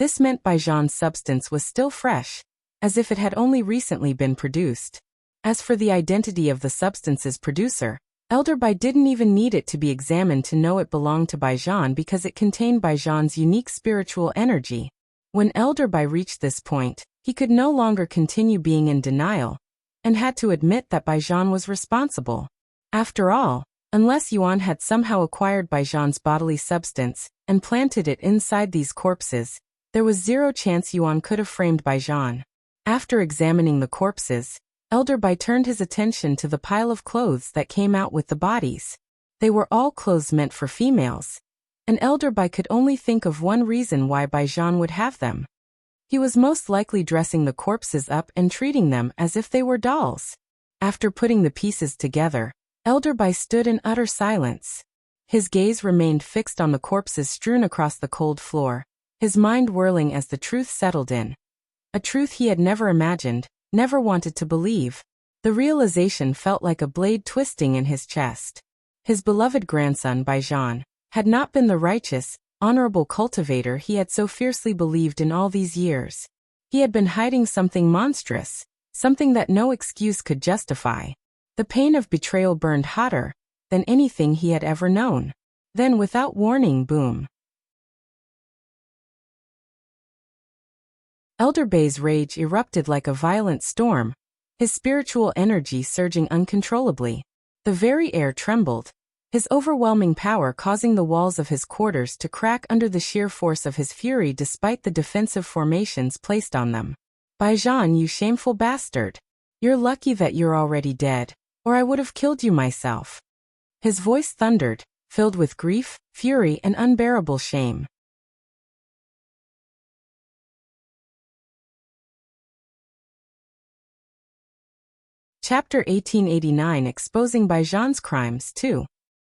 this meant Bai Zhan's substance was still fresh, as if it had only recently been produced. As for the identity of the substance's producer, Elder Bai didn't even need it to be examined to know it belonged to Bai Zhan because it contained Bai Zhan's unique spiritual energy. When Elder Bai reached this point, he could no longer continue being in denial, and had to admit that Bai Zhan was responsible. After all, unless Yuan had somehow acquired Bai Zhan's bodily substance and planted it inside these corpses, there was zero chance Yuan could have framed Bai Zhan. After examining the corpses, Elder Bai turned his attention to the pile of clothes that came out with the bodies. They were all clothes meant for females, and Elder Bai could only think of one reason why Bai Zhan would have them. He was most likely dressing the corpses up and treating them as if they were dolls. After putting the pieces together, Elder Bai stood in utter silence. His gaze remained fixed on the corpses strewn across the cold floor, his mind whirling as the truth settled in. A truth he had never imagined, never wanted to believe. The realization felt like a blade twisting in his chest. His beloved grandson Bai Zhan had not been the righteous, honorable cultivator he had so fiercely believed in all these years. He had been hiding something monstrous, something that no excuse could justify. The pain of betrayal burned hotter than anything he had ever known. Then without warning, boom. Elder Bai's rage erupted like a violent storm, his spiritual energy surging uncontrollably. The very air trembled, his overwhelming power causing the walls of his quarters to crack under the sheer force of his fury despite the defensive formations placed on them. Bai Zhan, you shameful bastard! You're lucky that you're already dead, or I would have killed you myself. His voice thundered, filled with grief, fury, and unbearable shame. Chapter 1889 Exposing Bai Zhan's Crimes 2.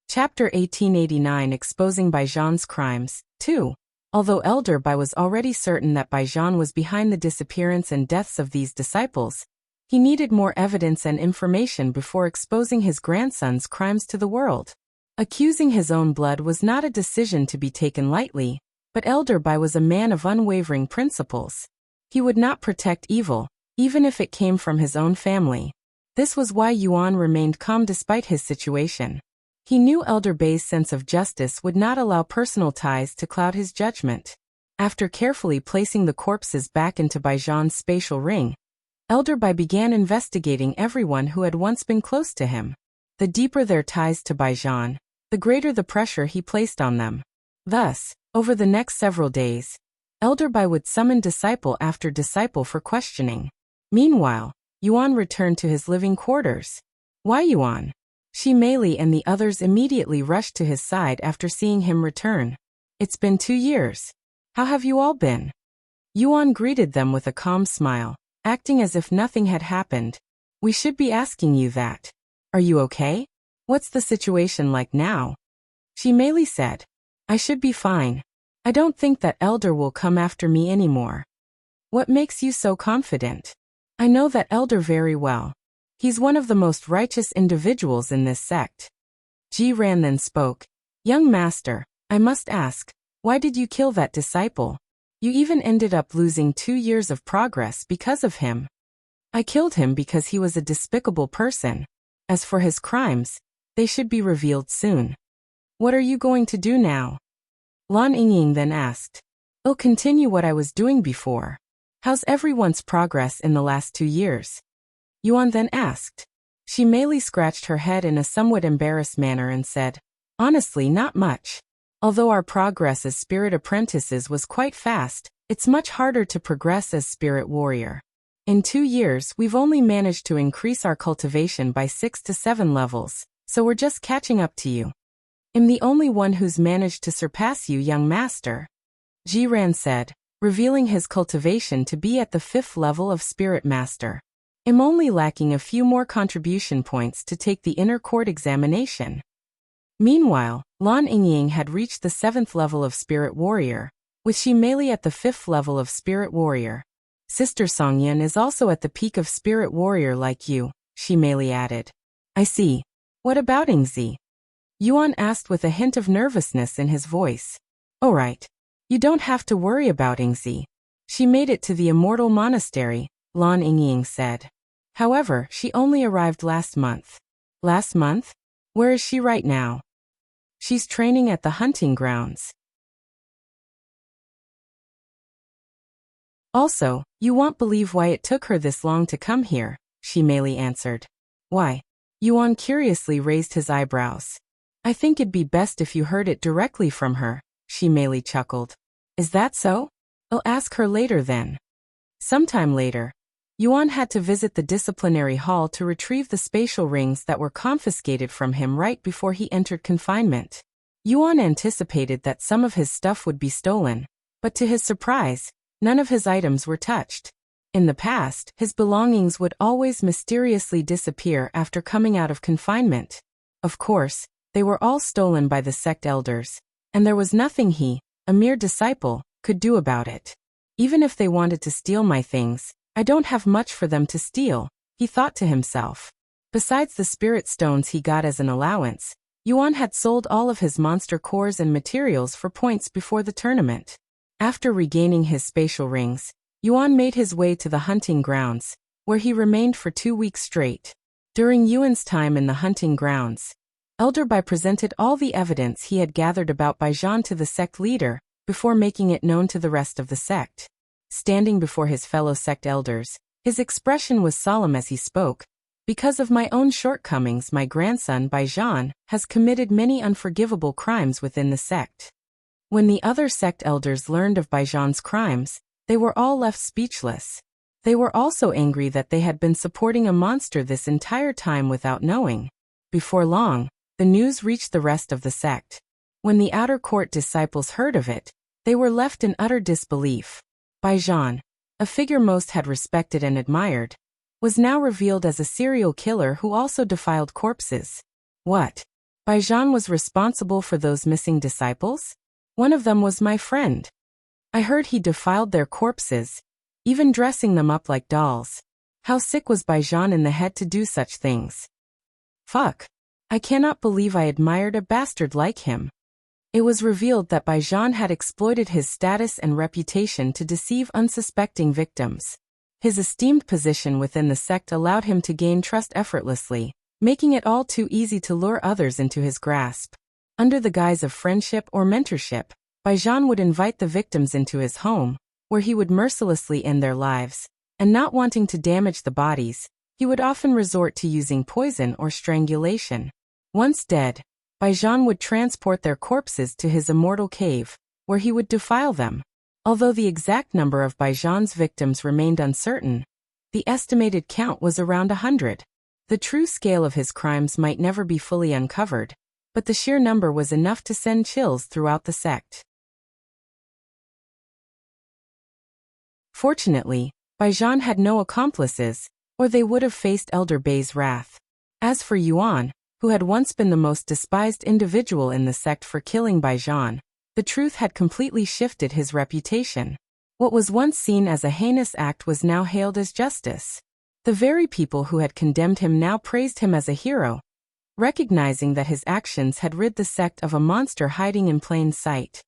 Chapter 1889 Exposing Bai Zhan's Crimes 2. Although Elder Bai was already certain that Bai Zhan was behind the disappearance and deaths of these disciples, he needed more evidence and information before exposing his grandson's crimes to the world. Accusing his own blood was not a decision to be taken lightly, but Elder Bai was a man of unwavering principles. He would not protect evil, even if it came from his own family. This was why Yuan remained calm despite his situation. He knew Elder Bai's sense of justice would not allow personal ties to cloud his judgment. After carefully placing the corpses back into Bai Zhan's spatial ring, Elder Bai began investigating everyone who had once been close to him. The deeper their ties to Bai Zhan, the greater the pressure he placed on them. Thus, over the next several days, Elder Bai would summon disciple after disciple for questioning. Meanwhile, Yuan returned to his living quarters. Why Yuan? Shi Meili and the others immediately rushed to his side after seeing him return. It's been 2 years. How have you all been? Yuan greeted them with a calm smile, acting as if nothing had happened. We should be asking you that. Are you okay? What's the situation like now? Shi Meili said. I should be fine. I don't think that Elder will come after me anymore. What makes you so confident? I know that Elder very well. He's one of the most righteous individuals in this sect. Ren then spoke. Young master, I must ask, why did you kill that disciple? You even ended up losing 2 years of progress because of him. I killed him because he was a despicable person. As for his crimes, they should be revealed soon. What are you going to do now? Lan Yingying then asked. I'll continue what I was doing before. How's everyone's progress in the last 2 years? Yuan then asked. She merely scratched her head in a somewhat embarrassed manner and said, honestly, not much. Although our progress as spirit apprentices was quite fast, it's much harder to progress as spirit warrior. In 2 years, we've only managed to increase our cultivation by 6 to 7 levels, so we're just catching up to you. I'm the only one who's managed to surpass you, young master. Zhan said, revealing his cultivation to be at the 5th level of spirit master. I'm only lacking a few more contribution points to take the inner court examination. Meanwhile, Lan Yingying had reached the 7th level of spirit warrior, with Shi Meili at the 5th level of spirit warrior. Sister Songyan is also at the peak of spirit warrior like you, Shi Meili added. I see. What about Yingzi? Yuan asked with a hint of nervousness in his voice. Oh right. You don't have to worry about Yingzi. She made it to the Immortal Monastery, Lan Yingying said. However, she only arrived last month. Last month? Where is she right now? She's training at the hunting grounds. Also, you won't believe why it took her this long to come here, Shi Meili answered. Why? Yuan curiously raised his eyebrows. I think it'd be best if you heard it directly from her, Shi Meili chuckled. Is that so? I'll ask her later then. Sometime later, Yuan had to visit the disciplinary hall to retrieve the spatial rings that were confiscated from him right before he entered confinement. Yuan anticipated that some of his stuff would be stolen, but to his surprise, none of his items were touched. In the past, his belongings would always mysteriously disappear after coming out of confinement. Of course, they were all stolen by the sect elders, and there was nothing he, a mere disciple, could do about it. Even if they wanted to steal my things, I don't have much for them to steal, he thought to himself. Besides the spirit stones he got as an allowance, Yuan had sold all of his monster cores and materials for points before the tournament. After regaining his spatial rings, Yuan made his way to the hunting grounds, where he remained for 2 weeks straight. During Yuan's time in the hunting grounds, Elder Bai presented all the evidence he had gathered about Zhan to the sect leader, before making it known to the rest of the sect. Standing before his fellow sect elders, his expression was solemn as he spoke. Because of my own shortcomings, my grandson Zhan has committed many unforgivable crimes within the sect. When the other sect elders learned of Zhan's crimes, they were all left speechless. They were also angry that they had been supporting a monster this entire time without knowing. Before long, the news reached the rest of the sect. When the outer court disciples heard of it, they were left in utter disbelief. Zhan, a figure most had respected and admired, was now revealed as a serial killer who also defiled corpses. What? Zhan was responsible for those missing disciples? One of them was my friend. I heard he defiled their corpses, even dressing them up like dolls. How sick was Zhan in the head to do such things? Fuck. I cannot believe I admired a bastard like him. It was revealed that Zhan had exploited his status and reputation to deceive unsuspecting victims. His esteemed position within the sect allowed him to gain trust effortlessly, making it all too easy to lure others into his grasp. Under the guise of friendship or mentorship, Zhan would invite the victims into his home, where he would mercilessly end their lives, and not wanting to damage the bodies, he would often resort to using poison or strangulation. Once dead, Zhan would transport their corpses to his immortal cave, where he would defile them. Although the exact number of Zhan's victims remained uncertain, the estimated count was around 100. The true scale of his crimes might never be fully uncovered, but the sheer number was enough to send chills throughout the sect. Fortunately, Zhan had no accomplices, or they would have faced Elder Bai's wrath. As for Yuan, who had once been the most despised individual in the sect for killing Zhan, the truth had completely shifted his reputation. What was once seen as a heinous act was now hailed as justice. The very people who had condemned him now praised him as a hero. recognizing that his actions had rid the sect of a monster hiding in plain sight.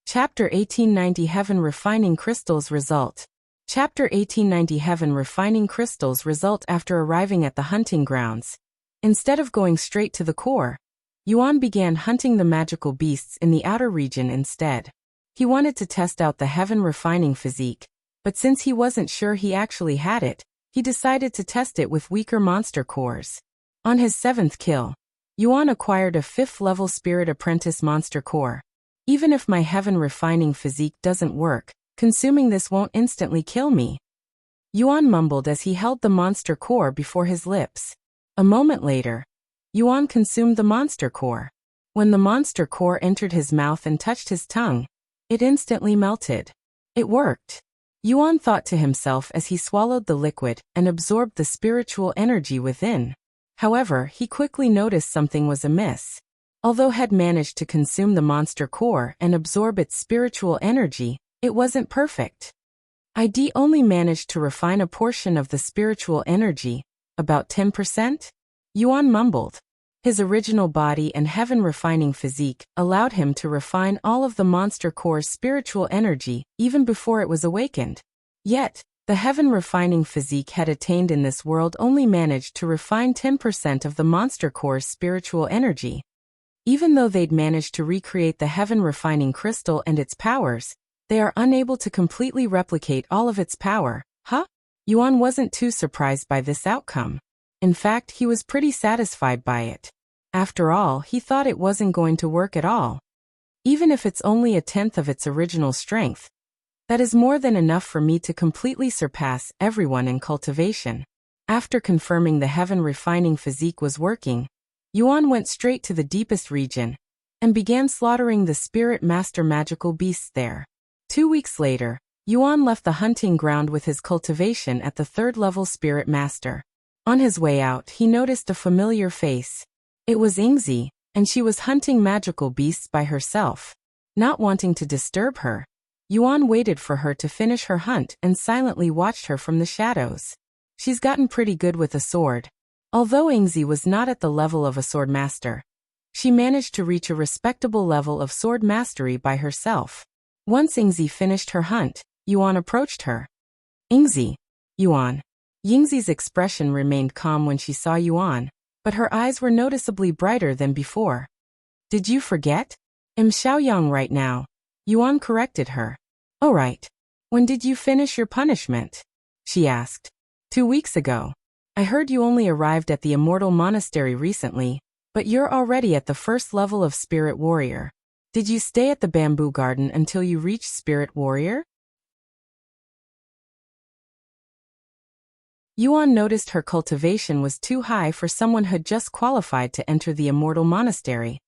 Chapter 1890 Heaven Refining Crystals Result. Chapter 1890 Heaven Refining Crystals Result. After arriving at the hunting grounds, instead of going straight to the core, Yuan began hunting the magical beasts in the outer region instead. He wanted to test out the Heaven Refining Physique, but since he wasn't sure he actually had it, he decided to test it with weaker monster cores. On his 7th kill, Yuan acquired a 5th-level Spirit Apprentice monster core. Even if my Heaven Refining Physique doesn't work, consuming this won't instantly kill me, Yuan mumbled as he held the monster core before his lips. A moment later, Yuan consumed the monster core. When the monster core entered his mouth and touched his tongue, it instantly melted. It worked. Yuan thought to himself as he swallowed the liquid and absorbed the spiritual energy within. However, he quickly noticed something was amiss. Although had managed to consume the monster core and absorb its spiritual energy, it wasn't perfect. ID only managed to refine a portion of the spiritual energy, about 10%? Yuan mumbled. His original body and Heaven Refining Physique allowed him to refine all of the monster core's spiritual energy even before it was awakened. Yet, the Heaven Refining Physique had attained in this world only managed to refine 10% of the monster core's spiritual energy. Even though they'd managed to recreate the Heaven Refining Crystal and its powers, they are unable to completely replicate all of its power. Yuan wasn't too surprised by this outcome. In fact, he was pretty satisfied by it. After all, he thought it wasn't going to work at all. Even if it's only a 10th of its original strength, that is more than enough for me to completely surpass everyone in cultivation. After confirming the Heaven Refining Physique was working, Yuan went straight to the deepest region and began slaughtering the Spirit Master magical beasts there. 2 weeks later, Yuan left the hunting ground with his cultivation at the 3rd-level Spirit Master. On his way out, he noticed a familiar face. It was Yingzi, and she was hunting magical beasts by herself. Not wanting to disturb her, Yuan waited for her to finish her hunt and silently watched her from the shadows. She's gotten pretty good with a sword. Although Yingzi was not at the level of a sword master, she managed to reach a respectable level of sword mastery by herself. Once Yingzi finished her hunt, Yuan approached her. Yingzi. Yuan. Yingzi's expression remained calm when she saw Yuan, but her eyes were noticeably brighter than before. Did you forget? I'm Xiaoyang right now. Yuan corrected her. Oh right. When did you finish your punishment? She asked. 2 weeks ago. I heard you only arrived at the Immortal Monastery recently, but you're already at the 1st level of Spirit Warrior. Did you stay at the Bamboo Garden until you reached Spirit Warrior? Yuan noticed her cultivation was too high for someone who'd just qualified to enter the Immortal Monastery,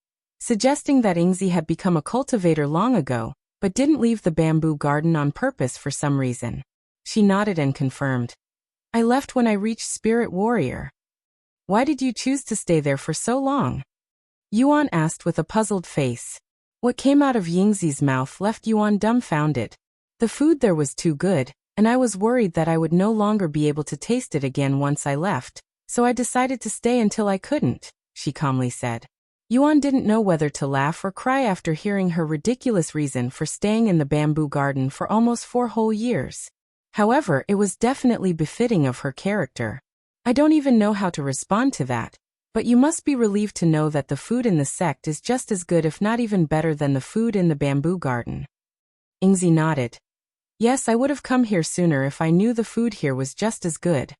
suggesting that Yingzi had become a cultivator long ago, but didn't leave the Bamboo Garden on purpose for some reason. She nodded and confirmed. I left when I reached Spirit Warrior. Why did you choose to stay there for so long? Yuan asked with a puzzled face. What came out of Yingzi's mouth left Yuan dumbfounded. The food there was too good, and I was worried that I would no longer be able to taste it again once I left, so I decided to stay until I couldn't, she calmly said. Yuan didn't know whether to laugh or cry after hearing her ridiculous reason for staying in the Bamboo Garden for almost 4 whole years. However, it was definitely befitting of her character. I don't even know how to respond to that, but you must be relieved to know that the food in the sect is just as good if not even better than the food in the Bamboo Garden. Yingzi nodded. Yes, I would have come here sooner if I knew the food here was just as good.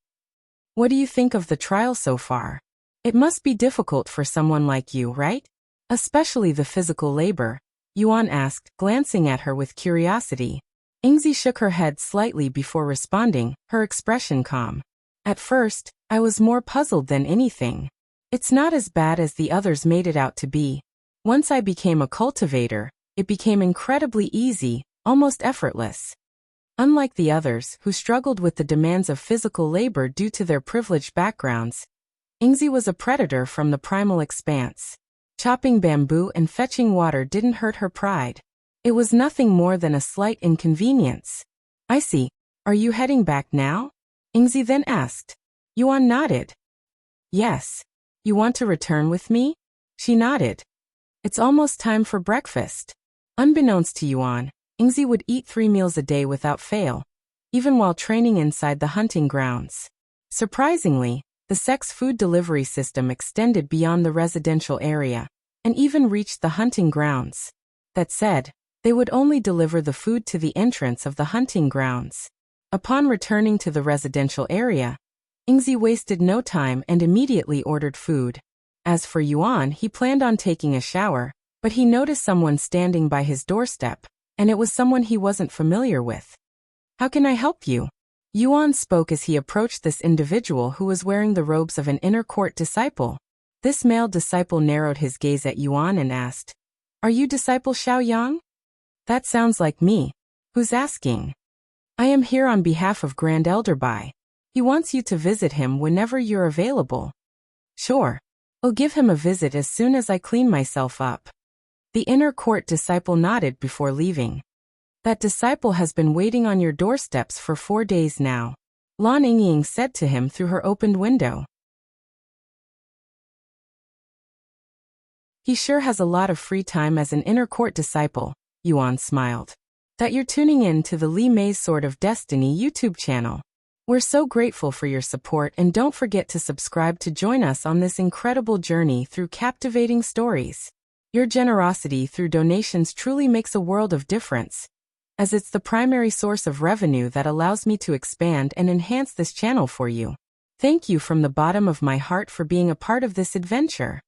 What do you think of the trial so far? It must be difficult for someone like you, right? Especially the physical labor, Yuan asked, glancing at her with curiosity. Yingzi shook her head slightly before responding, her expression calm. At first, I was more puzzled than anything. It's not as bad as the others made it out to be. Once I became a cultivator, it became incredibly easy, almost effortless. Unlike the others, who struggled with the demands of physical labor due to their privileged backgrounds, Yingzi was a predator from the primal expanse. Chopping bamboo and fetching water didn't hurt her pride. It was nothing more than a slight inconvenience. I see. Are you heading back now? Ingzi then asked. Yuan nodded. Yes. You want to return with me? She nodded. It's almost time for breakfast. Unbeknownst to Yuan, Ingzi would eat 3 meals a day without fail, even while training inside the hunting grounds. Surprisingly, the sex food delivery system extended beyond the residential area and even reached the hunting grounds. That said, they would only deliver the food to the entrance of the hunting grounds. Upon returning to the residential area, Ingzi wasted no time and immediately ordered food. As for Yuan, he planned on taking a shower, but he noticed someone standing by his doorstep, and it was someone he wasn't familiar with. How can I help you? Yuan spoke as he approached this individual who was wearing the robes of an inner court disciple. This male disciple narrowed his gaze at Yuan and asked, Are you disciple Xiaoyang? That sounds like me. Who's asking? I am here on behalf of Grand Elder Bai. He wants you to visit him whenever you're available. Sure. I'll give him a visit as soon as I clean myself up. The inner court disciple nodded before leaving. That disciple has been waiting on your doorsteps for 4 days now, Lan Yingying said to him through her opened window. He sure has a lot of free time as an inner court disciple, Yuan smiled. That you're tuning in to the Li Mei's Sword of Destiny YouTube channel. We're so grateful for your support, and don't forget to subscribe to join us on this incredible journey through captivating stories. Your generosity through donations truly makes a world of difference, as it's the primary source of revenue that allows me to expand and enhance this channel for you. Thank you from the bottom of my heart for being a part of this adventure.